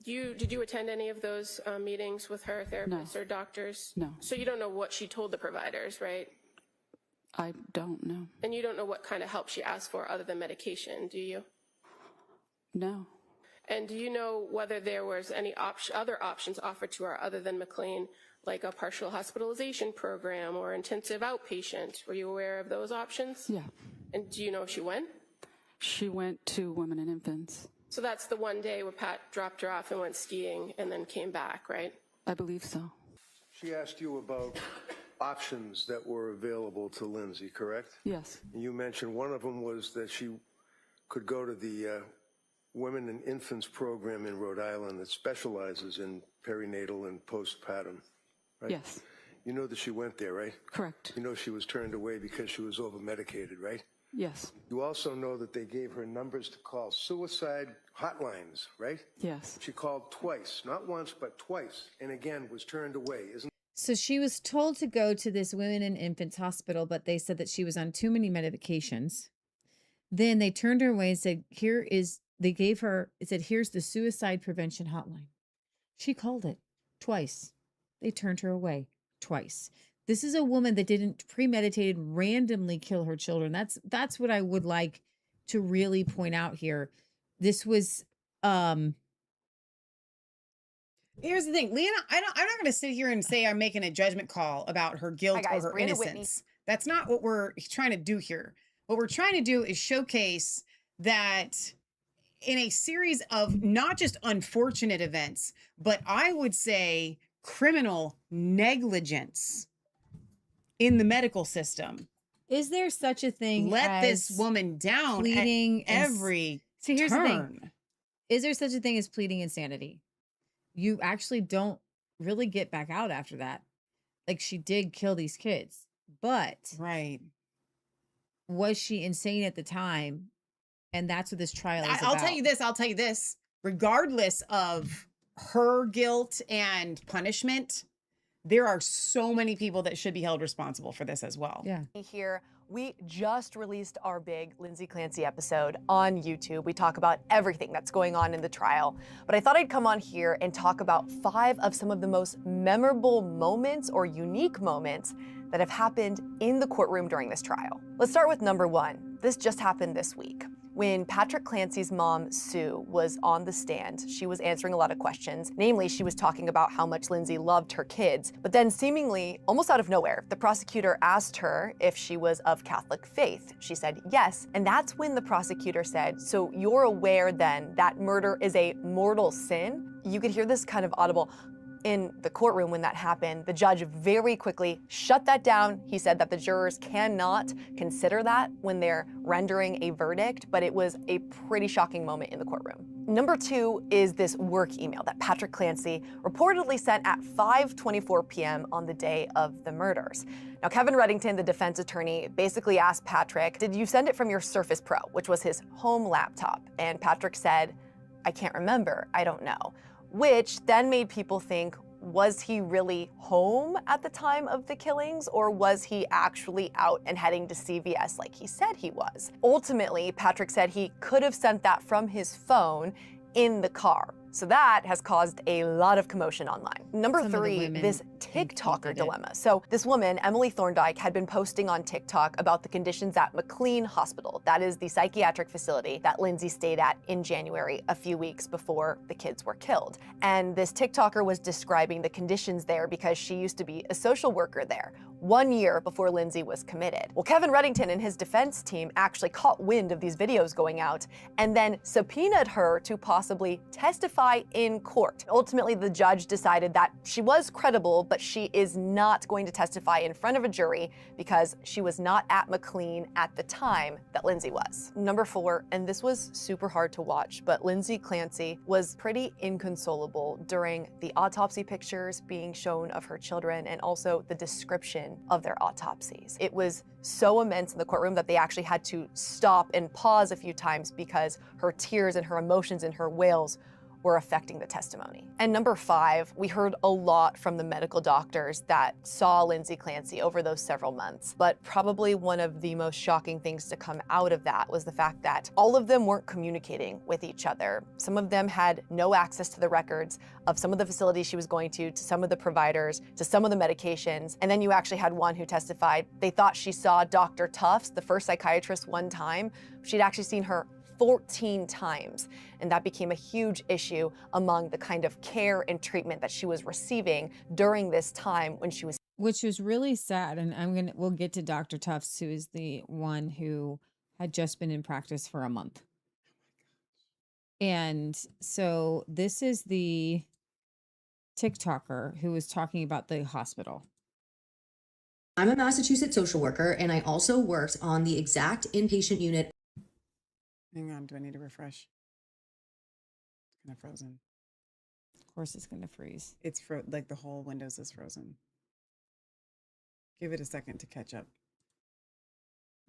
Did you attend any of those meetings with her therapists or doctors? No. So you don't know what she told the providers, right? I don't know. And you don't know what kind of help she asked for other than medication, do you? No. And do you know whether there was any other options offered to her other than McLean, like a partial hospitalization program or intensive outpatient? Were you aware of those options? Yeah. And do you know if she went? She went to Women and Infants. So that's the one day where Pat dropped her off and went skiing and then came back, right? I believe so. She asked you about options that were available to Lindsay, correct? Yes. And you mentioned one of them was that she could go to the Women and Infants program in Rhode Island that specializes in perinatal and postpartum, right? Yes. You know that she went there, right? Correct. You know she was turned away because she was over-medicated, right? Yes. You also know that they gave her numbers to call suicide hotlines, right? Yes. She called twice, not once, but twice, and again was turned away. So she was told to go to this Women and Infants hospital, but they said that she was on too many medications. Then they turned her away and said, here's the suicide prevention hotline. She called it twice. They turned her away twice. This is a woman that didn't premeditated randomly kill her children. That's what I would like to really point out here. This was Here's the thing, Leah, I'm not going to sit here and say I'm making a judgment call about her guilt Hi, guys. or her Brianna innocence. Whitney. That's not what we're trying to do here. What we're trying to do is showcase that in a series of not just unfortunate events, but I would say criminal negligence in the medical system. Is there such a thing? Let as this woman down pleading at every See, here's the turn. thing. Is there such a thing as pleading insanity? You actually don't really get back out after that. Like, she did kill these kids, but right. Was she insane at the time? And that's what this trial is I'll about. tell you this. Regardless of her guilt and punishment, there are so many people that should be held responsible for this as well. Yeah. Here We just released our big Lindsay Clancy episode on YouTube. We talk about everything that's going on in the trial, but I thought I'd come on here and talk about 5 of some of the most memorable moments or unique moments that have happened in the courtroom during this trial. Let's start with number 1. This just happened this week. When Patrick Clancy's mom, Sue, was on the stand, she was answering a lot of questions. Namely, she was talking about how much Lindsay loved her kids. But then seemingly, almost out of nowhere, the prosecutor asked her if she was of Catholic faith. She said yes. And that's when the prosecutor said, "So you're aware then that murder is a mortal sin?" You could hear this kind of audible in the courtroom when that happened. The judge very quickly shut that down. He said that the jurors cannot consider that when they're rendering a verdict, but it was a pretty shocking moment in the courtroom. Number 2 is this work email that Patrick Clancy reportedly sent at 5:24 p.m. on the day of the murders. Now, Kevin Reddington, the defense attorney, basically asked Patrick, "Did you send it from your Surface Pro," which was his home laptop? And Patrick said, "I can't remember, I don't know." Which then made people think, was he really home at the time of the killings, or was he actually out and heading to CVS like he said he was? Ultimately, Patrick said he could have sent that from his phone in the car. So that has caused a lot of commotion online. Number 3, this TikToker dilemma. So this woman, Emily Thorndike, had been posting on TikTok about the conditions at McLean Hospital. That is the psychiatric facility that Lindsay stayed at in January, a few weeks before the kids were killed. And this TikToker was describing the conditions there because she used to be a social worker there 1 year before Lindsay was committed. Well, Kevin Reddington and his defense team actually caught wind of these videos going out and then subpoenaed her to possibly testify in court. Ultimately, the judge decided that she was credible, but she is not going to testify in front of a jury because she was not at McLean at the time that Lindsay was. Number 4, and this was super hard to watch, but Lindsay Clancy was pretty inconsolable during the autopsy pictures being shown of her children and also the description of their autopsies. It was so immense in the courtroom that they actually had to stop and pause a few times because her tears and her emotions and her wails were affecting the testimony. And number 5, we heard a lot from the medical doctors that saw Lindsay Clancy over those several months. But probably one of the most shocking things to come out of that was the fact that all of them weren't communicating with each other. Some of them had no access to the records of some of the facilities she was going to some of the providers, to some of the medications. And then you actually had one who testified they thought she saw Dr. Tufts, the first psychiatrist, one time. She'd actually seen her 14 times. And that became a huge issue among the kind of care and treatment that she was receiving during this time when she was. Which was really sad. And we'll get to Dr. Tufts, who is the one who had just been in practice for a month. And so this is the TikToker who was talking about the hospital. I'm a Massachusetts social worker, and I also worked on the exact inpatient unit. Hang on, do I need to refresh? It's kind of frozen. Of course it's going to freeze. It's like the whole Windows is frozen. Give it a second to catch up.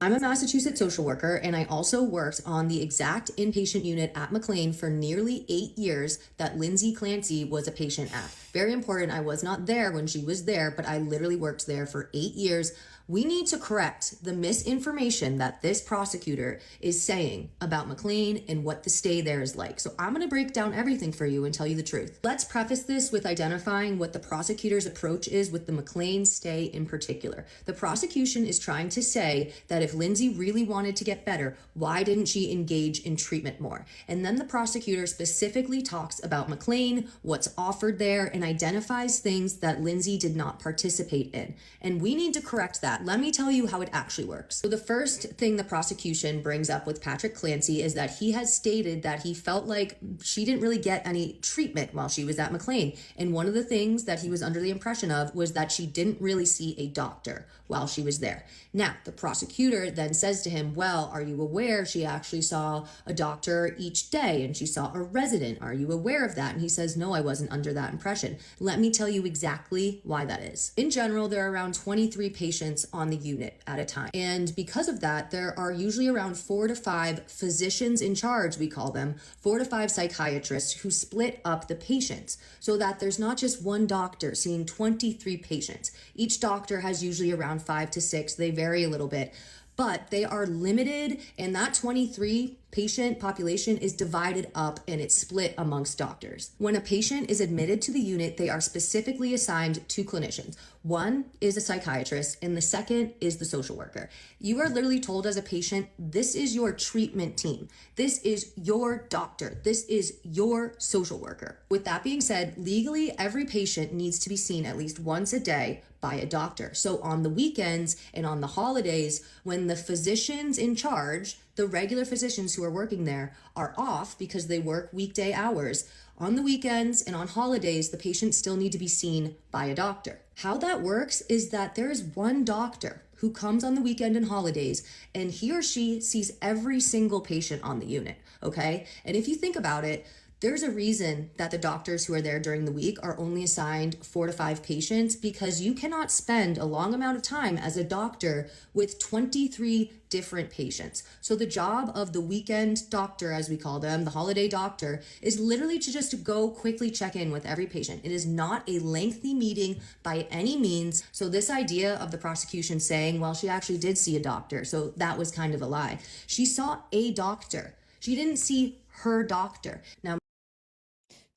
I'm a Massachusetts social worker, and I also worked on the exact inpatient unit at McLean for nearly 8 years that Lindsay Clancy was a patient at. Very important, I was not there when she was there, but I literally worked there for 8 years. We need to correct the misinformation that this prosecutor is saying about McLean and what the stay there is like. So I'm going to break down everything for you and tell you the truth. Let's preface this with identifying what the prosecutor's approach is with the McLean stay in particular. The prosecution is trying to say that if Lindsay really wanted to get better, why didn't she engage in treatment more? And then the prosecutor specifically talks about McLean, what's offered there, and identifies things that Lindsay did not participate in. And we need to correct that. Let me tell you how it actually works. So the first thing the prosecution brings up with Patrick Clancy is that he has stated that he felt like she didn't really get any treatment while she was at McLean. And one of the things that he was under the impression of was that she didn't really see a doctor while she was there. Now, the prosecutor then says to him, well, are you aware she actually saw a doctor each day and she saw a resident? Are you aware of that? And he says, no, I wasn't under that impression. Let me tell you exactly why that is. In general, there are around 23 patients on the unit at a time. And because of that, there are usually around 4 to 5 physicians in charge, we call them, 4 to 5 psychiatrists who split up the patients so that there's not just one doctor seeing 23 patients. Each doctor has usually around 5 to 6. They vary a little bit. but they are limited, and that 23 patient population is divided up and it's split amongst doctors. When a patient is admitted to the unit, they are specifically assigned two clinicians. One is a psychiatrist and the second is the social worker. You are literally told as a patient, this is your treatment team. This is your doctor. This is your social worker. With that being said, legally, every patient needs to be seen at least once a day by a doctor. So on the weekends and on the holidays, when the physicians in charge, the regular physicians who are working there, are off because they work weekday hours, on the weekends and on holidays, the patients still need to be seen by a doctor. How that works is that there is one doctor who comes on the weekend and holidays, and he or she sees every single patient on the unit, okay? And if you think about it, there's a reason that the doctors who are there during the week are only assigned 4 to 5 patients, because you cannot spend a long amount of time as a doctor with 23 different patients. So the job of the weekend doctor, as we call them, the holiday doctor, is literally to just go quickly check in with every patient. It is not a lengthy meeting by any means. So this idea of the prosecution saying, well, she actually did see a doctor, so that was kind of a lie. She saw a doctor. She didn't see her doctor. Now,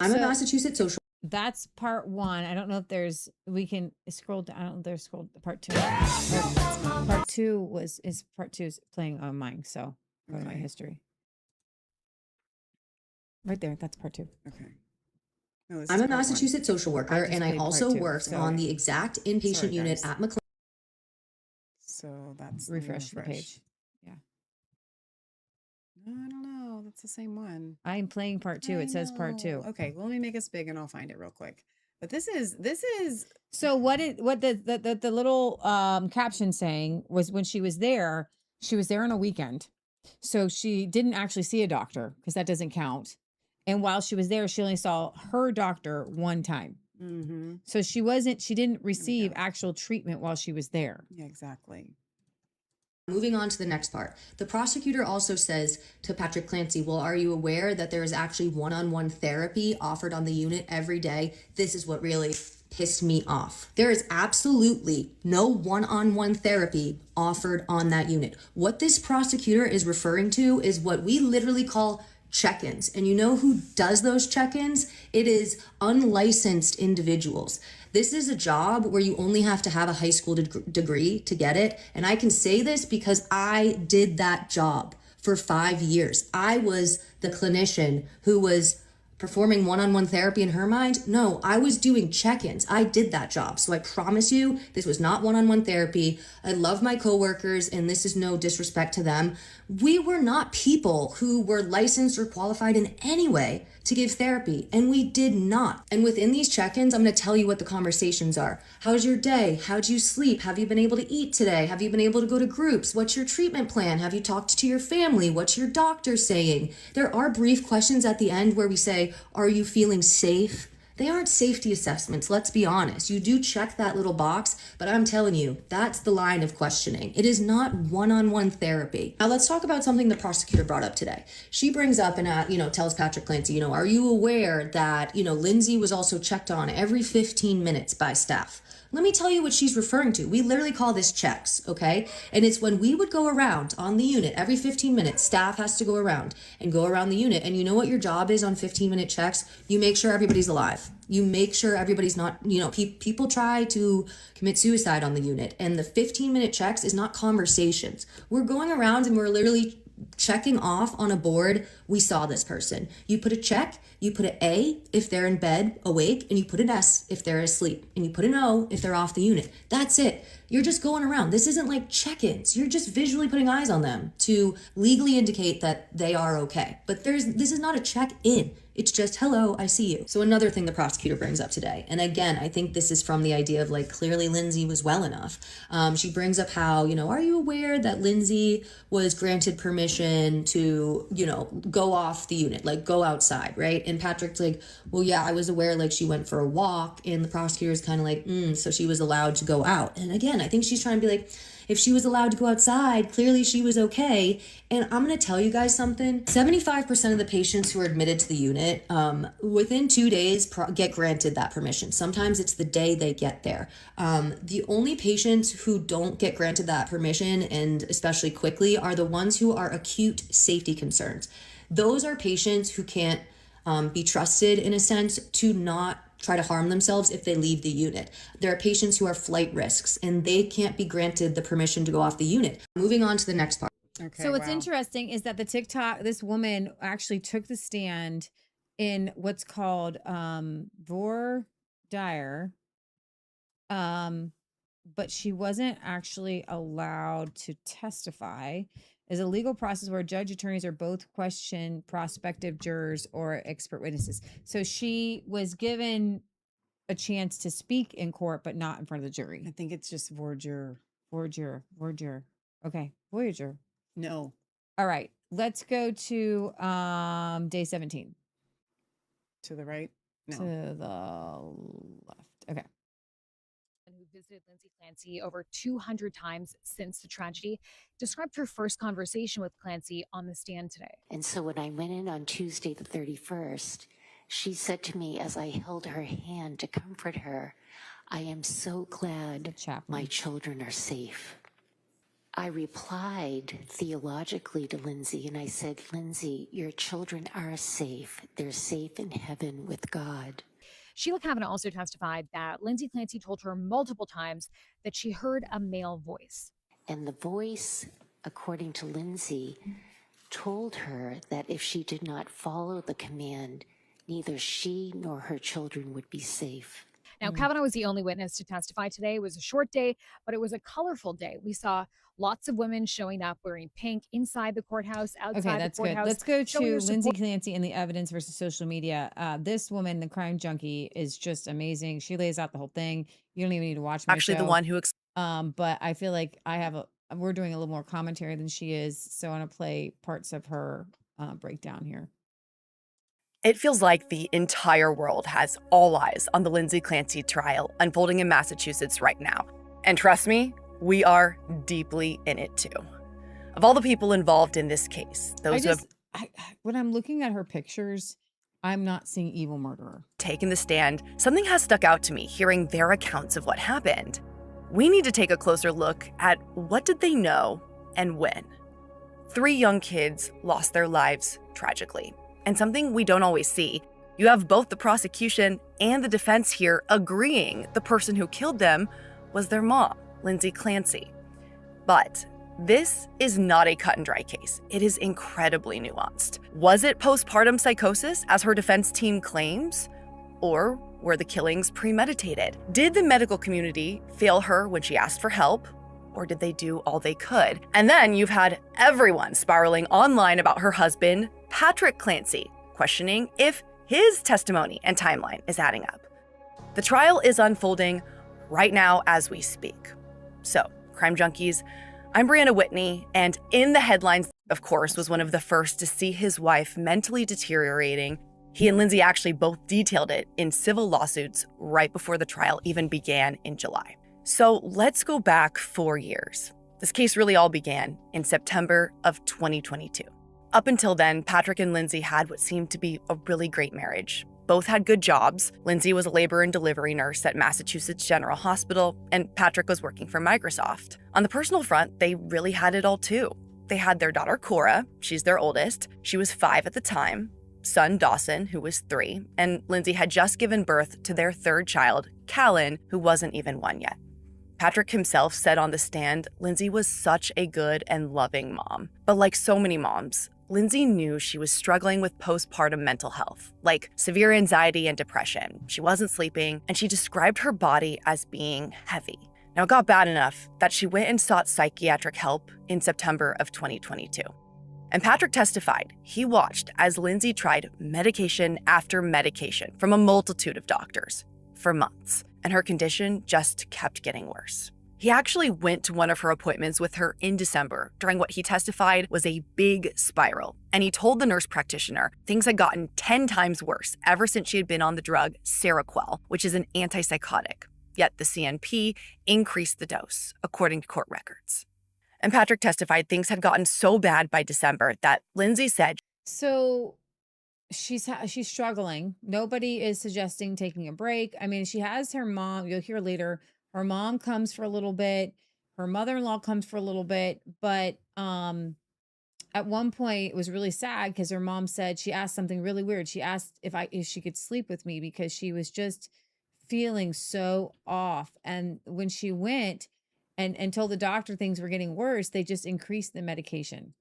I'm a Massachusetts social. That's part one. I don't know if we can scroll down. I don't know if there's scroll part two. Part two is playing on mine. So go to my history. Right there. That's part two. Okay. No, I'm a Massachusetts social worker, and I also part two, worked so- on the exact inpatient Sorry, unit guys. at McLean. So that's Refresh the page. Yeah. No, I don't know. That's the same one. I'm playing part two. It says part two. Okay, well, let me make this big and I'll find it real quick. But this is So what the little caption saying was, when she was there on a weekend. So she didn't actually see a doctor because that doesn't count. And while she was there, she only saw her doctor one time. Mm-hmm. So she didn't receive actual treatment while she was there. Yeah, exactly. Moving on to the next part. The prosecutor also says to Patrick Clancy, well, are you aware that there is actually one-on-one therapy offered on the unit every day? This is what really pissed me off. There is absolutely no one-on-one therapy offered on that unit. What this prosecutor is referring to is what we literally call check-ins. And you know who does those check-ins? It is unlicensed individuals. This is a job where you only have to have a high school degree to get it. And I can say this because I did that job for 5 years. I was the clinician who was performing one-on-one therapy in her mind. No, I was doing check-ins. I did that job. So I promise you, this was not one-on-one therapy. I love my coworkers, and this is no disrespect to them. We were not people who were licensed or qualified in any way to give therapy, and we did not. And within these check-ins, I'm going to tell you what the conversations are. How's your day? How'd you sleep? Have you been able to eat today? Have you been able to go to groups? What's your treatment plan? Have you talked to your family? What's your doctor saying? There are brief questions at the end where we say, are you feeling safe? They aren't safety assessments, let's be honest. You do check that little box, but I'm telling you, that's the line of questioning. It is not one-on-one therapy. Now let's talk about something the prosecutor brought up today. She brings up and tells Patrick Clancy, are you aware that, Lindsay was also checked on every 15 minutes by staff? Let me tell you what she's referring to. We literally call this checks, okay? And it's when we would go around on the unit every 15 minutes, staff has to go around the unit. And you know what your job is on 15-minute checks? You make sure everybody's alive. You make sure everybody's not, people try to commit suicide on the unit. And the 15-minute checks is not conversations. We're going around and we're literally checking off on a board, we saw this person. You put a check, you put an A if they're in bed awake, and you put an S if they're asleep, and you put an O if they're off the unit. That's it. You're just going around. This isn't like check-ins. You're just visually putting eyes on them to legally indicate that they are okay. But this is not a check-in. It's just, hello, I see you. So another thing the prosecutor brings up today, and again, I think this is from the idea of clearly Lindsay was well enough. She brings up how, are you aware that Lindsay was granted permission to, go off the unit, go outside, right? And Patrick's like, well, yeah, I was aware, she went for a walk, and the prosecutor's kind of like, so she was allowed to go out. And again, I think she's trying to be like, If she was allowed to go outside, clearly she was okay. And I'm going to tell you guys something. 75% of the patients who are admitted to the unit, within 2 days get granted that permission. Sometimes it's the day they get there. The only patients who don't get granted that permission, and especially quickly, are the ones who are acute safety concerns. Those are patients who can't be trusted, in a sense, to not try to harm themselves if they leave the unit. There are patients who are flight risks, and they can't be granted the permission to go off the unit. Moving on to the next part. Okay, So what's interesting is that the TikTok, this woman actually took the stand in what's called voir dire, but she wasn't actually allowed to testify. Is a legal process where judge attorneys are both question prospective jurors or expert witnesses. So she was given a chance to speak in court, but not in front of the jury. I think it's just voir dire. Voir dire. Okay, Voyager. No. All right, let's go to day 17. To the right? No. To the left. Okay. Who visited Lindsay Clancy over 200 times since the tragedy, described her first conversation with Clancy on the stand today. And so when I went in on Tuesday the 31st, she said to me as I held her hand to comfort her, "I am so glad my children are safe." I replied theologically to Lindsay, and I said, "Lindsay, your children are safe. They're safe in heaven with God." Sheila Kavanaugh also testified that Lindsay Clancy told her multiple times that she heard a male voice. And the voice, according to Lindsay, told her that if she did not follow the command, neither she nor her children would be safe. Now, Kavanaugh was the only witness to testify today. It was a short day, but it was a colorful day. We saw lots of women showing up wearing pink inside the courthouse, outside Okay, that's the courthouse. good. Let's go showing to their Lindsay support. Clancy and the evidence versus social media. This woman, the crime junkie, is just amazing. She lays out the whole thing. You don't even need to watch my Actually, show. the one who but I feel like we're doing a little more commentary than she is, so I want to play parts of her breakdown here. It feels like the entire world has all eyes on the Lindsay Clancy trial unfolding in Massachusetts right now. And trust me, we are deeply in it too. Of all the people involved in this case, When I'm looking at her pictures, I'm not seeing evil murderer. Taken the stand, something has stuck out to me hearing their accounts of what happened. We need to take a closer look at what did they know and when. 3 young kids lost their lives tragically. And something we don't always see, you have both the prosecution and the defense here agreeing the person who killed them was their mom, Lindsay Clancy. But this is not a cut and dry case. It is incredibly nuanced. Was it postpartum psychosis, as her defense team claims? Or were the killings premeditated? Did the medical community fail her when she asked for help? Or did they do all they could? And then you've had everyone spiraling online about her husband, Patrick Clancy, questioning if his testimony and timeline is adding up. The trial is unfolding right now as we speak. So, crime junkies, I'm Brianna Whitney, and in the headlines, of course, was one of the first to see his wife mentally deteriorating. He and Lindsay actually both detailed it in civil lawsuits right before the trial even began in July. So let's go back 4 years. This case really all began in September of 2022. Up until then, Patrick and Lindsay had what seemed to be a really great marriage. Both had good jobs. Lindsay was a labor and delivery nurse at Massachusetts General Hospital, and Patrick was working for Microsoft. On the personal front, they really had it all too. They had their daughter Cora, she's their oldest. She was 5 at the time. Son Dawson, who was 3, and Lindsay had just given birth to their 3rd child, Callan, who wasn't even 1 yet. Patrick himself said on the stand, Lindsay was such a good and loving mom. But like so many moms, Lindsay knew she was struggling with postpartum mental health, like severe anxiety and depression. She wasn't sleeping, and she described her body as being heavy. Now, it got bad enough that she went and sought psychiatric help in September of 2022. And Patrick testified he watched as Lindsay tried medication after medication from a multitude of doctors for months, and her condition just kept getting worse. He actually went to one of her appointments with her in December during what he testified was a big spiral, and he told the nurse practitioner things had gotten 10 times worse ever since she had been on the drug Seroquel, which is an antipsychotic. Yet the CNP increased the dose, according to court records. And Patrick testified things had gotten so bad by December that Lindsay said, So she's struggling. Nobody is suggesting taking a break. I mean, she has her mom. You'll hear later. Her mom comes for a little bit. Her mother-in-law comes for a little bit. But at one point, it was really sad because her mom said she asked something really weird. She asked if she could sleep with me because she was just feeling so off. And when she went and told the doctor things were getting worse, they just increased the medication.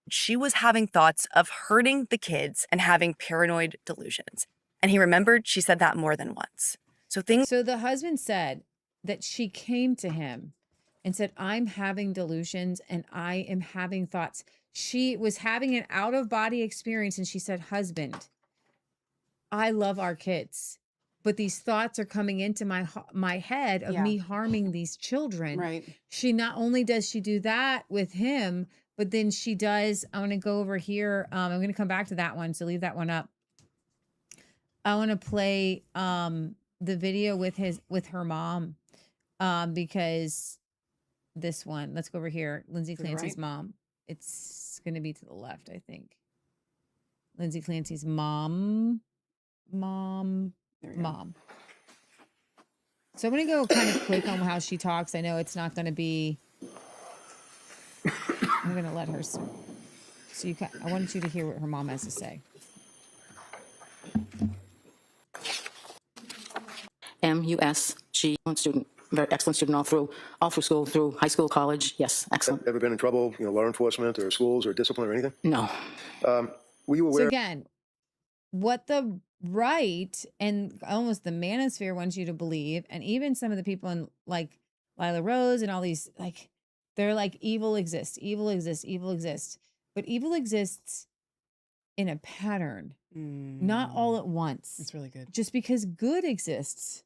she was having thoughts of hurting the kids and having paranoid delusions. And he remembered she said that more than once. So the husband said that she came to him and said, I'm having delusions and I am having thoughts. She was having an out-of-body experience and she said, husband, I love our kids, but these thoughts are coming into my head of me harming these children. Right. She not only does she do that with him, but then she does, I want to go over here. I'm going to come back to that one. So leave that one up. I want to play the video with her mom because this one, let's go over here. Lindsay Clancy's mom. It's going to be to the left, I think. Lindsay Clancy's mom. So I'm going to go kind of quick on how she talks. I know it's not going to be, I'm going to let her, so I wanted you to hear what her mom has to say. MUSG, student, very excellent student all through school, through high school, college. Yes, excellent. Ever been in trouble, law enforcement or schools or discipline or anything? No. Were you aware? So again, what the right and almost the manosphere wants you to believe, and even some of the people in like Lila Rose and all these, like, they're like, evil exists, evil exists, evil exists. But evil exists in a pattern, not all at once. That's really good. Just because good exists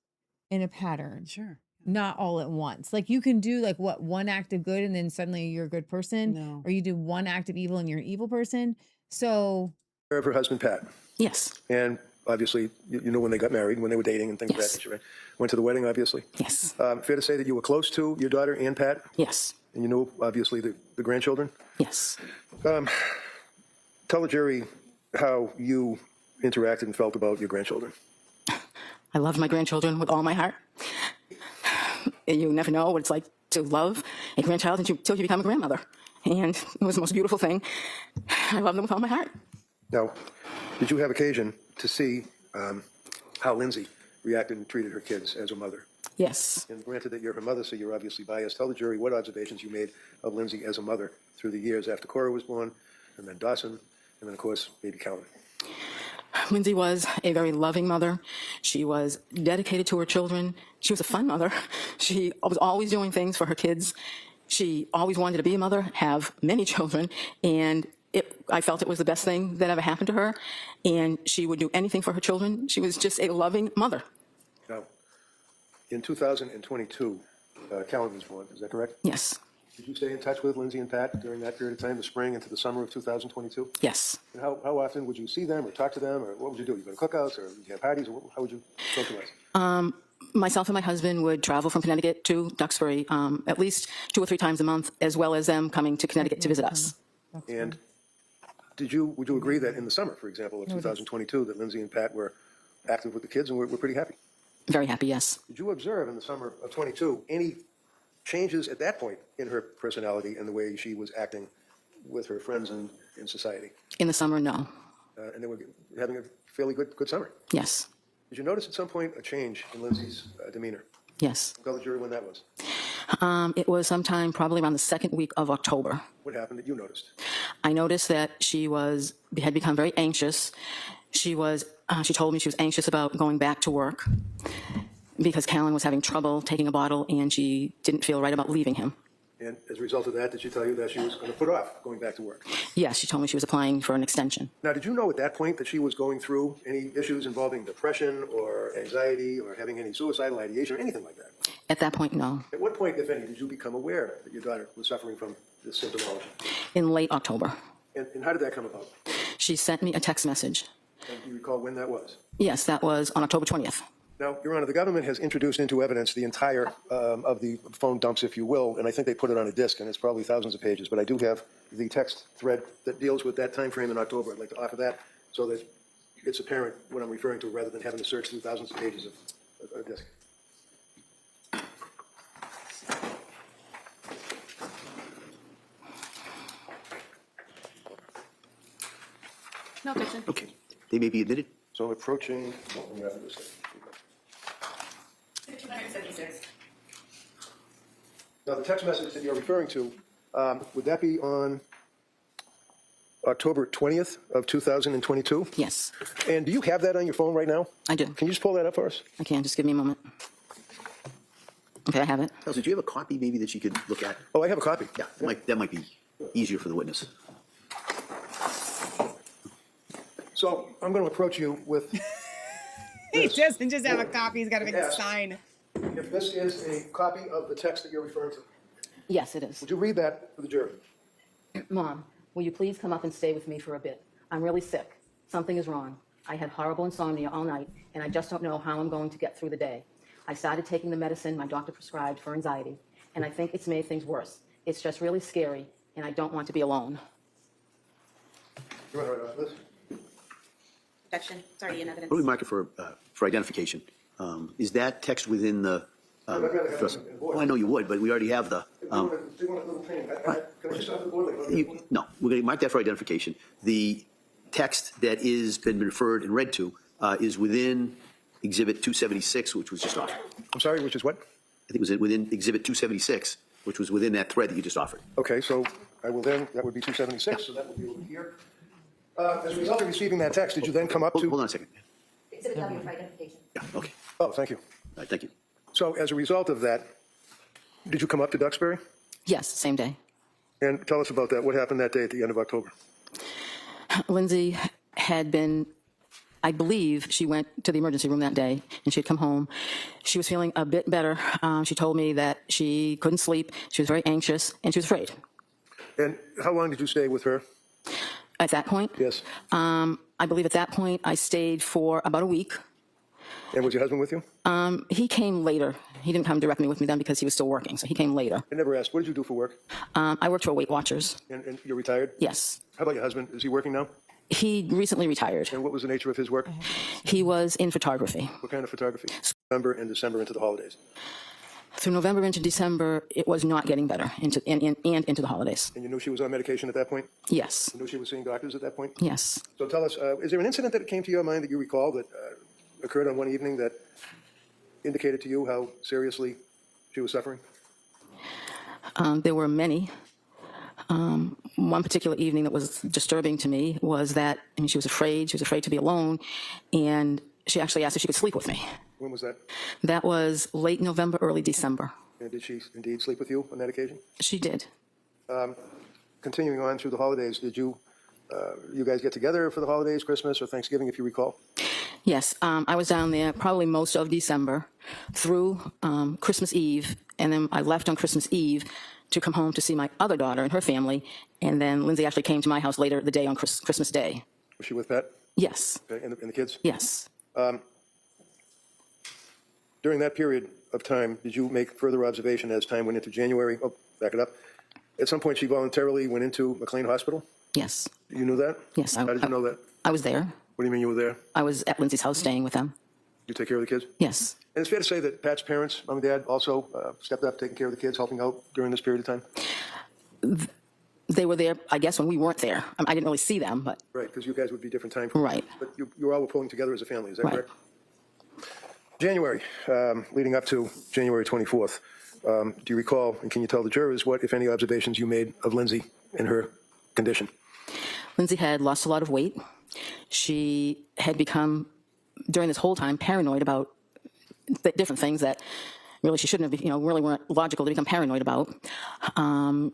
in a pattern. Sure. Not all at once. Like you can do like one act of good and then suddenly you're a good person. No. Or you do one act of evil and you're an evil person. So. Of her husband, Pat. Yes. And obviously, you know when they got married, when they were dating and things of that nature, right? Went to the wedding, obviously. Yes. Fair to say that you were close to your daughter and Pat? Yes. And you knew, obviously, the grandchildren? Yes. Tell the jury how you interacted and felt about your grandchildren. I loved my grandchildren with all my heart. And you never know what it's like to love a grandchild until you become a grandmother. And it was the most beautiful thing. I love them with all my heart. Now, did you have occasion to see how Lindsay reacted and treated her kids as a mother? Yes. And granted that you're her mother, so you're obviously biased. Tell the jury what observations you made of Lindsay as a mother through the years after Cora was born, and then Dawson, and then, of course, baby Calvin. Lindsay was a very loving mother. She was dedicated to her children. She was a fun mother. She was always doing things for her kids. She always wanted to be a mother, have many children, and I felt it was the best thing that ever happened to her, and she would do anything for her children. She was just a loving mother. Now, in 2022, Calvin was born, is that correct? Yes. Did you stay in touch with Lindsay and Pat during that period of time, the spring into the summer of 2022? Yes. And how often would you see them or talk to them, or what would you do? You go to cookouts, or you have parties, or how would you socialize? Myself and my husband would travel from Connecticut to Duxbury at least 2 or 3 times a month, as well as them coming to Connecticut to visit us. And would you agree that in the summer, for example, of 2022, that Lindsay and Pat were active with the kids and were pretty happy? Very happy, yes. Did you observe in the summer of 22 any changes at that point in her personality and the way she was acting with her friends and in society? In the summer, no. And they were having a fairly good summer? Yes. Did you notice at some point a change in Lindsay's demeanor? Yes. Tell the jury when that was. It was sometime probably around the second week of October. What happened that you noticed? I noticed that she had become very anxious. She told me she was anxious about going back to work because Callan was having trouble taking a bottle and she didn't feel right about leaving him. And as a result of that, did she tell you that she was going to put off going back to work? Yes, she told me she was applying for an extension. Now, did you know at that point that she was going through any issues involving depression or anxiety or having any suicidal ideation or anything like that? At that point, no. At what point, if any, did you become aware that your daughter was suffering from this symptomology? In late October. And how did that come about? She sent me a text message. And do you recall when that was? Yes, that was on October 20th. Now, Your Honor, the government has introduced into evidence the entire of the phone dumps, if you will, and I think they put it on a disc, and it's probably thousands of pages. But I do have the text thread that deals with that time frame in October. I'd like to offer that so that it's apparent what I'm referring to, rather than having to search through thousands of pages of a disc. No objection. Okay. They may be admitted. So approaching. Oh, let me have this. 1576. Now, the text message that you're referring to, would that be on October 20th of 2022? Yes. And do you have that on your phone right now? I do. Can you just pull that up for us? I can. Just give me a moment. Okay, I have it. Elsa, do you have a copy maybe that you could look at? Oh, I have a copy. Yeah, that might be easier for the witness. So I'm going to approach you with. He doesn't just have a copy, he's got to make a Yes. sign. If this is a copy of the text that you're referring to, Yes, it is. would you read that for the jury? Mom, will you please come up and stay with me for a bit? I'm really sick. Something is wrong. I had horrible insomnia all night, and I just don't know how I'm going to get through the day. I started taking the medicine my doctor prescribed for anxiety, and I think it's made things worse. It's just really scary, and I don't want to be alone. You want to write off this? Objection. Sorry, in evidence. What do we mark it for identification? Is that text within the? Well, I know you would, but we already have the. Do you want a little pen? Can I just stop the board? No, we're going to mark that for identification. The text that is been referred and read to is within Exhibit 276, which was just offered. I'm sorry, which is what? I think it was within Exhibit 276, which was within that thread that you just offered. Okay, so I will then, that would be 276, so that would be over here. As a result of receiving that text, did you then come up to? Hold on a second. Exhibit W for identification. Yeah, okay. Oh, thank you. All right, thank you. So as a result of that, did you come up to Duxbury? Yes, same day. And tell us about that. What happened that day at the end of October? Lindsay had been, I believe she went to the emergency room that day, and she had come home. She was feeling a bit better. She told me that she couldn't sleep. She was very anxious, and she was afraid. And how long did you stay with her? At that point? Yes. I believe at that point I stayed for about a week. And was your husband with you? He came later. He didn't come directly with me then because he was still working, so he came later. I never asked. What did you do for work? I worked for Weight Watchers. And you're retired? Yes. How about your husband? Is he working now? He recently retired. And what was the nature of his work? He was in photography. What kind of photography? November and December into the holidays. Through November into December, it was not getting better, and into the holidays. And you knew she was on medication at that point? Yes. You knew she was seeing doctors at that point? Yes. So tell us, is there an incident that came to your mind that you recall that occurred on one evening that indicated to you how seriously she was suffering? There were many. One particular evening that was disturbing to me was that she was afraid. She was afraid to be alone, and she actually asked if she could sleep with me. When was that? That was late November, early December. And did she indeed sleep with you on that occasion? She did. Continuing on through the holidays, did you guys get together for the holidays, Christmas or Thanksgiving, if you recall? Yes, I was down there probably most of December through Christmas Eve, and then I left on Christmas Eve to come home to see my other daughter and her family, and then Lindsay actually came to my house later the day on Christmas Day. Was she with Pat? Yes. Okay. And the kids? Yes. During that period of time, did you make further observation as time went into January? Oh, back it up. At some point, she voluntarily went into McLean Hospital? Yes. You knew that? Yes. How did you know that? I was there. What do you mean you were there? I was at Lindsay's house staying with them. You take care of the kids? Yes. And it's fair to say that Pat's parents, mom and dad, also stepped up, taking care of the kids, helping out during this period of time? They were there, I guess, when we weren't there. I didn't really see them, but... Right, because you guys would be different time frames. Right. But you all were pulling together as a family, is that Right. correct? January, leading up to January 24th, do you recall, and can you tell the jurors what, if any, observations you made of Lindsay and her condition? Lindsay had lost a lot of weight. She had become, during this whole time, paranoid about different things that really she shouldn't have, really weren't logical to become paranoid about.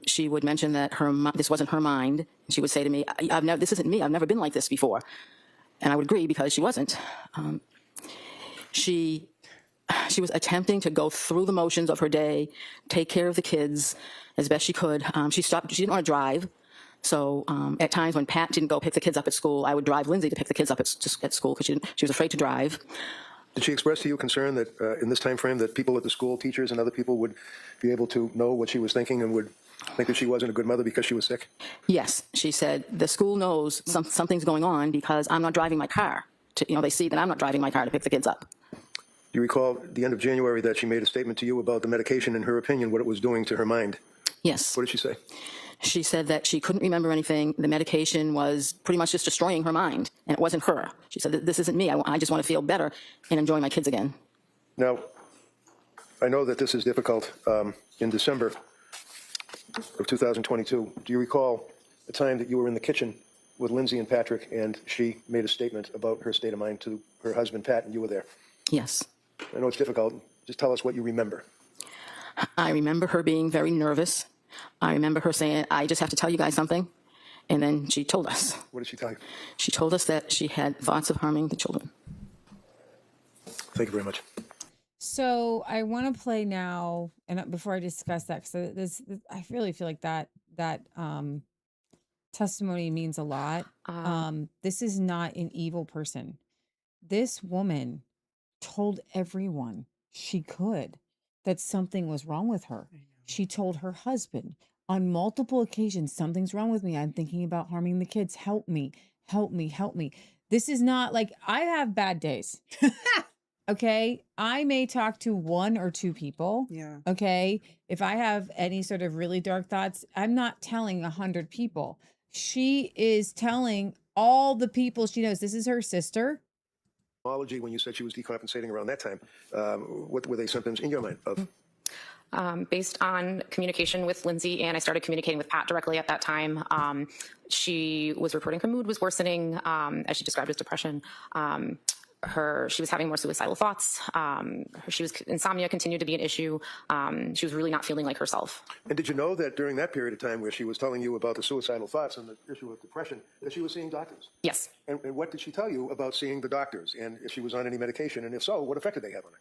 She would mention that this wasn't her mind. She would say to me, this isn't me. I've never been like this before. And I would agree because she wasn't. She was attempting to go through the motions of her day, take care of the kids as best she could. She didn't want to drive. So at times when Pat didn't go pick the kids up at school, I would drive Lindsay to pick the kids up at school because she was afraid to drive. Did she express to you concern that in this time frame that people at the school, teachers and other people would be able to know what she was thinking and would think that she wasn't a good mother because she was sick? Yes, she said the school knows something's going on because I'm not driving my car. They see that I'm not driving my car to pick the kids up. Do you recall at the end of January that she made a statement to you about the medication, in her opinion, what it was doing to her mind? Yes. What did she say? She said that she couldn't remember anything. The medication was pretty much just destroying her mind, and it wasn't her. She said, this isn't me. I just want to feel better and enjoy my kids again. Now, I know that this is difficult. In December of 2022, do you recall the time that you were in the kitchen with Lindsay and Patrick, and she made a statement about her state of mind to her husband, Pat, and you were there? Yes. I know it's difficult. Just tell us what you remember. I remember her being very nervous. I remember her saying, I just have to tell you guys something. And then she told us. What did she tell you? She told us that she had thoughts of harming the children. Thank you very much. So I want to play now, and before I discuss that, because this, I really feel like that testimony means a lot. This is not an evil person. This woman told everyone she could that something was wrong with her. She told her husband on multiple occasions, something's wrong with me. I'm thinking about harming the kids. Help me, help me, help me. This is not like, I have bad days. Okay. I may talk to one or two people. Yeah. Okay. If I have any sort of really dark thoughts, I'm not telling 100 people. She is telling all the people she knows. This is her sister. When you said she was decompensating around that time, what were they symptoms in your mind of? Based on communication with Lindsay, and I started communicating with Pat directly at that time. She was reporting her mood was worsening, as she described as depression. She was having more suicidal thoughts. Insomnia continued to be an issue. She was really not feeling like herself. And did you know that during that period of time where she was telling you about the suicidal thoughts and the issue of depression, that she was seeing doctors? Yes. And what did she tell you about seeing the doctors, and if she was on any medication, and if so, what effect did they have on her?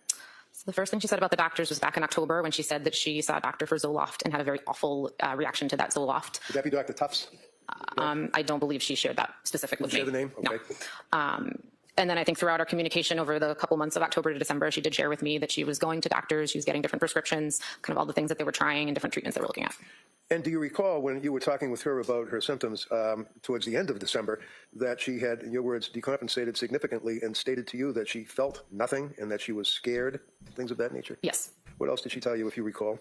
So the first thing she said about the doctors was back in October when she said that she saw a doctor for Zoloft and had a very awful reaction to that Zoloft. Would that be Dr. Tufts? I don't believe she shared that specific with me. Share the name? Okay. No. And then I think throughout our communication over the couple months of October to December, she did share with me that she was going to doctors, she was getting different prescriptions, kind of all the things that they were trying and different treatments they were looking at. And do you recall when you were talking with her about her symptoms towards the end of December that she had, in your words, decompensated significantly and stated to you that she felt nothing and that she was scared, things of that nature? Yes. What else did she tell you, if you recall?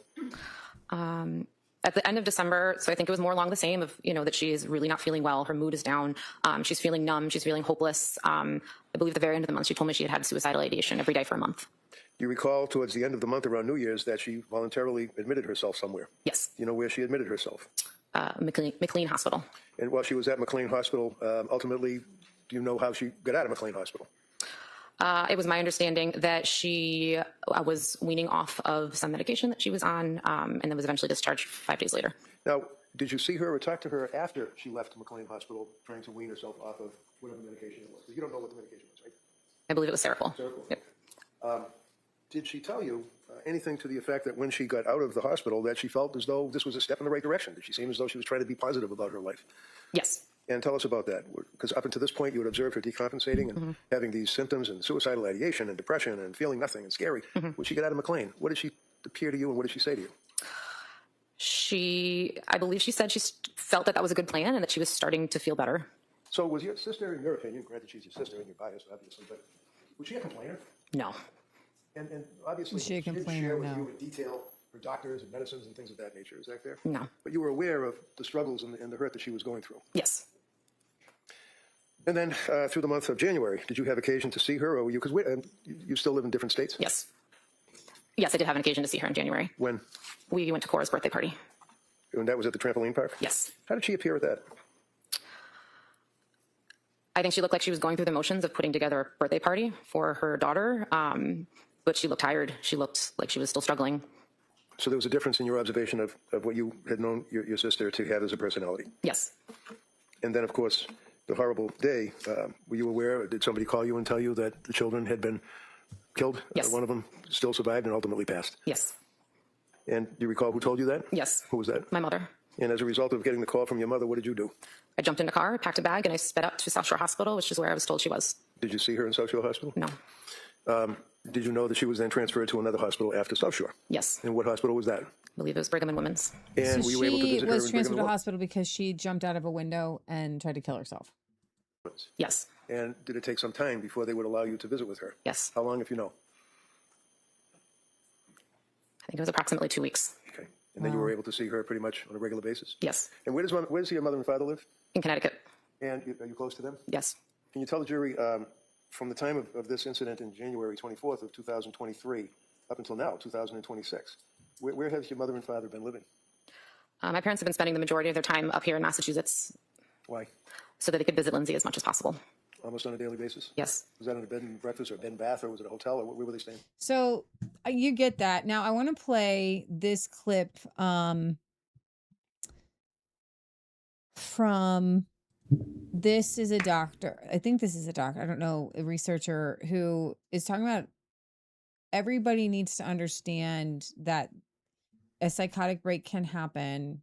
At the end of December, so I think it was more along the same of, that she is really not feeling well. Her mood is down. She's feeling numb. She's feeling hopeless. I believe at the very end of the month, she told me she had suicidal ideation every day for a month. Do you recall towards the end of the month around New Year's that she voluntarily admitted herself somewhere? Yes. Do you know where she admitted herself? McLean Hospital. And while she was at McLean Hospital, ultimately, do you know how she got out of McLean Hospital? It was my understanding that she was weaning off of some medication that she was on, and then was eventually discharged 5 days later. Now, did you see her or talk to her after she left McLean Hospital trying to wean herself off of whatever medication it was? Because you don't know what the medication was, right? I believe it was Seroquel. Yep. Did she tell you anything to the effect that when she got out of the hospital that she felt as though this was a step in the right direction? Did she seem as though she was trying to be positive about her life? Yes. And tell us about that, because up until this point, you had observed her decompensating and having these symptoms and suicidal ideation and depression and feeling nothing and scary. When she got out of McLean, what did she appear to you and what did she say to you? I believe she said she felt that was a good plan and that she was starting to feel better. So was your sister, in your opinion, granted she's your sister and you're biased, obviously, but was she a complainer? No. And obviously, Was she a didn't complainer? share with No. you in detail her doctors and medicines and things of that nature. Is that fair? No. But you were aware of the struggles and the hurt that she was going through. Yes. And then through the month of January, did you have occasion to see her, or were you? Because you still live in different states. Yes. Yes, I did have an occasion to see her in January. When? We went to Cora's birthday party. And that was at the trampoline park? Yes. How did she appear at that? I think she looked like she was going through the motions of putting together a birthday party for her daughter, but she looked tired. She looked like she was still struggling. So there was a difference in your observation of what you had known your sister to have as a personality? Yes. And then, of course, the horrible day, were you aware, did somebody call you and tell you that the children had been killed? Yes. One of them still survived and ultimately passed? Yes. And do you recall who told you that? Yes. Who was that? My mother. And as a result of getting the call from your mother, what did you do? I jumped in a car, packed a bag, and I sped up to South Shore Hospital, which is where I was told she was. Did you see her in South Shore Hospital? No. Did you know that she was then transferred to another hospital after South Shore? Yes. And what hospital was that? I believe it was Brigham and Women's. And So were you able to she visit her was in transferred to Brigham a hospital because she jumped out of a window and tried to kill herself. and Women's? Yes. And did it take some time before they would allow you to visit with her? Yes. How long, if you know? I think it was approximately 2 weeks. Okay. And then you were able to see her pretty much on a regular basis? Yes. And where does your mother and father live? In Connecticut. And are you close to them? Yes. Can you tell the jury, from the time of this incident in January 24th of 2023 up until now, 2026, where has your mother and father been living? My parents have been spending the majority of their time up here in Massachusetts. Why? So that they could visit Lindsay as much as possible. Almost on a daily basis? Yes. Was that in a bed and breakfast or a bed and bath, or was it a hotel, or where were they staying? So you get that. Now I want to play this clip from this is a doctor. I think this is a doctor. I don't know, a researcher who is talking about everybody needs to understand that a psychotic break can happen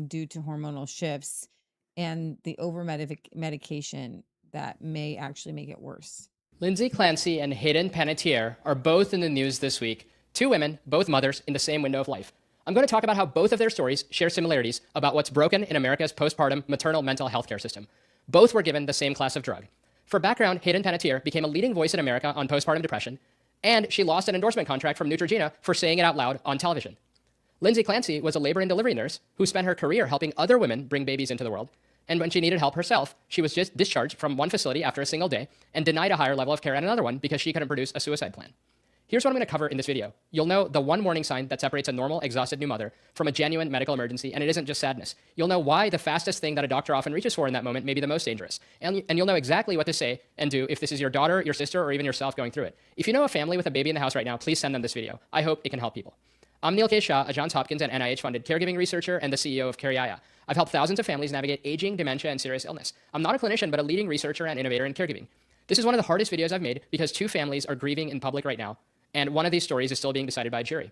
due to hormonal shifts and the over medication that may actually make it worse. Lindsay Clancy and Hayden Panettiere are both in the news this week. Two women, both mothers, in the same window of life. I'm going to talk about how both of their stories share similarities about what's broken in America's postpartum maternal mental health care system. Both were given the same class of drug. For background, Hayden Panettiere became a leading voice in America on postpartum depression, and she lost an endorsement contract from Neutrogena for saying it out loud on television. Lindsay Clancy was a labor and delivery nurse who spent her career helping other women bring babies into the world, and when she needed help herself, she was just discharged from one facility after a single day and denied a higher level of care at another one because she couldn't produce a suicide plan. Here's what I'm going to cover in this video. You'll know the one warning sign that separates a normal, exhausted new mother from a genuine medical emergency, and it isn't just sadness. You'll know why the fastest thing that a doctor often reaches for in that moment may be the most dangerous. And you'll know exactly what to say and do if this is your daughter, your sister, or even yourself going through it. If you know a family with a baby in the house right now, please send them this video. I hope it can help people. I'm Neil K. Shah, a Johns Hopkins and NIH-funded caregiving researcher and the CEO of Careyaya. I've helped thousands of families navigate aging, dementia, and serious illness. I'm not a clinician, but a leading researcher and innovator in caregiving. This is one of the hardest videos I've made because two families are grieving in public right now, and one of these stories is still being decided by a jury.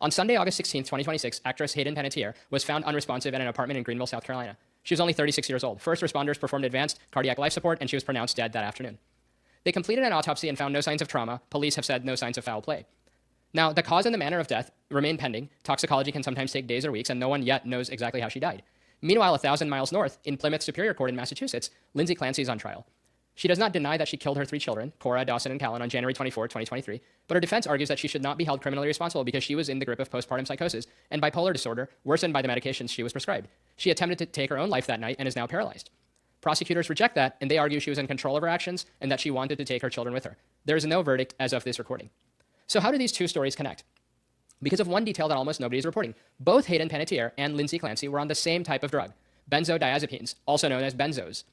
On Sunday, August 16, 2026, actress Hayden Panettiere was found unresponsive in an apartment in Greenville, South Carolina. She was only 36 years old. First responders performed advanced cardiac life support, and she was pronounced dead that afternoon. They completed an autopsy and found no signs of trauma. Police have said no signs of foul play. Now, the cause and the manner of death remain pending. Toxicology can sometimes take days or weeks, and no one yet knows exactly how she died. Meanwhile, 1,000 miles north, in Plymouth Superior Court in Massachusetts, Lindsay Clancy is on trial. She does not deny that she killed her 3 children, Cora, Dawson, and Callan, on January 24, 2023, but her defense argues that she should not be held criminally responsible because she was in the grip of postpartum psychosis and bipolar disorder worsened by the medications she was prescribed. She attempted to take her own life that night and is now paralyzed. Prosecutors reject that, and they argue she was in control of her actions and that she wanted to take her children with her. There is no verdict as of this recording. So how do these two stories connect? Because of one detail that almost nobody is reporting. Both Hayden Panettiere and Lindsay Clancy were on the same type of drug, benzodiazepines, also known as benzos.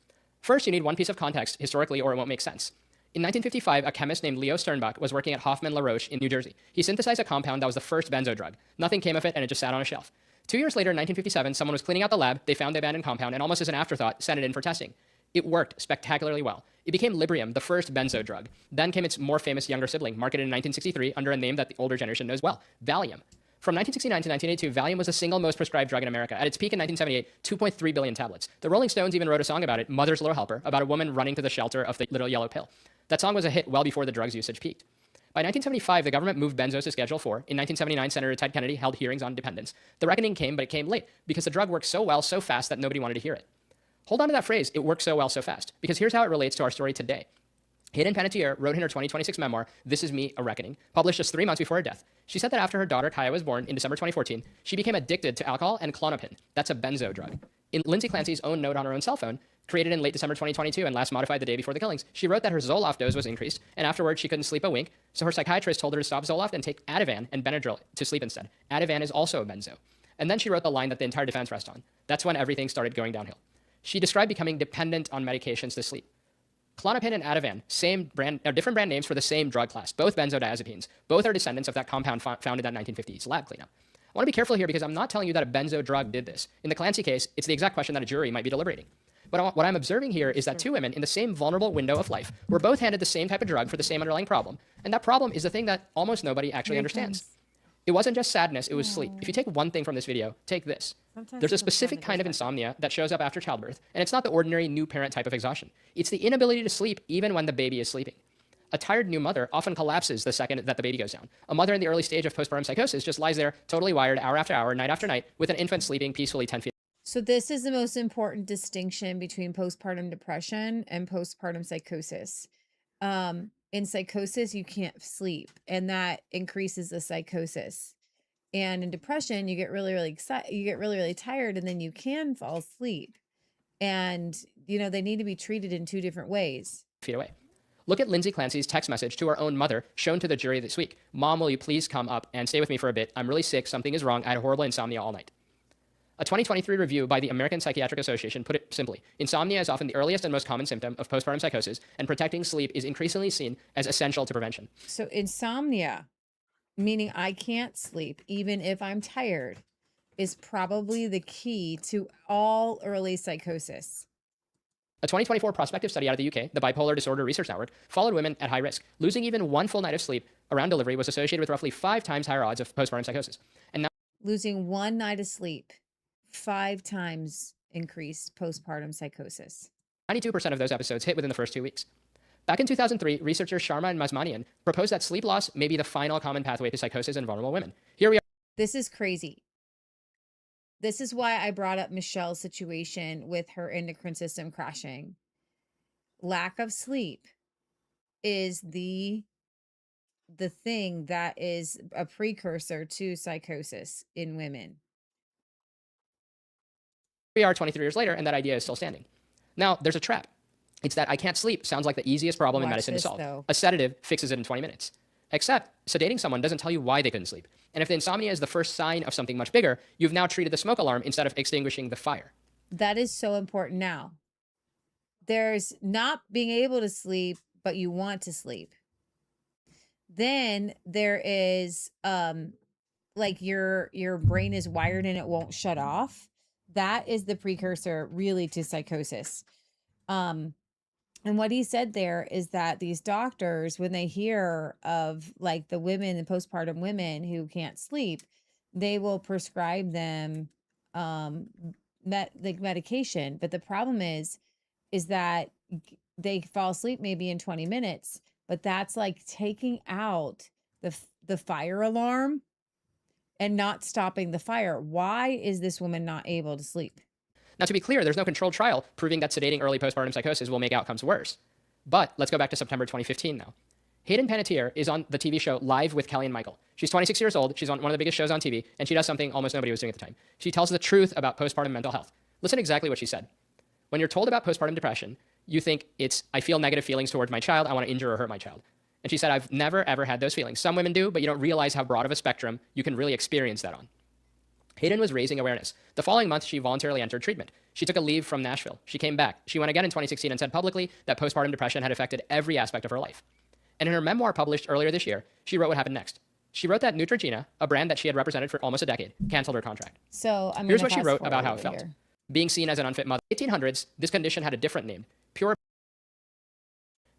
First, you need one piece of context historically or it won't make sense. In 1955, a chemist named Leo Sternbach was working at Hoffman LaRoche in New Jersey. He synthesized a compound that was the first benzo drug. Nothing came of it and it just sat on a shelf. 2 years later, in 1957, someone was cleaning out the lab, they found the abandoned compound, and almost as an afterthought, sent it in for testing. It worked spectacularly well. It became Librium, the first benzo drug. Then came its more famous younger sibling, marketed in 1963 under a name that the older generation knows well, Valium. From 1969 to 1982, Valium was the single most prescribed drug in America. At its peak in 1978, 2.3 billion tablets. The Rolling Stones even wrote a song about it, Mother's Little Helper, about a woman running to the shelter of the little yellow pill. That song was a hit well before the drug's usage peaked. By 1975, the government moved benzos to Schedule 4. In 1979, Senator Ted Kennedy held hearings on dependence. The reckoning came, but it came late, because the drug worked so well, so fast, that nobody wanted to hear it. Hold on to that phrase, it worked so well, so fast, because here's how it relates to our story today. Hayden Panettiere wrote in her 2026 memoir, This Is Me, A Reckoning, published just 3 months before her death. She said that after her daughter Kaya was born in December 2014, she became addicted to alcohol and Klonopin. That's a benzo drug. In Lindsay Clancy's own note on her own cell phone, created in late December 2022 and last modified the day before the killings, she wrote that her Zoloft dose was increased, and afterwards she couldn't sleep a wink, so her psychiatrist told her to stop Zoloft and take Ativan and Benadryl to sleep instead. Ativan is also a benzo. And then she wrote the line that the entire defense rests on. That's when everything started going downhill. She described becoming dependent on medications to sleep. Klonopin and Ativan, different brand names for the same drug class, both benzodiazepines. Both are descendants of that compound found in that 1950s lab cleanup. I want to be careful here because I'm not telling you that a benzo drug did this. In the Clancy case, it's the exact question that a jury might be deliberating. But what I'm observing here is that two women in the same vulnerable window of life were both handed the same type of drug for the same underlying problem. And that problem is the thing that almost nobody actually understands. It wasn't just sadness, it was sleep. If you take one thing from this video, take this. There's a specific kind of insomnia that shows up after childbirth, and it's not the ordinary new parent type of exhaustion. It's the inability to sleep even when the baby is sleeping. A tired new mother often collapses the second that the baby goes down. A mother in the early stage of postpartum psychosis just lies there, totally wired, hour after hour, night after night, with an infant sleeping peacefully 10 feet. So this is the most important distinction between postpartum depression and postpartum psychosis. In psychosis, you can't sleep, and that increases the psychosis. And in depression, you get really, really excited, you get really, really tired, and then you can fall asleep. And, you know, they need to be treated in two different ways. Feet away. Look at Lindsay Clancy's text message to her own mother, shown to the jury this week. Mom, will you please come up and stay with me for a bit? I'm really sick. Something is wrong. I had horrible insomnia all night. A 2023 review by the American Psychiatric Association put it simply: insomnia is often the earliest and most common symptom of postpartum psychosis, and protecting sleep is increasingly seen as essential to prevention. So insomnia, meaning I can't sleep even if I'm tired, is probably the key to all early psychosis. A 2024 prospective study out of the UK, the Bipolar Disorder Research Network, followed women at high risk. Losing even one full night of sleep around delivery was associated with roughly 5 times higher odds of postpartum psychosis. And now, losing one night of sleep, 5 times increased postpartum psychosis. 92% of those episodes hit within the first 2 weeks. Back in 2003, researchers Sharma and Mazmanian proposed that sleep loss may be the final common pathway to psychosis in vulnerable women. Here we are. This is crazy. This is why I brought up Michelle's situation with her endocrine system crashing. Lack of sleep is the thing that is a precursor to psychosis in women. We are 23 years later, and that idea is still standing. Now, there's a trap. It's that I can't sleep sounds like the easiest problem in medicine to solve. Though. A sedative fixes it in 20 minutes. Except, sedating someone doesn't tell you why they couldn't sleep. And if the insomnia is the first sign of something much bigger, you've now treated the smoke alarm instead of extinguishing the fire. That is so important now. There's not being able to sleep, but you want to sleep. Then there is like your brain is wired and it won't shut off. That is the precursor really to psychosis. And what he said there is that these doctors, when they hear of like the women, the postpartum women who can't sleep, they will prescribe them medication. But the problem is that they fall asleep maybe in 20 minutes, but that's like taking out the fire alarm and not stopping the fire. Why is this woman not able to sleep? Now, to be clear, there's no controlled trial proving that sedating early postpartum psychosis will make outcomes worse. But let's go back to September 2015 now. Hayden Panettiere is on the TV show Live with Kelly and Michael. She's 26 years old, she's on one of the biggest shows on TV, and she does something almost nobody was doing at the time. She tells the truth about postpartum mental health. Listen exactly what she said. When you're told about postpartum depression, you think it's, I feel negative feelings towards my child, I want to injure or hurt my child. And she said, I've never ever had those feelings. Some women do, but you don't realize how broad of a spectrum you can really experience that on. Hayden was raising awareness. The following month, she voluntarily entered treatment. She took a leave from Nashville. She came back. She went again in 2016 and said publicly that postpartum depression had affected every aspect of her life. And in her memoir published earlier this year, she wrote what happened next. She wrote that Neutrogena, a brand that she had represented for almost a decade, canceled her contract. So here's what she wrote about how it felt. Being seen as an unfit mother. In the 1800s, this condition had a different name, pure.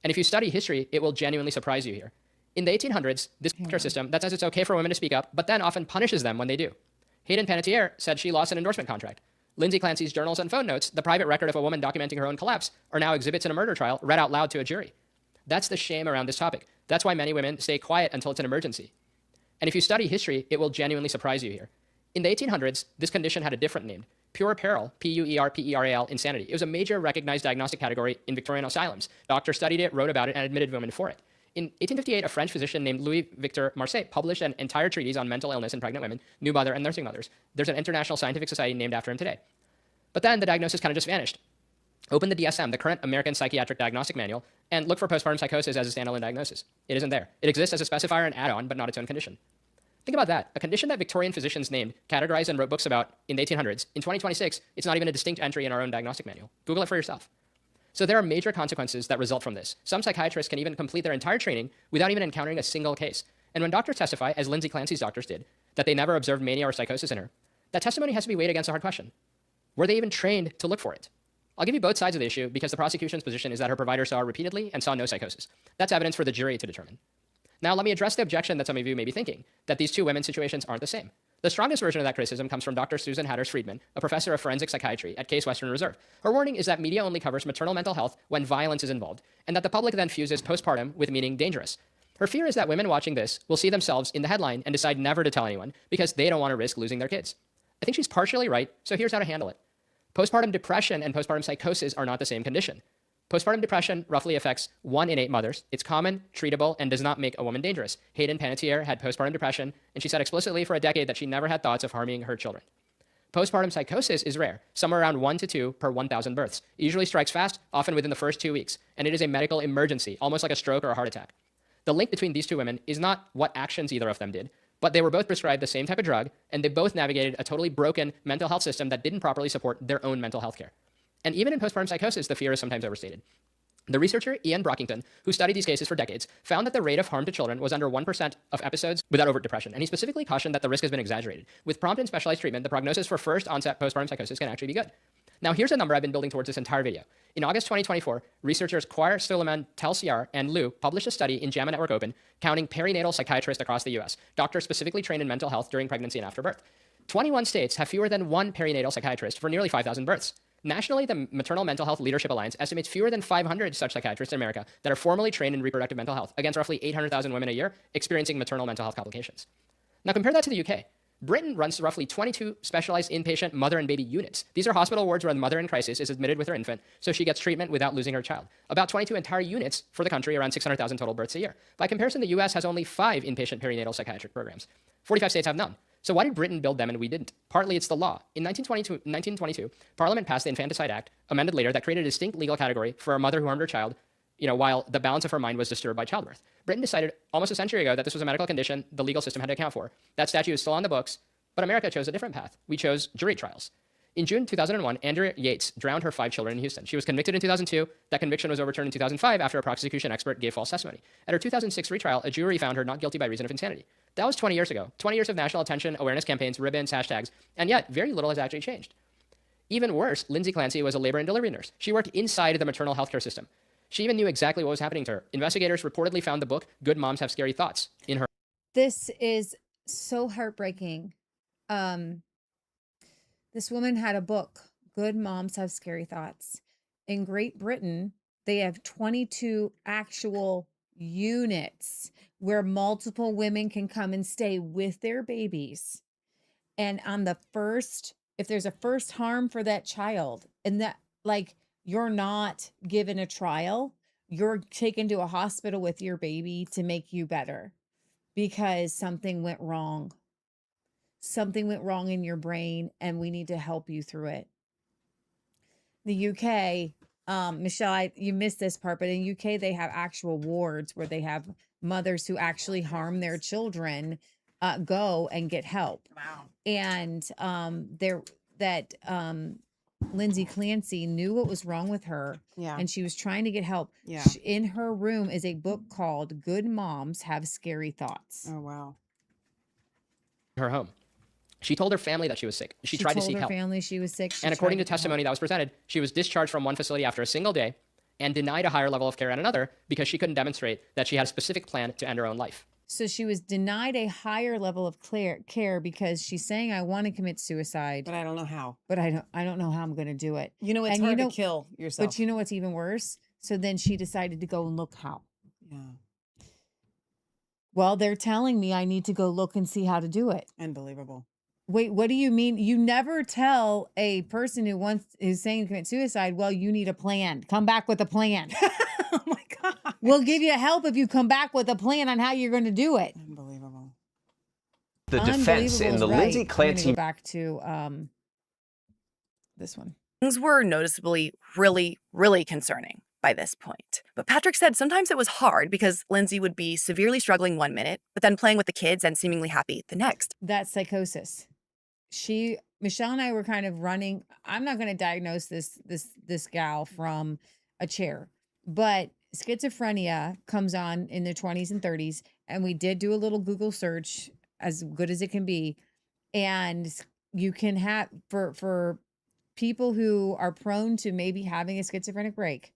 And if you study history, it will genuinely surprise you here. In the 1800s, this system that says it's okay for women to speak up, but then often punishes them when they do. Hayden Panettiere said she lost an endorsement contract. Lindsay Clancy's journals and phone notes, the private record of a woman documenting her own collapse, are now exhibits in a murder trial read out loud to a jury. That's the shame around this topic. That's why many women stay quiet until it's an emergency. And if you study history, it will genuinely surprise you here. In the 1800s, this condition had a different name, puerperal, P-U-E-R-P-E-R-A-L, insanity. It was a major recognized diagnostic category in Victorian asylums. Doctors studied it, wrote about it, and admitted women for it. In 1858, a French physician named Louis-Victor Marseille published an entire treatise on mental illness in pregnant women, new mother, and nursing mothers. There's an international scientific society named after him today. But then the diagnosis kind of just vanished. Open the DSM, the current American Psychiatric Diagnostic Manual, and look for postpartum psychosis as a standalone diagnosis. It isn't there. It exists as a specifier and add-on, but not its own condition. Think about that. A condition that Victorian physicians named, categorized, and wrote books about in the 1800s. In 2026, it's not even a distinct entry in our own diagnostic manual. Google it for yourself. So there are major consequences that result from this. Some psychiatrists can even complete their entire training without even encountering a single case. And when doctors testify, as Lindsay Clancy's doctors did, that they never observed mania or psychosis in her, that testimony has to be weighed against a hard question. Were they even trained to look for it? I'll give you both sides of the issue because the prosecution's position is that her provider saw her repeatedly and saw no psychosis. That's evidence for the jury to determine. Now let me address the objection that some of you may be thinking, that these two women's situations aren't the same. The strongest version of that criticism comes from Dr. Susan Hatters-Friedman, a professor of forensic psychiatry at Case Western Reserve. Her warning is that media only covers maternal mental health when violence is involved, and that the public then fuses postpartum with meaning dangerous. Her fear is that women watching this will see themselves in the headline and decide never to tell anyone because they don't want to risk losing their kids. I think she's partially right, so here's how to handle it. Postpartum depression and postpartum psychosis are not the same condition. Postpartum depression roughly affects 1 in 8 mothers. It's common, treatable, and does not make a woman dangerous. Hayden Panettiere had postpartum depression, and she said explicitly for a decade that she never had thoughts of harming her children. Postpartum psychosis is rare, somewhere around 1 to 2 per 1,000 births. It usually strikes fast, often within the first 2 weeks, and it is a medical emergency, almost like a stroke or a heart attack. The link between these two women is not what actions either of them did, but they were both prescribed the same type of drug, and they both navigated a totally broken mental health system that didn't properly support their own mental health care. And even in postpartum psychosis, the fear is sometimes overstated. The researcher Ian Brockington, who studied these cases for decades, found that the rate of harm to children was under 1% of episodes without overt depression, and he specifically cautioned that the risk has been exaggerated. With prompt and specialized treatment, the prognosis for first onset postpartum psychosis can actually be good. Now here's a number I've been building towards this entire video. In August 2024, researchers Quire, Suleiman, Telsiar, and Liu published a study in JAMA Network Open counting perinatal psychiatrists across the US, doctors specifically trained in mental health during pregnancy and after birth. 21 states have fewer than 1 perinatal psychiatrist for nearly 5,000 births. Nationally, the Maternal Mental Health Leadership Alliance estimates fewer than 500 such psychiatrists in America that are formally trained in reproductive mental health, against roughly 800,000 women a year experiencing maternal mental health complications. Now compare that to the UK. Britain runs roughly 22 specialized inpatient mother and baby units. These are hospital wards where the mother in crisis is admitted with her infant, so she gets treatment without losing her child. About 22 entire units for the country, around 600,000 total births a year. By comparison, the US has only 5 inpatient perinatal psychiatric programs. 45 states have none. So why did Britain build them and we didn't? Partly it's the law. In 1922, Parliament passed the Infanticide Act, amended later, that created a distinct legal category for a mother who harmed her child, while the balance of her mind was disturbed by childbirth. Britain decided almost a century ago that this was a medical condition the legal system had to account for. That statute is still on the books, but America chose a different path. We chose jury trials. In June 2001, Andrea Yates drowned her 5 children in Houston. She was convicted in 2002. That conviction was overturned in 2005 after a prosecution expert gave false testimony. At her 2006 retrial, a jury found her not guilty by reason of insanity. That was 20 years ago. 20 years of national attention, awareness campaigns, ribbons, hashtags, and yet very little has actually changed. Even worse, Lindsay Clancy was a labor and delivery nurse. She worked inside the maternal healthcare system. She even knew exactly what was happening to her. Investigators reportedly found the book, Good Moms Have Scary Thoughts, in her. This is so heartbreaking. This woman had a book, Good Moms Have Scary Thoughts. In Great Britain, they have 22 actual units where multiple women can come and stay with their babies. And on the first, if there's a first harm for that child, and that, like, you're not given a trial, you're taken to a hospital with your baby to make you better because something went wrong. Something went wrong in your brain and we need to help you through it. The UK, Michelle, you missed this part, but in UK, they have actual wards where they have mothers who actually harm their children go and get help. Wow. And Lindsay Clancy knew what was wrong with her. Yeah. And she was trying to get help. Yeah. In her room is a book called Good Moms Have Scary Thoughts. Oh, wow. Her home. She told her family that she was sick. She tried to seek help. Her family she was sick. And according to testimony that was presented, she was discharged from one facility after a single day and denied a higher level of care at another because she couldn't demonstrate that she had a specific plan to end her own life. So she was denied a higher level of care because she's saying, I want to commit suicide. But I don't know how. But I don't know how I'm going to do it. You know, it's hard to kill yourself. But you know what's even worse? So then she decided to go and look how. Yeah. Well, they're telling me I need to go look and see how to do it. Unbelievable. Wait, what do you mean? You never tell a person who's saying to commit suicide, well, you need a plan. Come back with a plan. Oh my God. We'll give you help if you come back with a plan on how you're going to do it. Unbelievable. The defense in the Lindsay Clancy. Go back to this one. Things were noticeably really, really concerning by this point. But Patrick said sometimes it was hard because Lindsay would be severely struggling one minute, but then playing with the kids and seemingly happy the next. That's psychosis. Michelle and I were kind of running. I'm not going to diagnose this gal from a chair, but schizophrenia comes on in the 20s and 30s. And we did do a little Google search, as good as it can be. And you can have, for people who are prone to maybe having a schizophrenic break,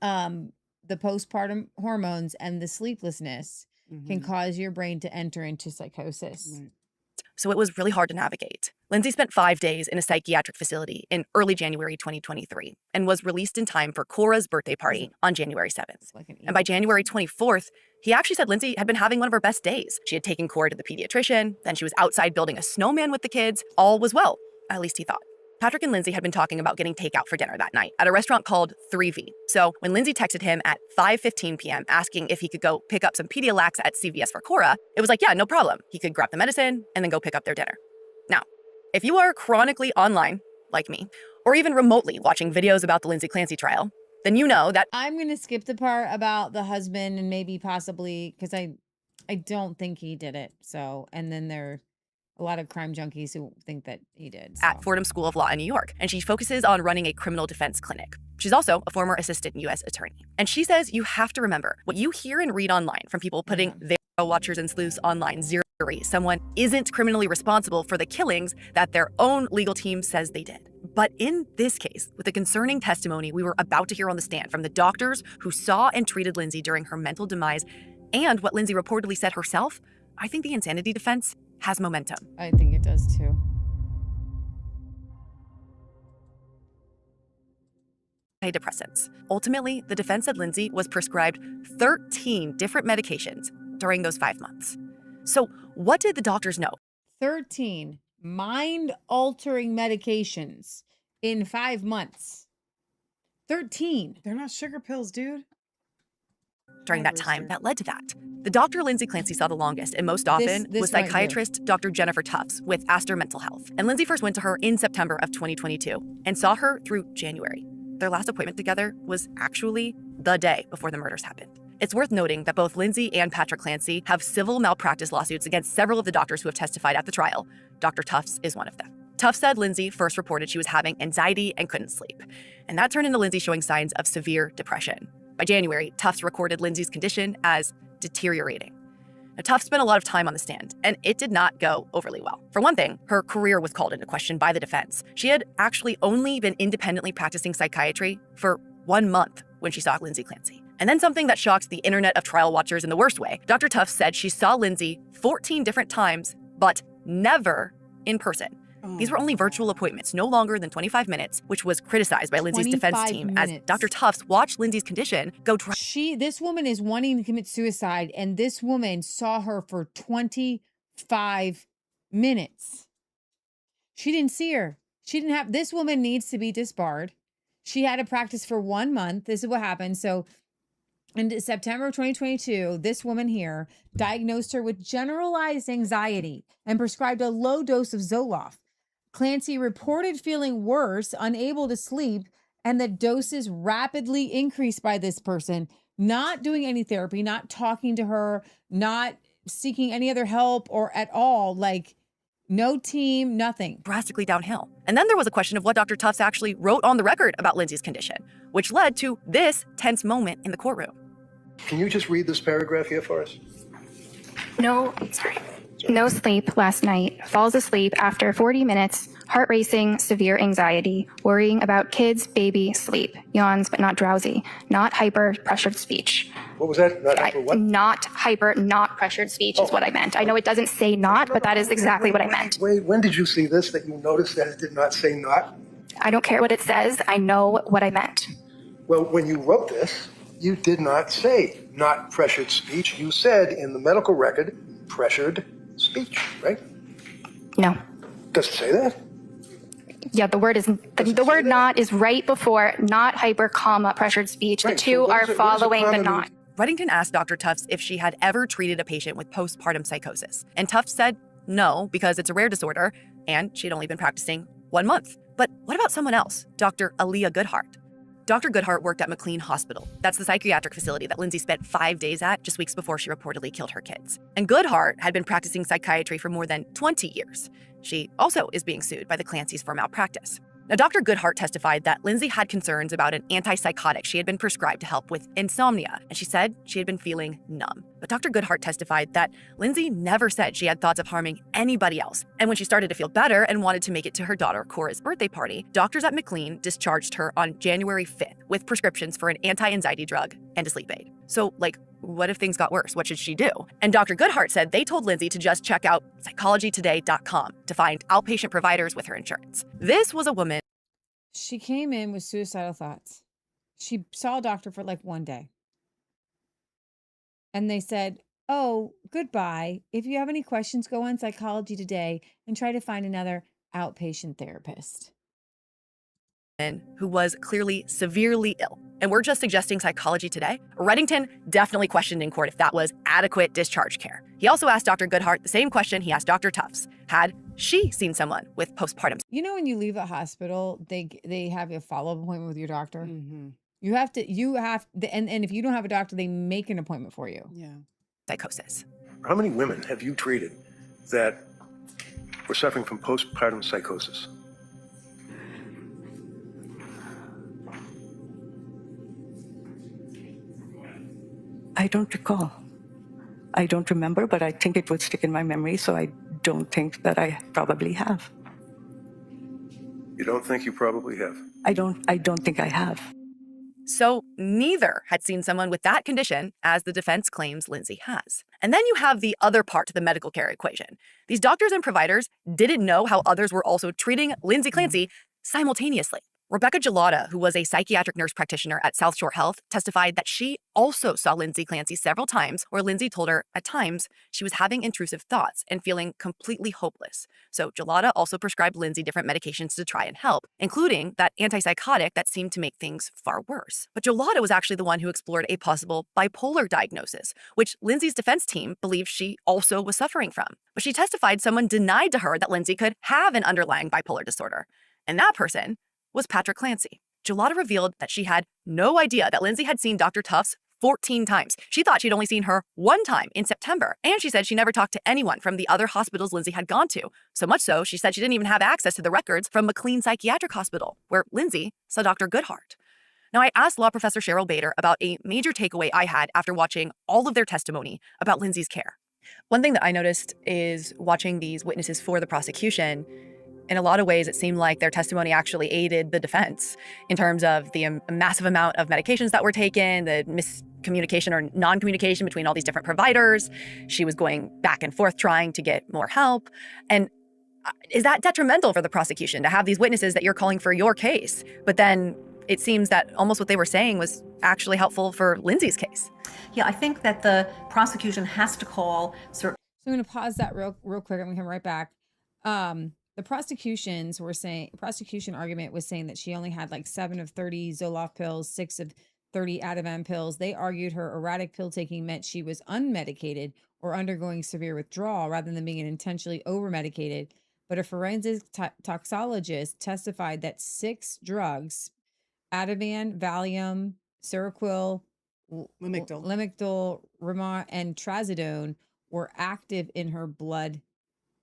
the postpartum hormones and the sleeplessness can cause your brain to enter into psychosis. Right. so it was really hard to navigate. Lindsay spent 5 days in a psychiatric facility in early January 2023 and was released in time for Cora's birthday party on January 7th. And by January 24th, he actually said Lindsay had been having one of her best days. She had taken Cora to the pediatrician, then she was outside building a snowman with the kids. All was well, at least he thought. Patrick and Lindsay had been talking about getting takeout for dinner that night at a restaurant called 3V. So when Lindsay texted him at 5:15 p.m. asking if he could go pick up some Pedialyte at CVS for Cora, it was like, yeah, no problem. He could grab the medicine and then go pick up their dinner. Now, if you are chronically online, like me, or even remotely watching videos about the Lindsay Clancy trial, then you know that I'm going to skip the part about the husband and maybe possibly, because I don't think he did it. So, and then there are a lot of crime junkies who think that he did. So. At Fordham School of Law in New York, and she focuses on running a criminal defense clinic. She's also a former assistant U.S. attorney. And she says you have to remember what you hear and read online from people putting their watchers and sleuths online. Someone isn't criminally responsible for the killings that their own legal team says they did. But in this case, with the concerning testimony we were about to hear on the stand from the doctors who saw and treated Lindsay during her mental demise, and what Lindsay reportedly said herself, I think the insanity defense has momentum. I think it does too. Antidepressants. Ultimately, the defense said Lindsay was prescribed 13 different medications during those 5 months. So what did the doctors know? 13 mind-altering medications in 5 months. 13. They're not sugar pills, dude. During that time that led to that. The doctor Lindsay Clancy saw the longest and most often was psychiatrist Dr. Jennifer Tufts with Astor Mental Health. And Lindsay first went to her in September of 2022 and saw her through January. Their last appointment together was actually the day before the murders happened. It's worth noting that both Lindsay and Patrick Clancy have civil malpractice lawsuits against several of the doctors who have testified at the trial. Dr. Tufts is one of them. Tufts said Lindsay first reported she was having anxiety and couldn't sleep. And that turned into Lindsay showing signs of severe depression. By January, Tufts recorded Lindsay's condition as deteriorating. Now, Tufts spent a lot of time on the stand, and it did not go overly well. For one thing, her career was called into question by the defense. She had actually only been independently practicing psychiatry for 1 month when she saw Lindsay Clancy. And then something that shocked the internet of trial watchers in the worst way. Dr. Tufts said she saw Lindsay 14 different times, but never in person. These were only virtual appointments, no longer than 25 minutes, which was criticized by Lindsay's defense team as Dr. Tufts watched Lindsay's condition go dry. This woman is wanting to commit suicide, and this woman saw her for 25 minutes. She didn't see her. This woman needs to be disbarred. She had to practice for 1 month. This is what happened. So in September of 2022, this woman here diagnosed her with generalized anxiety and prescribed a low dose of Zoloft. Clancy reported feeling worse, unable to sleep, and the doses rapidly increased by this person, not doing any therapy, not talking to her, not seeking any other help or at all, like no team, nothing. Drastically downhill. And then there was a question of what Dr. Tufts actually wrote on the record about Lindsay's condition, which led to this tense moment in the courtroom. Can you just read this paragraph here for us? No sleep last night. Falls asleep after 40 minutes. Heart racing, severe anxiety. Worrying about kids, baby, sleep. Yawns, but not drowsy. Not hyper, pressured speech. What was that? Not hyper what? Not hyper, not pressured speech is what I meant. I know it doesn't say not, but that is exactly what I meant. Wait, when did you see this that you noticed that it did not say not? I don't care what it says. I know what I meant. Well, when you wrote this, you did not say not pressured speech. You said in the medical record, pressured speech, right? No. Does it say that? Yeah, the word is the word not is right before not hyper, comma, pressured speech. The two are following the not. Reddington asked Dr. Tufts if she had ever treated a patient with postpartum psychosis. And Tufts said no, because it's a rare disorder, and she'd only been practicing 1 month. But what about someone else, Dr. Aaliyah Goodhart? Dr. Goodhart worked at McLean Hospital. That's the psychiatric facility that Lindsay spent 5 days at just weeks before she reportedly killed her kids. And Goodhart had been practicing psychiatry for more than 20 years. She also is being sued by the Clancys for malpractice. Now, Dr. Goodhart testified that Lindsay had concerns about an antipsychotic she had been prescribed to help with insomnia, and she said she had been feeling numb. But Dr. Goodhart testified that Lindsay never said she had thoughts of harming anybody else. And when she started to feel better and wanted to make it to her daughter Cora's birthday party, doctors at McLean discharged her on January 5th with prescriptions for an anti-anxiety drug and a sleep aid. So, what if things got worse? What should she do? And Dr. Goodhart said they told Lindsay to just check out psychologytoday.com to find outpatient providers with her insurance. This was a woman. She came in with suicidal thoughts. She saw a doctor for like one day. And they said, oh, goodbye. If you have any questions, go on Psychology Today and try to find another outpatient therapist. Who was clearly severely ill. And we're just suggesting Psychology Today. Reddington definitely questioned in court if that was adequate discharge care. He also asked Dr. Goodhart the same question he asked Dr. Tufts. Had she seen someone with postpartum? You know, when you leave a hospital, they have a follow-up appointment with your doctor. Mm-hmm. You have to, and if you don't have a doctor, they make an appointment for you. Yeah. Psychosis. How many women have you treated that were suffering from postpartum psychosis? I don't recall. I don't remember, but I think it would stick in my memory, so I don't think that I probably have. You don't think you probably have? I don't think I have. So neither had seen someone with that condition as the defense claims Lindsay has. And then you have the other part to the medical care equation. These doctors and providers didn't know how others were also treating Lindsay Clancy simultaneously. Rebecca Gelada, who was a psychiatric nurse practitioner at South Shore Health, testified that she also saw Lindsay Clancy several times where Lindsay told her at times she was having intrusive thoughts and feeling completely hopeless. So Gelada also prescribed Lindsay different medications to try and help, including that antipsychotic that seemed to make things far worse. But Gelada was actually the one who explored a possible bipolar diagnosis, which Lindsay's defense team believed she also was suffering from. But she testified someone denied to her that Lindsay could have an underlying bipolar disorder. And that person was Patrick Clancy. Gelada revealed that she had no idea that Lindsay had seen Dr. Tufts 14 times. She thought she'd only seen her one time in September. And she said she never talked to anyone from the other hospitals Lindsay had gone to. So much so, she said she didn't even have access to the records from McLean Psychiatric Hospital, where Lindsay saw Dr. Goodhart. Now, I asked law professor Cheryl Bader about a major takeaway I had after watching all of their testimony about Lindsay's care. One thing that I noticed is watching these witnesses for the prosecution, in a lot of ways, it seemed like their testimony actually aided the defense in terms of the massive amount of medications that were taken, the miscommunication or non-communication between all these different providers. She was going back and forth trying to get more help. And is that detrimental for the prosecution to have these witnesses that you're calling for your case? But then it seems that almost what they were saying was actually helpful for Lindsay's case. Yeah, I think that the prosecution has to call certain. So I'm going to pause that real quick. I'm going to come right back. The prosecution argument was saying that she only had like 7 of 30 Zoloft pills, 6 of 30 Ativan pills. They argued her erratic pill taking meant she was unmedicated or undergoing severe withdrawal rather than being intentionally over-medicated. But a forensic toxologist testified that 6 drugs, Ativan, Valium, Seroquel, Lamictal, Rama, and Trazodone, were active in her blood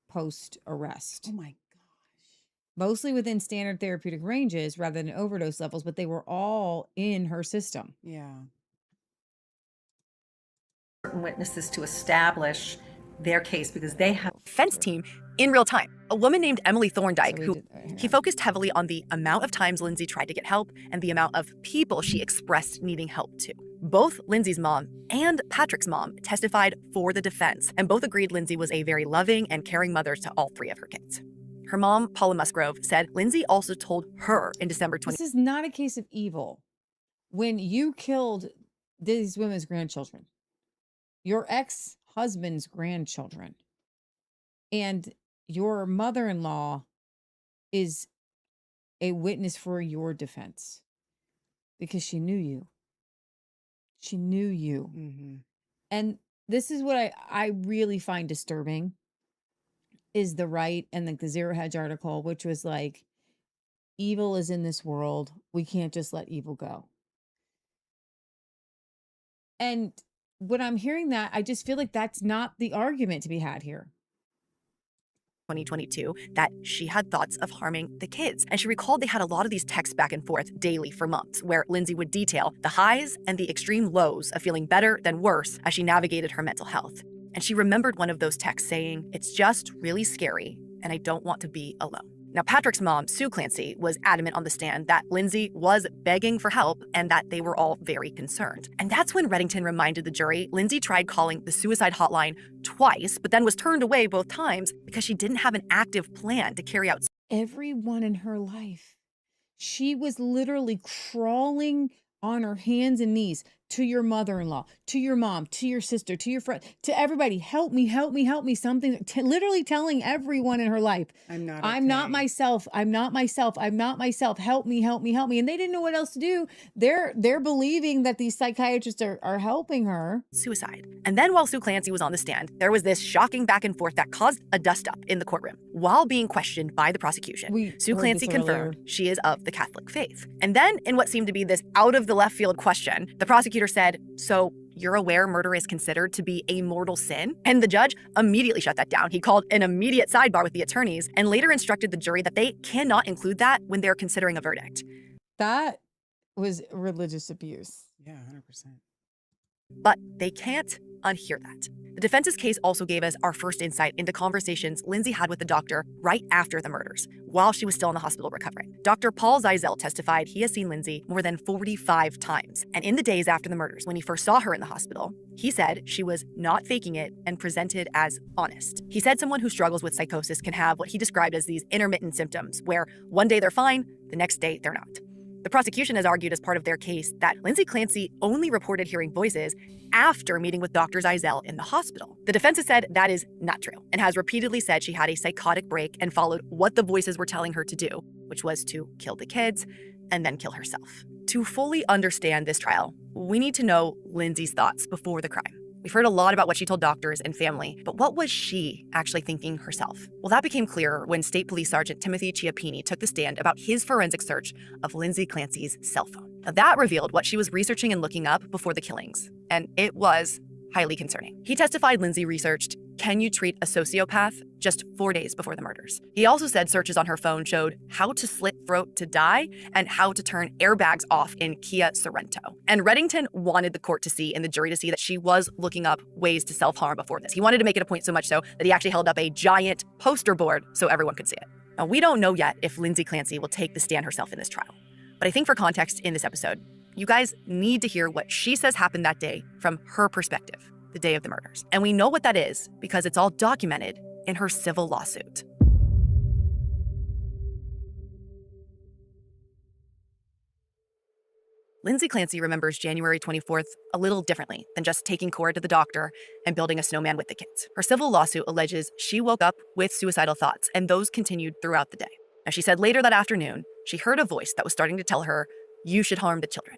post-arrest. Oh my gosh. Mostly within standard therapeutic ranges rather than overdose levels, but they were all in her system. Yeah. Certain witnesses to establish their case because they have defense team in real time. A woman named Emily Thorndike, he focused heavily on the amount of times Lindsay tried to get help and the amount of people she expressed needing help to. Both Lindsay's mom and Patrick's mom testified for the defense, and both agreed Lindsay was a very loving and caring mother to all 3 of her kids. Her mom, Paula Musgrove, said Lindsay also told her in December 20. This is not a case of evil. When you killed these women's grandchildren, your ex-husband's grandchildren, and your mother-in-law is a witness for your defense because she knew you. She knew you. Mm-hmm. And this is what I really find disturbing is the right and the Zero Hedge article, which was like, evil is in this world. We can't just let evil go. And when I'm hearing that, I just feel like that's not the argument to be had here. 2022, that she had thoughts of harming the kids. And she recalled they had a lot of these texts back and forth daily for months, where Lindsay would detail the highs and the extreme lows of feeling better than worse as she navigated her mental health. And she remembered one of those texts saying, "It's just really scary, and I don't want to be alone." Now, Patrick's mom, Sue Clancy, was adamant on the stand that Lindsay was begging for help and that they were all very concerned. And that's when Reddington reminded the jury Lindsay tried calling the suicide hotline twice, but then was turned away both times because she didn't have an active plan to carry out. Everyone in her life, she was literally crawling on her hands and knees to your mother-in-law, to your mom, to your sister, to your friend, to everybody. Help me, help me, help me. Something, literally telling everyone in her life, I'm not myself. I'm not myself. I'm not myself. Help me, help me, help me. And they didn't know what else to do. They're believing that these psychiatrists are helping her. Suicide. And then while Sue Clancy was on the stand, there was this shocking back and forth that caused a dust-up in the courtroom. While being questioned by the prosecution, Sue Clancy confirmed she is of the Catholic faith. And then, in what seemed to be this out-of-the-left-field question, the prosecutor said, so you're aware murder is considered to be a mortal sin? And the judge immediately shut that down. He called an immediate sidebar with the attorneys and later instructed the jury that they cannot include that when they're considering a verdict. That was religious abuse. Yeah, 100%. But they can't unhear that. The defense's case also gave us our first insight into conversations Lindsay had with the doctor right after the murders, while she was still in the hospital recovering. Dr. Paul Zeisel testified he has seen Lindsay more than 45 times. And in the days after the murders, when he first saw her in the hospital, he said she was not faking it and presented as honest. He said someone who struggles with psychosis can have what he described as these intermittent symptoms, where one day they're fine, the next day they're not. The prosecution has argued as part of their case that Lindsay Clancy only reported hearing voices after meeting with Dr. Zeisel in the hospital. The defense has said that is not true and has repeatedly said she had a psychotic break and followed what the voices were telling her to do, which was to kill the kids and then kill herself. To fully understand this trial, we need to know Lindsay's thoughts before the crime. We've heard a lot about what she told doctors and family, but what was she actually thinking herself? Well, that became clearer when State Police Sergeant Timothy Chiappini took the stand about his forensic search of Lindsay Clancy's cell phone. Now, that revealed what she was researching and looking up before the killings, and it was highly concerning. He testified Lindsay researched, can you treat a sociopath, just 4 days before the murders. He also said searches on her phone showed how to slit throat to die and how to turn airbags off in Kia Sorento. And Reddington wanted the court to see and the jury to see that she was looking up ways to self-harm before this. He wanted to make it a point so much so that he actually held up a giant poster board so everyone could see it. Now, we don't know yet if Lindsay Clancy will take the stand herself in this trial. But I think for context in this episode, you guys need to hear what she says happened that day from her perspective, the day of the murders. And we know what that is because it's all documented in her civil lawsuit. Lindsay Clancy remembers January 24th a little differently than just taking Cora to the doctor and building a snowman with the kids. Her civil lawsuit alleges she woke up with suicidal thoughts, and those continued throughout the day. Now, she said later that afternoon, she heard a voice that was starting to tell her, you should harm the children.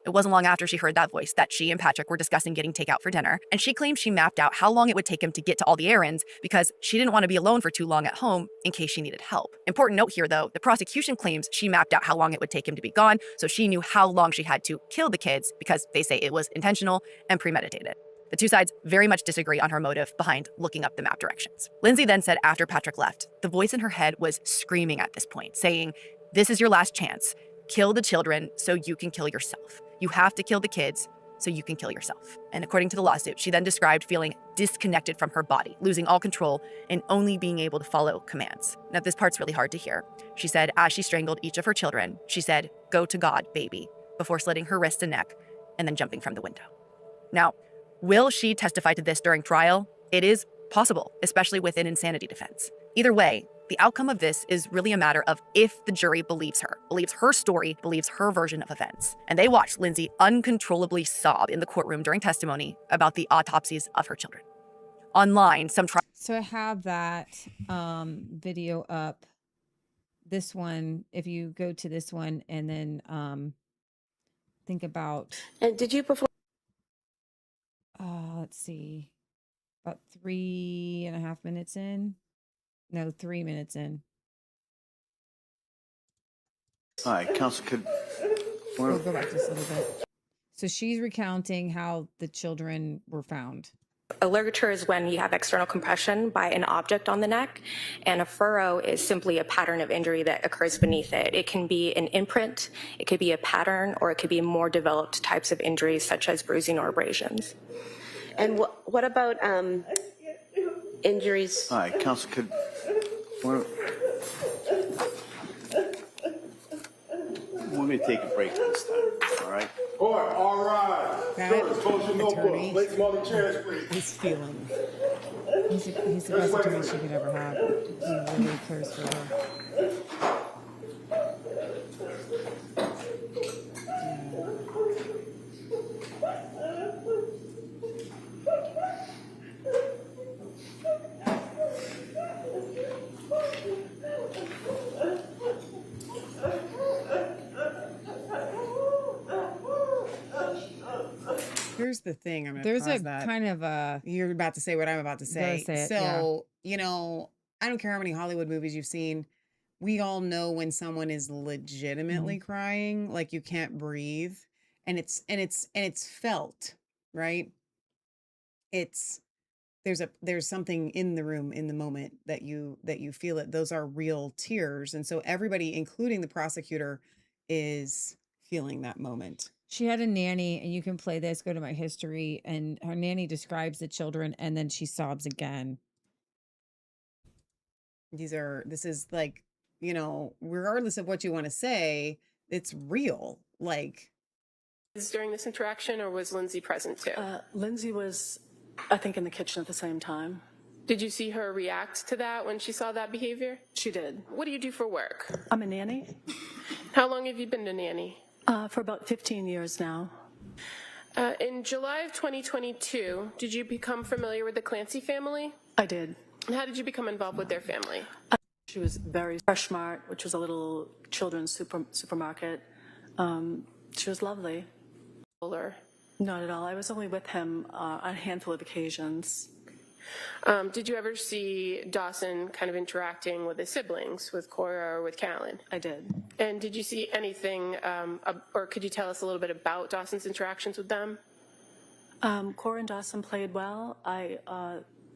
It wasn't long after she heard that voice that she and Patrick were discussing getting takeout for dinner, and she claimed she mapped out how long it would take him to get to all the errands because she didn't want to be alone for too long at home in case she needed help. Important note here, though, the prosecution claims she mapped out how long it would take him to be gone, so she knew how long she had to kill the kids because they say it was intentional and premeditated. The two sides very much disagree on her motive behind looking up the map directions. Lindsay then said after Patrick left, the voice in her head was screaming at this point, saying, this is your last chance. Kill the children so you can kill yourself. You have to kill the kids so you can kill yourself. And according to the lawsuit, she then described feeling disconnected from her body, losing all control and only being able to follow commands. Now, this part's really hard to hear. She said as she strangled each of her children, she said, go to God, baby, before slitting her wrist and neck and then jumping from the window. Now, will she testify to this during trial? It is possible, especially with an insanity defense. Either way, the outcome of this is really a matter of if the jury believes her story, believes her version of events. And they watched Lindsay uncontrollably sob in the courtroom during testimony about the autopsies of her children. Online, So I have that video up. This one, if you go to this one and then think about... And did you perform... let's see. About 3.5 minutes in. No, 3 minutes in. All right, Counsel, We'll go back just a little bit. So she's recounting how the children were found. A ligature is when you have external compression by an object on the neck, and a furrow is simply a pattern of injury that occurs beneath it. It can be an imprint, it could be a pattern, or it could be more developed types of injuries such as bruising or abrasions. And what about injuries? All right, Counsel, We're going to take a break this time, all right? Court, all right. Judge, close your notebook. Place them on the chairs, please. He's feeling. He's the best attorney she could ever have. He really cares for her. Here's the thing. I'm going to There's pause a that. kind of a. You're about to say what I'm about to say. Say it, So, you know, I don't care how many Hollywood movies you've seen. We all know when someone is legitimately crying, like you can't breathe, and it's felt, right? There's something in the room in the moment that you feel it. Those are real tears. And so everybody, including the prosecutor, is feeling that moment. She had a nanny, and you can play this, go to my history, and her nanny describes the children, and then she sobs again. This is like, you know, regardless of what you want to say, it's real. Like, During this interaction, or was Lindsay present too? Lindsay was, I think, in the kitchen at the same time. Did you see her react to that when she saw that behavior? She did. What do you do for work? I'm a nanny. How long have you been a nanny? For about 15 years now. In July of 2022, did you become familiar with the Clancy family? I did. And how did you become involved with their family? She was very Fresh Mart, which was a little children's supermarket. She was lovely. Not at all. I was only with him on a handful of occasions. Did you ever see Dawson kind of interacting with his siblings, with Cora or with Callan? I did. And did you see anything, or could you tell us a little bit about Dawson's interactions with them? Cora and Dawson played well.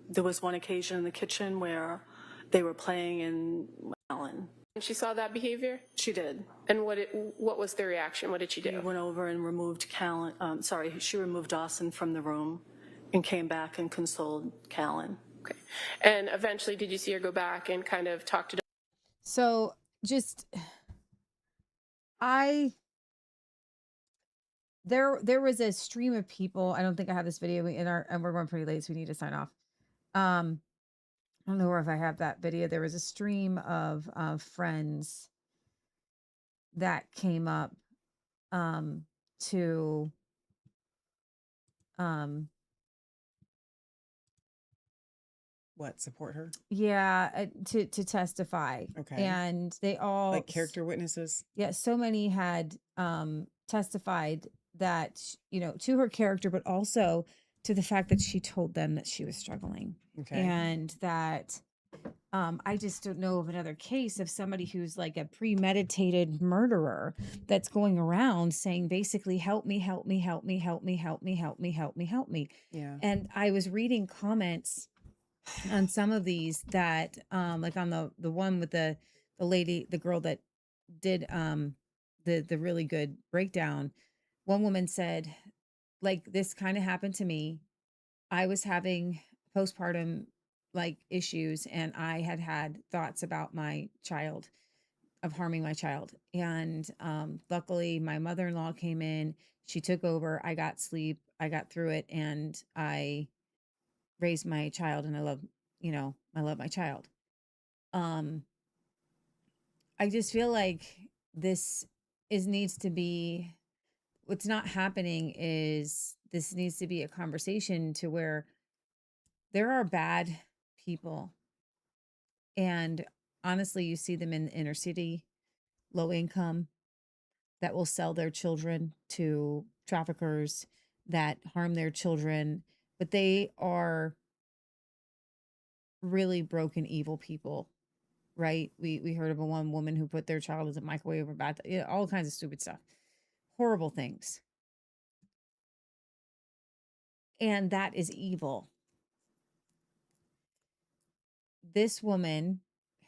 There was one occasion in the kitchen where they were playing in Callan. And she saw that behavior? She did. And what was the reaction? What did she do? She went over and removed Callan. She removed Dawson from the room and came back and consoled Callan. Okay. And eventually, did you see her go back and kind of talk to? So just, there was a stream of people. I don't think I have this video and we're going pretty late, so we need to sign off. I don't know if I have that video. There was a stream of friends that came up to support her? Yeah, to testify. Okay. And they all like character witnesses. Yeah, so many had testified that, you know, to her character, but also to the fact that she told them that she was struggling. Okay. And that I just don't know of another case of somebody who's like a premeditated murderer that's going around saying basically, help me, help me, help me, help me, help me, help me, help me, help me. Yeah. And I was reading comments on some of these that like on the one with the lady, the girl that did the really good breakdown. One woman said, like, this kind of happened to me. I was having postpartum like issues, and I had thoughts about my child, of harming my child. And luckily my mother-in-law came in, she took over, I got sleep, I got through it, and I raised my child, and I love my child. I just feel like needs to be, what's not happening is this needs to be a conversation to where there are bad people. And honestly, you see them in the inner city, low income, that will sell their children to traffickers that harm their children, but they are really broken, evil people, right? We heard of one woman who put their child as a microwave or all kinds of stupid stuff, horrible things. And that is evil. This woman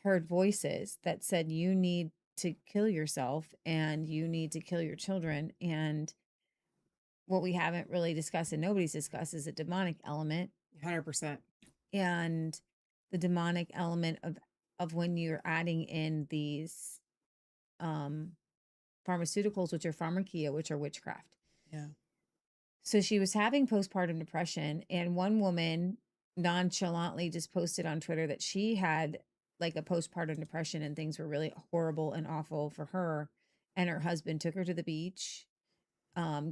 heard voices that said, you need to kill yourself and you need to kill your children. And what we haven't really discussed and nobody's discussed is a demonic element. 100%. And the demonic element of when you're adding in these pharmaceuticals, which are pharmakia, which are witchcraft. Yeah. So she was having postpartum depression, and one woman nonchalantly just posted on Twitter that she had like a postpartum depression and things were really horrible and awful for her. And her husband took her to the beach,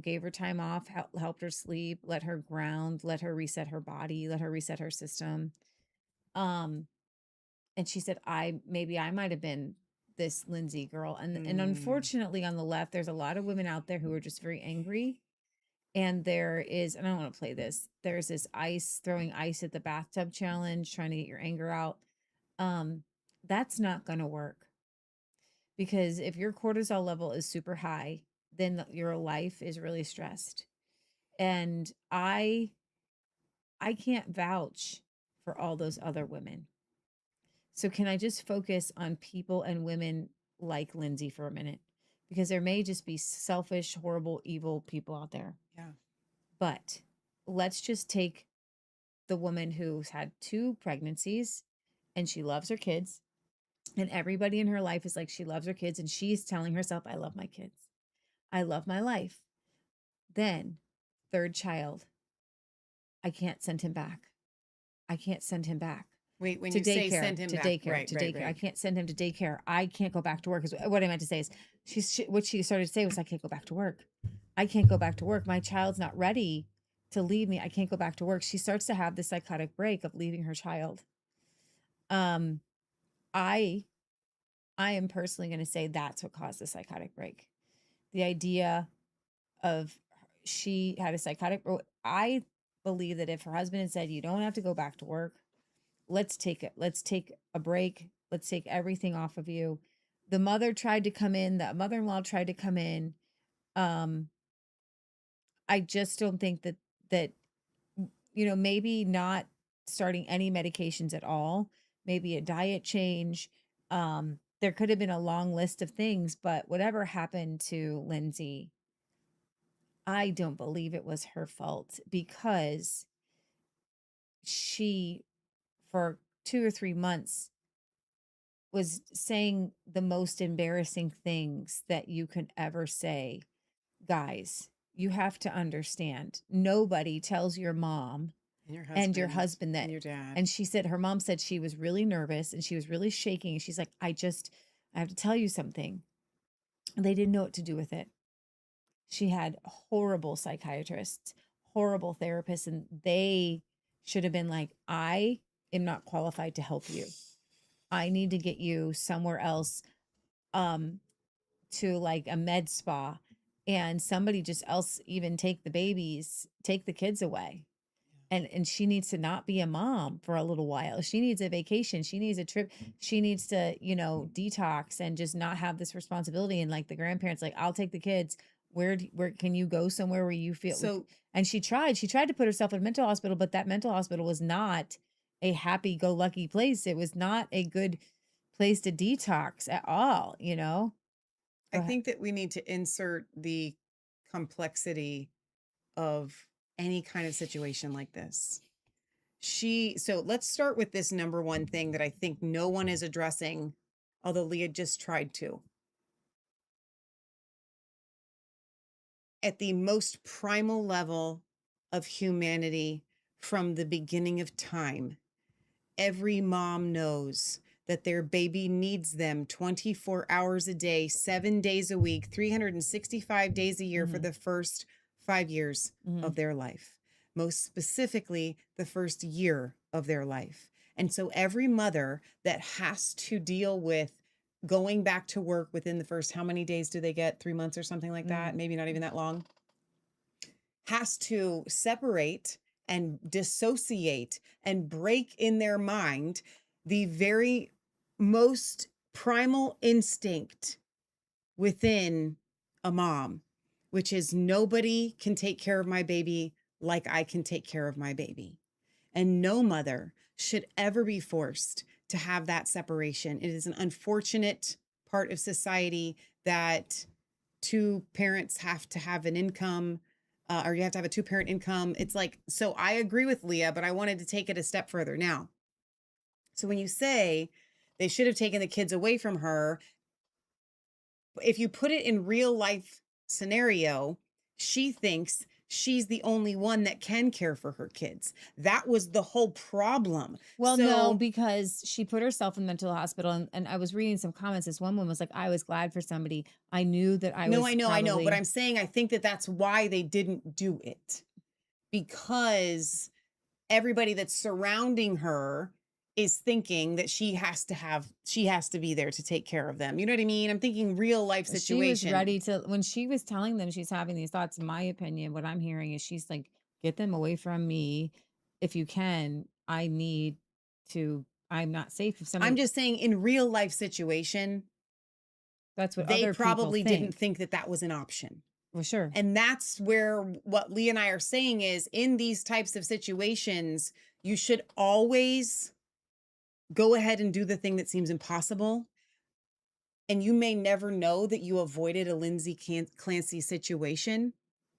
gave her time off, helped her sleep, let her ground, let her reset her body, let her reset her system. And she said, maybe I might have been this Lindsay girl. And unfortunately on the left, there's a lot of women out there who are just very angry. And there is, and I don't want to play this, there's this throwing ice at the bathtub challenge, trying to get your anger out. That's not going to work, because if your cortisol level is super high, then your life is really stressed. And I can't vouch for all those other women. So can I just focus on people and women like Lindsay for a minute? Because there may just be selfish, horrible, evil people out there. Yeah. But let's just take the woman who's had 2 pregnancies and she loves her kids, and everybody in her life is like, she loves her kids, and she's telling herself, I love my kids. I love my life. Then 3rd child, I can't send him back. I can't send him back. Wait, when to you daycare, say send him to back, daycare, right, to right, daycare. right. I can't send him to daycare. I can't go back to work. Is what I meant to say is what she started to say was, I can't go back to work. I can't go back to work. My child's not ready to leave me. I can't go back to work. She starts to have the psychotic break of leaving her child. I am personally going to say that's what caused the psychotic break. The idea of she had a psychotic, I believe that if her husband had said, you don't have to go back to work, let's take a break. Let's take everything off of you. The mother tried to come in, the mother-in-law tried to come in. I just don't think that, maybe not starting any medications at all, maybe a diet change. There could have been a long list of things, but whatever happened to Lindsay, I don't believe it was her fault, because she, for 2 or 3 months, was saying the most embarrassing things that you can ever say. Guys, you have to understand, nobody tells your mom and your husband that, and your dad. and she said, her mom said she was really nervous and she was really shaking. And she's like, I have to tell you something. They didn't know what to do with it. She had horrible psychiatrists, horrible therapists, and they should have been like, I am not qualified to help you. I need to get you somewhere else, to like a med spa, and somebody just else even take the kids away. And she needs to not be a mom for a little while. She needs a vacation. She needs a trip. She needs to, detox and just not have this responsibility. And like the grandparents, like, I'll take the kids. Where can you go somewhere where you feel So- and she tried to put herself in a mental hospital, but that mental hospital was not a happy-go-lucky place. It was not a good place to detox at all, I think that we need to insert the complexity of any kind of situation like this. So let's start with this number one thing that I think no one is addressing, although Leah just tried to. At the most primal level of humanity, from the beginning of time, every mom knows that their baby needs them 24 hours a day, 7 days a week, 365 days a year for the first 5 years of their life. Most specifically, the first year of their life. And so every mother that has to deal with going back to work within the first, how many days do they get? 3 months or something like that? Maybe not even that long. Has to separate and dissociate and break in their mind the very most primal instinct within a mom, which is, nobody can take care of my baby like I can take care of my baby. And no mother should ever be forced to have that separation. It is an unfortunate part of society that 2 parents have to have an income, or you have to have a 2-parent income. It's like, so I agree with Leah, but I wanted to take it a step further. Now, so when you say they should have taken the kids away from her, if you put it in real life scenario, she thinks she's the only one that can care for her kids. That was the whole problem. Well, So, no, because she put herself in mental hospital, and I was reading some comments. This one woman was like, I was glad for somebody. I knew that I was I know, but probably- I'm saying I think that that's why they didn't do it. Because everybody that's surrounding her is thinking that she has to be there to take care of them. You know what I mean? I'm thinking real life situation. She was ready to, when she was telling them she's having these thoughts, in my opinion, what I'm hearing is she's like, get them away from me. If you can, I'm not safe. If somebody, I'm just saying in real life situation, that's what they other probably people didn't think that was an option. Well, sure. And that's where what Lee and I are saying is in these types of situations, you should always go ahead and do the thing that seems impossible. And you may never know that you avoided a Lindsay Clancy situation,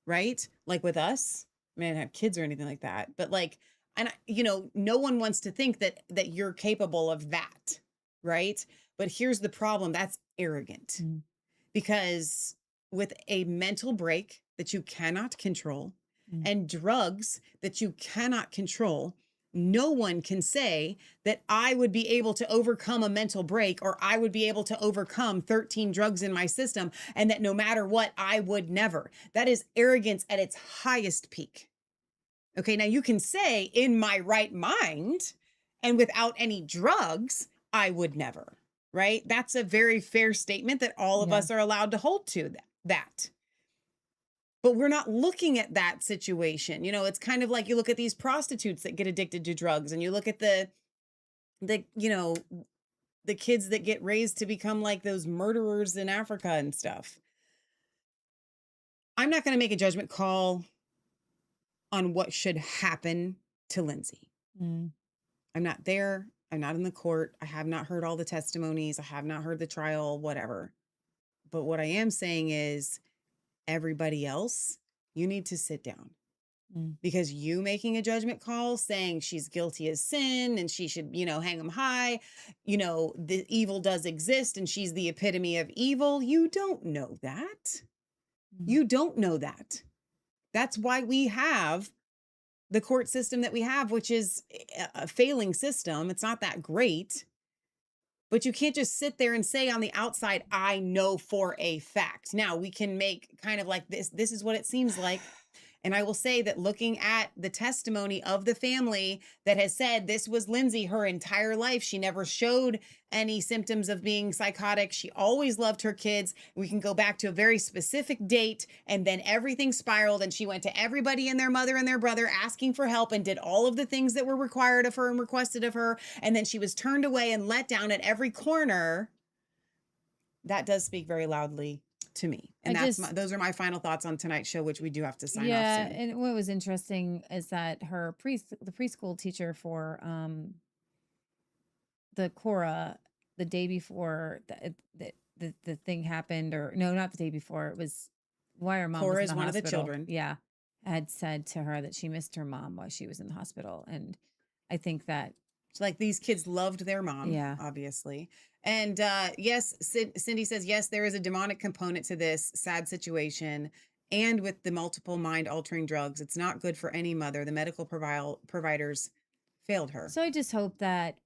right? Like with us. I mean, I didn't have kids or anything like that, but like, and no one wants to think that you're capable of that, right? But here's the problem. That's arrogant. Because with a mental break that you cannot control and drugs that you cannot control, no one can say that I would be able to overcome a mental break or I would be able to overcome 13 drugs in my system and that no matter what, I would never. That is arrogance at its highest peak. Okay, now you can say in my right mind and without any drugs, I would never, right? That's a very fair statement that all of us are allowed to hold to that. But we're not looking at that situation. It's kind of like you look at these prostitutes that get addicted to drugs and you look at the kids that get raised to become like those murderers in Africa and stuff. I'm not going to make a judgment call on what should happen to Lindsay. I'm not there. I'm not in the court. I have not heard all the testimonies. I have not heard the trial, whatever. But what I am saying is everybody else, you need to sit down. Because you making a judgment call saying she's guilty as sin and she should, hang them high, the evil does exist and she's the epitome of evil. You don't know that. You don't know that. That's why we have the court system that we have, which is a failing system. It's not that great. But you can't just sit there and say on the outside, I know for a fact. Now we can make kind of like this is what it seems like. And I will say that looking at the testimony of the family that has said this was Lindsay her entire life, she never showed any symptoms of being psychotic. She always loved her kids. We can go back to a very specific date and then everything spiraled and she went to everybody and their mother and their brother asking for help and did all of the things that were required of her and requested of her. And then she was turned away and let down at every corner. That does speak very loudly to me. And those are my final thoughts on tonight's show, which we do have to sign off soon. And what was interesting is that the preschool teacher for the Cora, the day before the thing happened, or no, not the day before, it was why her mom Cora was in is the one of the hospital. children. Yeah, had said to her that she missed her mom while she was in the hospital, and I think that it's like these kids loved their mom, obviously. And yes, Cindy says, yes, there is a demonic component to this sad situation. And with the multiple mind-altering drugs, it's not good for any mother. The medical providers failed her. So I just hope that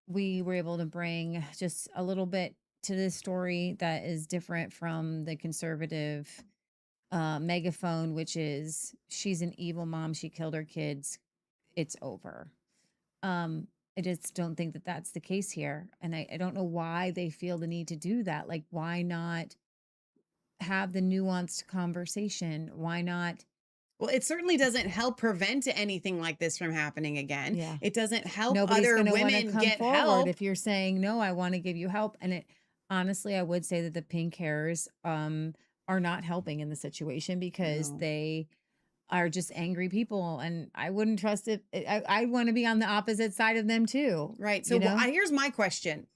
we were able to bring just a little bit to this story that is different from the conservative megaphone, which is she's an evil mom. She killed her kids. It's over. I just don't think that that's the case here. And I don't know why they feel the need to do that. Like, why not have the nuanced conversation? Why not? Well, it certainly doesn't help prevent anything like this from happening again. Yeah. It doesn't help Nobody's other gonna wanna women come get forward help. if you're saying, no, I want to give you help. And it honestly, I would say that the pink hairs are not helping in the situation because they are just angry people, and I wouldn't trust it. I want to be on the opposite side of them too. Right. So here's my question.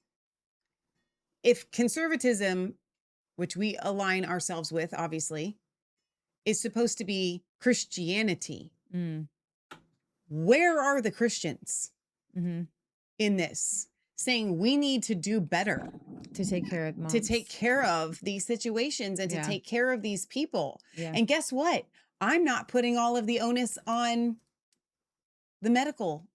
If conservatism, which we align ourselves with, obviously, is supposed to be Christianity, where are the Christians in this? Saying we need to do better. to take care of moms. to take care of these situations and to Yeah. take care of these people. Yeah. And guess what? I'm not putting all of the onus on the medical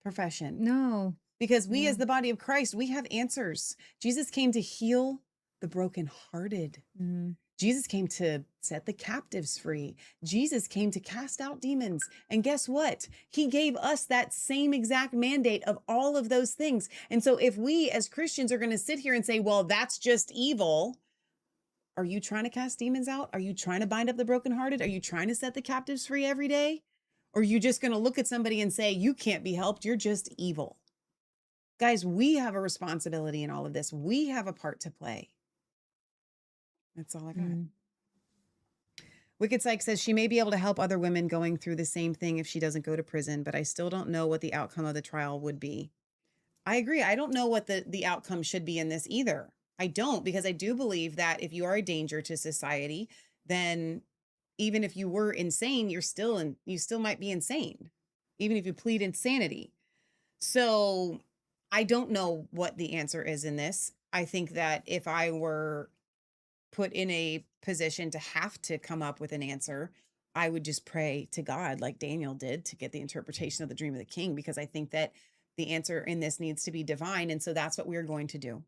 profession. No. Because we, Yeah. as the body of Christ, we have answers. Jesus came to heal the brokenhearted. Mhm. Jesus came to set the captives free. Jesus came to cast out demons. And guess what? He gave us that same exact mandate of all of those things. And so if we as Christians are going to sit here and say, well, that's just evil. Are you trying to cast demons out? Are you trying to bind up the brokenhearted? Are you trying to set the captives free every day? Or are you just going to look at somebody and say, you can't be helped. You're just evil. Guys, we have a responsibility in all of this. We have a part to play. That's all I got. Wicked Psych says she may be able to help other women going through the same thing if she doesn't go to prison, but I still don't know what the outcome of the trial would be. I agree. I don't know what the outcome should be in this either. I don't, because I do believe that if you are a danger to society, then even if you were insane, you still might be insane, even if you plead insanity. So I don't know what the answer is in this. I think that if I were put in a position to have to come up with an answer, I would just pray to God like Daniel did to get the interpretation of the dream of the king, because I think that the answer in this needs to be divine. And so that's what we're going to do.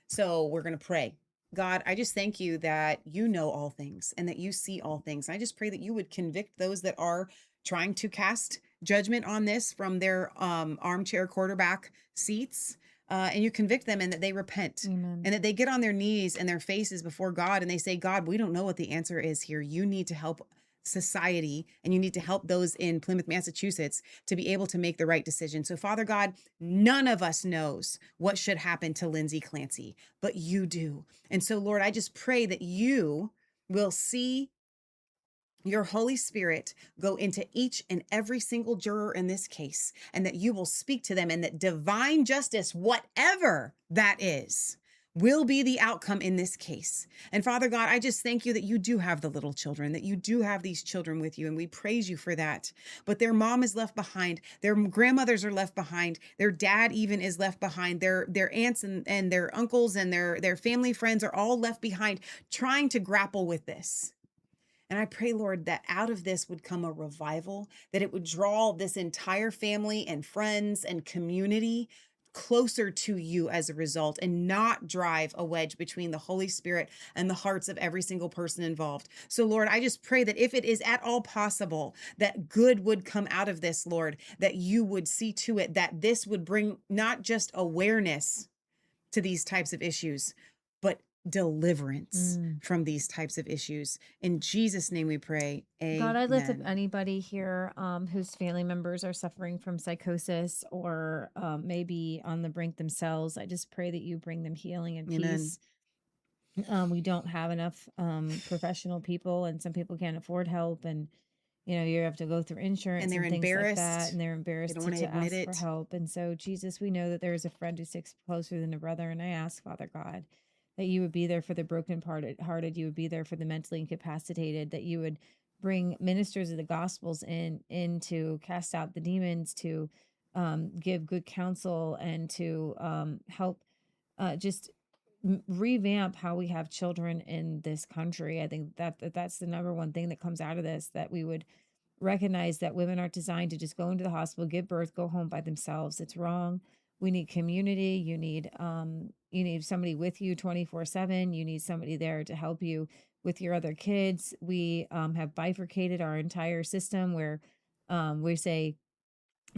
So we're going to pray. God, I just thank you that you know all things and that you see all things. I just pray that you would convict those that are trying to cast judgment on this from their armchair quarterback seats. And you convict them and that they repent. Amen. And that they get on their knees and their faces before God and they say, God, we don't know what the answer is here. You need to help society and you need to help those in Plymouth, Massachusetts to be able to make the right decision. So Father God, none of us knows what should happen to Lindsay Clancy, but you do. And so Lord, I just pray that you will see your Holy Spirit go into each and every single juror in this case, and that you will speak to them, and that divine justice, whatever that is, will be the outcome in this case. And Father God, I just thank you that you do have the little children, that you do have these children with you, and we praise you for that. But their mom is left behind. Their grandmothers are left behind. Their dad even is left behind. Their aunts and their uncles and their family friends are all left behind trying to grapple with this. And I pray, Lord, that out of this would come a revival, that it would draw this entire family and friends and community closer to you as a result, and not drive a wedge between the Holy Spirit and the hearts of every single person involved. So Lord, I just pray that if it is at all possible that good would come out of this, Lord, that you would see to it that this would bring not just awareness to these types of issues, but deliverance from these types of issues. In Jesus' name we pray. Amen. God, I lift up anybody here whose family members are suffering from psychosis or maybe on the brink themselves. I just pray that you bring them healing and Amen. peace. We don't have enough professional people, and some people can't afford help, and you have to go through insurance And they're things embarrassed. like that, and they're embarrassed They don't want to to admit ask it. for help. And so, Jesus, we know that there is a friend who sticks closer than a brother, and I ask, Father God, that you would be there for the broken-hearted, you would be there for the mentally incapacitated, that you would bring ministers of the Gospels in to cast out the demons, to give good counsel, and to help just revamp how we have children in this country. I think that's the number one thing that comes out of this, that we would recognize that women aren't designed to just go into the hospital, give birth, go home by themselves. It's wrong. We need community. You need somebody with you 24/7. You need somebody there to help you with your other kids. We have bifurcated our entire system where we say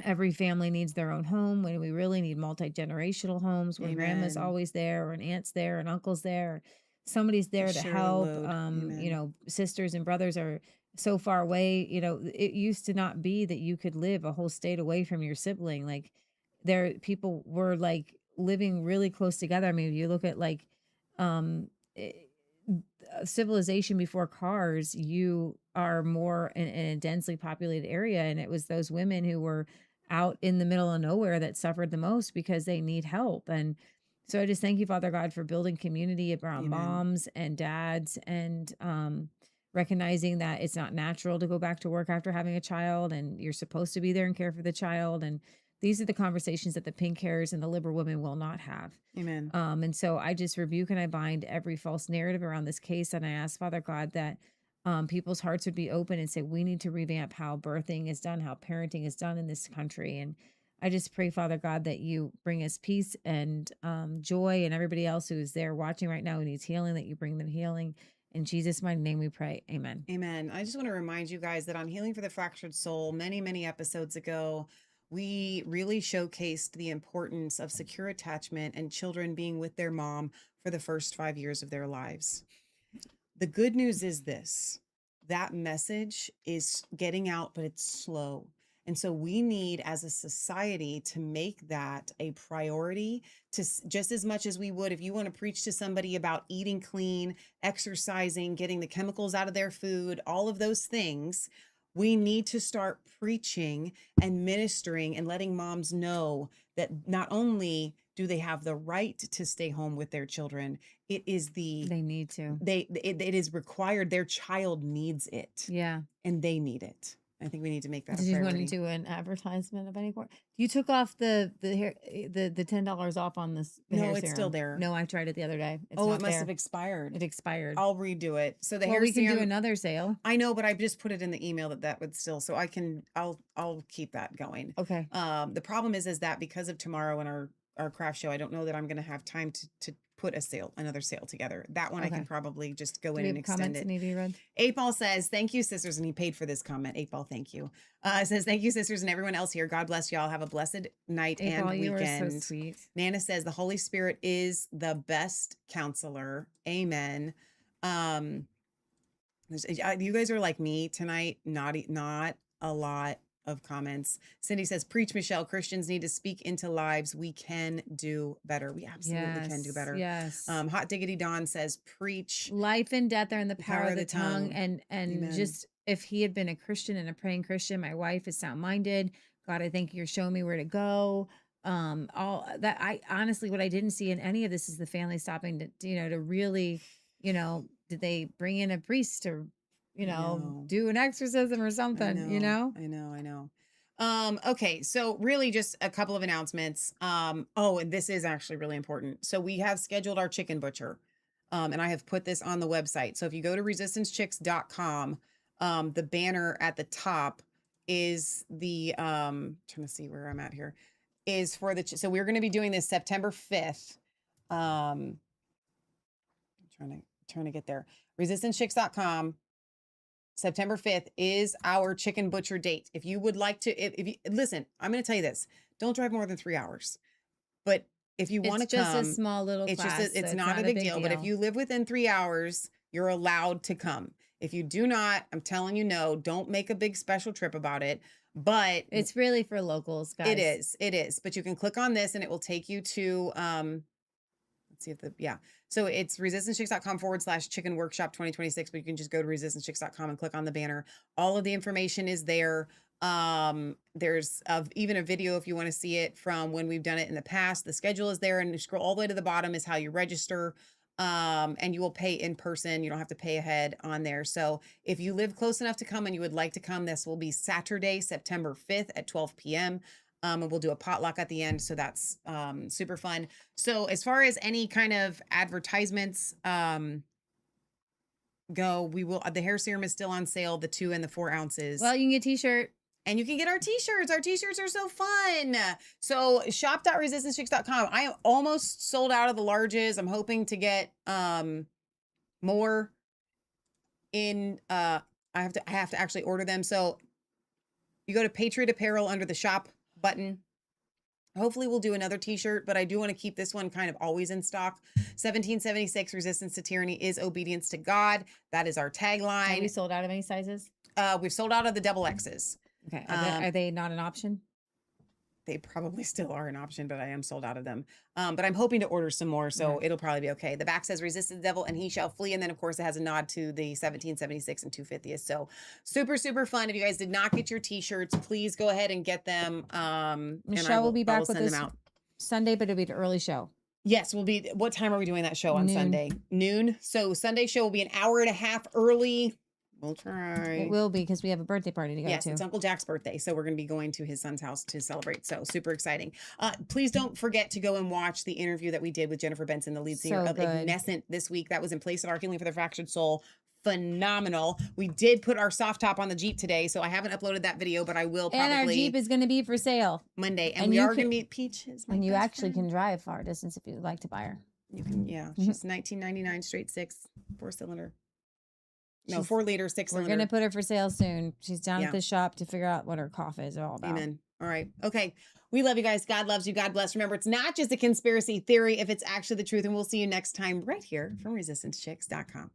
every family needs their own home, when we really need multi-generational homes where grandma's Amen. always there, or an aunt's there, and uncle's there, or somebody's there to Share the help. load. Amen. Sisters and brothers are so far away. It used to not be that you could live a whole state away from your sibling. Like, people were like living really close together. I mean, if you look at like civilization before cars, you are more in a densely populated area, and it was those women who were out in the middle of nowhere that suffered the most because they need help. And so I just thank you, Father God, for building community around Amen. moms and dads, and recognizing that it's not natural to go back to work after having a child, and you're supposed to be there and care for the child. And these are the conversations that the pink hairs and the liberal women will not have. Amen. And so I just rebuke and I bind every false narrative around this case. And I ask, Father God, that people's hearts would be open and say, we need to revamp how birthing is done, how parenting is done in this country. And I just pray, Father God, that you bring us peace and joy, and everybody else who is there watching right now who needs healing, that you bring them healing. In Jesus' mighty name we pray. Amen. Amen. I just want to remind you guys that on Healing for the Fractured Soul, many, many episodes ago, we really showcased the importance of secure attachment and children being with their mom for the first 5 years of their lives. The good news is this: that message is getting out, but it's slow. And so we need, as a society, to make that a priority, to just as much as we would if you want to preach to somebody about eating clean, exercising, getting the chemicals out of their food, all of those things. We need to start preaching and ministering and letting moms know that not only do they have the right to stay home with their children, it is they need to. It is required. Their child needs it. Yeah. And they need it. I think we need to make that Did a you priority. want to do an advertisement of any sort? You took off the $10 off on this. The No, hair it's serum. still there. No, I tried it the other day. It's Oh, not it must there. have expired. It expired. I'll redo it. So the Well, hair we can do serum, another sale. I know, but I just put it in the email that would still, so I'll keep that going. Okay. The problem is that because of tomorrow and our craft show, I don't know that I'm going to have time to put another sale together. That one I Okay. can probably just go Do in we and have extend comments it. that need to be read? 8-Ball says, thank you, sisters. And he paid for this comment. 8-Ball, thank you. It says, thank you, sisters, and everyone else here. God bless y'all. Have a blessed night and 8-Ball, you are weekend. so sweet. Nana says, the Holy Spirit is the best counselor. Amen. You guys are like me tonight. Not a lot of comments. Cindy says, preach, Michelle. Christians need to speak into lives. We can do better. We absolutely can do better. Yes. Hot Diggity Dawn says, preach. Life and death are in the power of the tongue. And Amen. just if he had been a Christian and a praying Christian, my wife is sound-minded. God, I think you're showing me where to go. All that I honestly, what I didn't see in any of this is the family stopping to really, did they bring in a priest or, do an exorcism or something, I know. Okay. So really just a couple of announcements. And this is actually really important. So we have scheduled our chicken butcher. And I have put this on the website. So if you go to resistancechicks.com, the banner at the top is the, trying to see where I'm at here, is for so we're going to be doing this September 5th. I'm trying to get there. Resistancechicks.com. September 5th is our chicken butcher date. If you would like to, if you listen, I'm going to tell you this, don't drive more than 3 hours, but if you want to come, it's just a small little it's class. just, it's not a big deal, but if you live within 3 hours, you're allowed to come. If you do not, I'm telling you, no, don't make a big special trip about it, but it's really for locals, guys. It is, but you can click on this and it will take you to, let's see if so it's resistancechicks.com/chicken workshop 2026, but you can just go to resistancechicks.com and click on the banner. All of the information is there. There's even a video if you want to see it from when we've done it in the past. The schedule is there, and you scroll all the way to the bottom is how you register. And you will pay in person. You don't have to pay ahead on there. So if you live close enough to come and you would like to come, this will be Saturday, September 5th at 12 p.m. And we'll do a potluck at the end. So that's super fun. So as far as any kind of advertisements go, the hair serum is still on sale, the 2 and the 4 ounces. Well, you can get a t-shirt. And you can get our t-shirts. Our t-shirts are so fun. So shop.resistancechicks.com. I am almost sold out of the larges. I'm hoping to get more in I have to actually order them. So you go to Patriot Apparel under the shop button. Hopefully we'll do another t-shirt, but I do want to keep this one kind of always in stock. 1776 Resistance to Tyranny is obedience to God. That is our tagline. Have we sold out of any sizes? We've sold out of the double X's. Okay. Are they not an option? They probably still are an option, but I am sold out of them. But I'm hoping to order some more, so it'll probably be okay. The back says resist the devil and he shall flee. And then of course it has a nod to the 1776 and 250th. So super, super fun. If you guys did not get your t-shirts, please go ahead and get them. Michelle will be back with us Sunday, but it'll be an early show. Yes, we'll be. What time are we doing that show on Sunday? Noon. So Sunday show will be an hour and a half early. We'll try. It will be because we have a birthday party to go Yes, to. it's Uncle Jack's birthday, so we're going to be going to his son's house to celebrate. So super exciting. Please don't forget to go and watch the interview that we did with Jennifer Benson, the lead singer So of good. Ignescent this week. That was in Place at Our Healing for the Fractured Soul. Phenomenal. We did put our soft top on the Jeep today, so I haven't uploaded that video, but I will probably. And our Jeep is going to be for sale Monday, and we are going to meet Peaches. And you actually can drive far distance if you'd like to buy her. You can, yeah. She's 1999 straight 6 4-cylinder. No, 4-liter 6-cylinder. We're going to put her for sale soon. She's down Yeah. at the shop to figure out what her cough is all about. Amen. All right. Okay. We love you guys. God loves you. God bless. Remember, it's not just a conspiracy theory if it's actually the truth. And we'll see you next time right here from ResistanceChicks.com.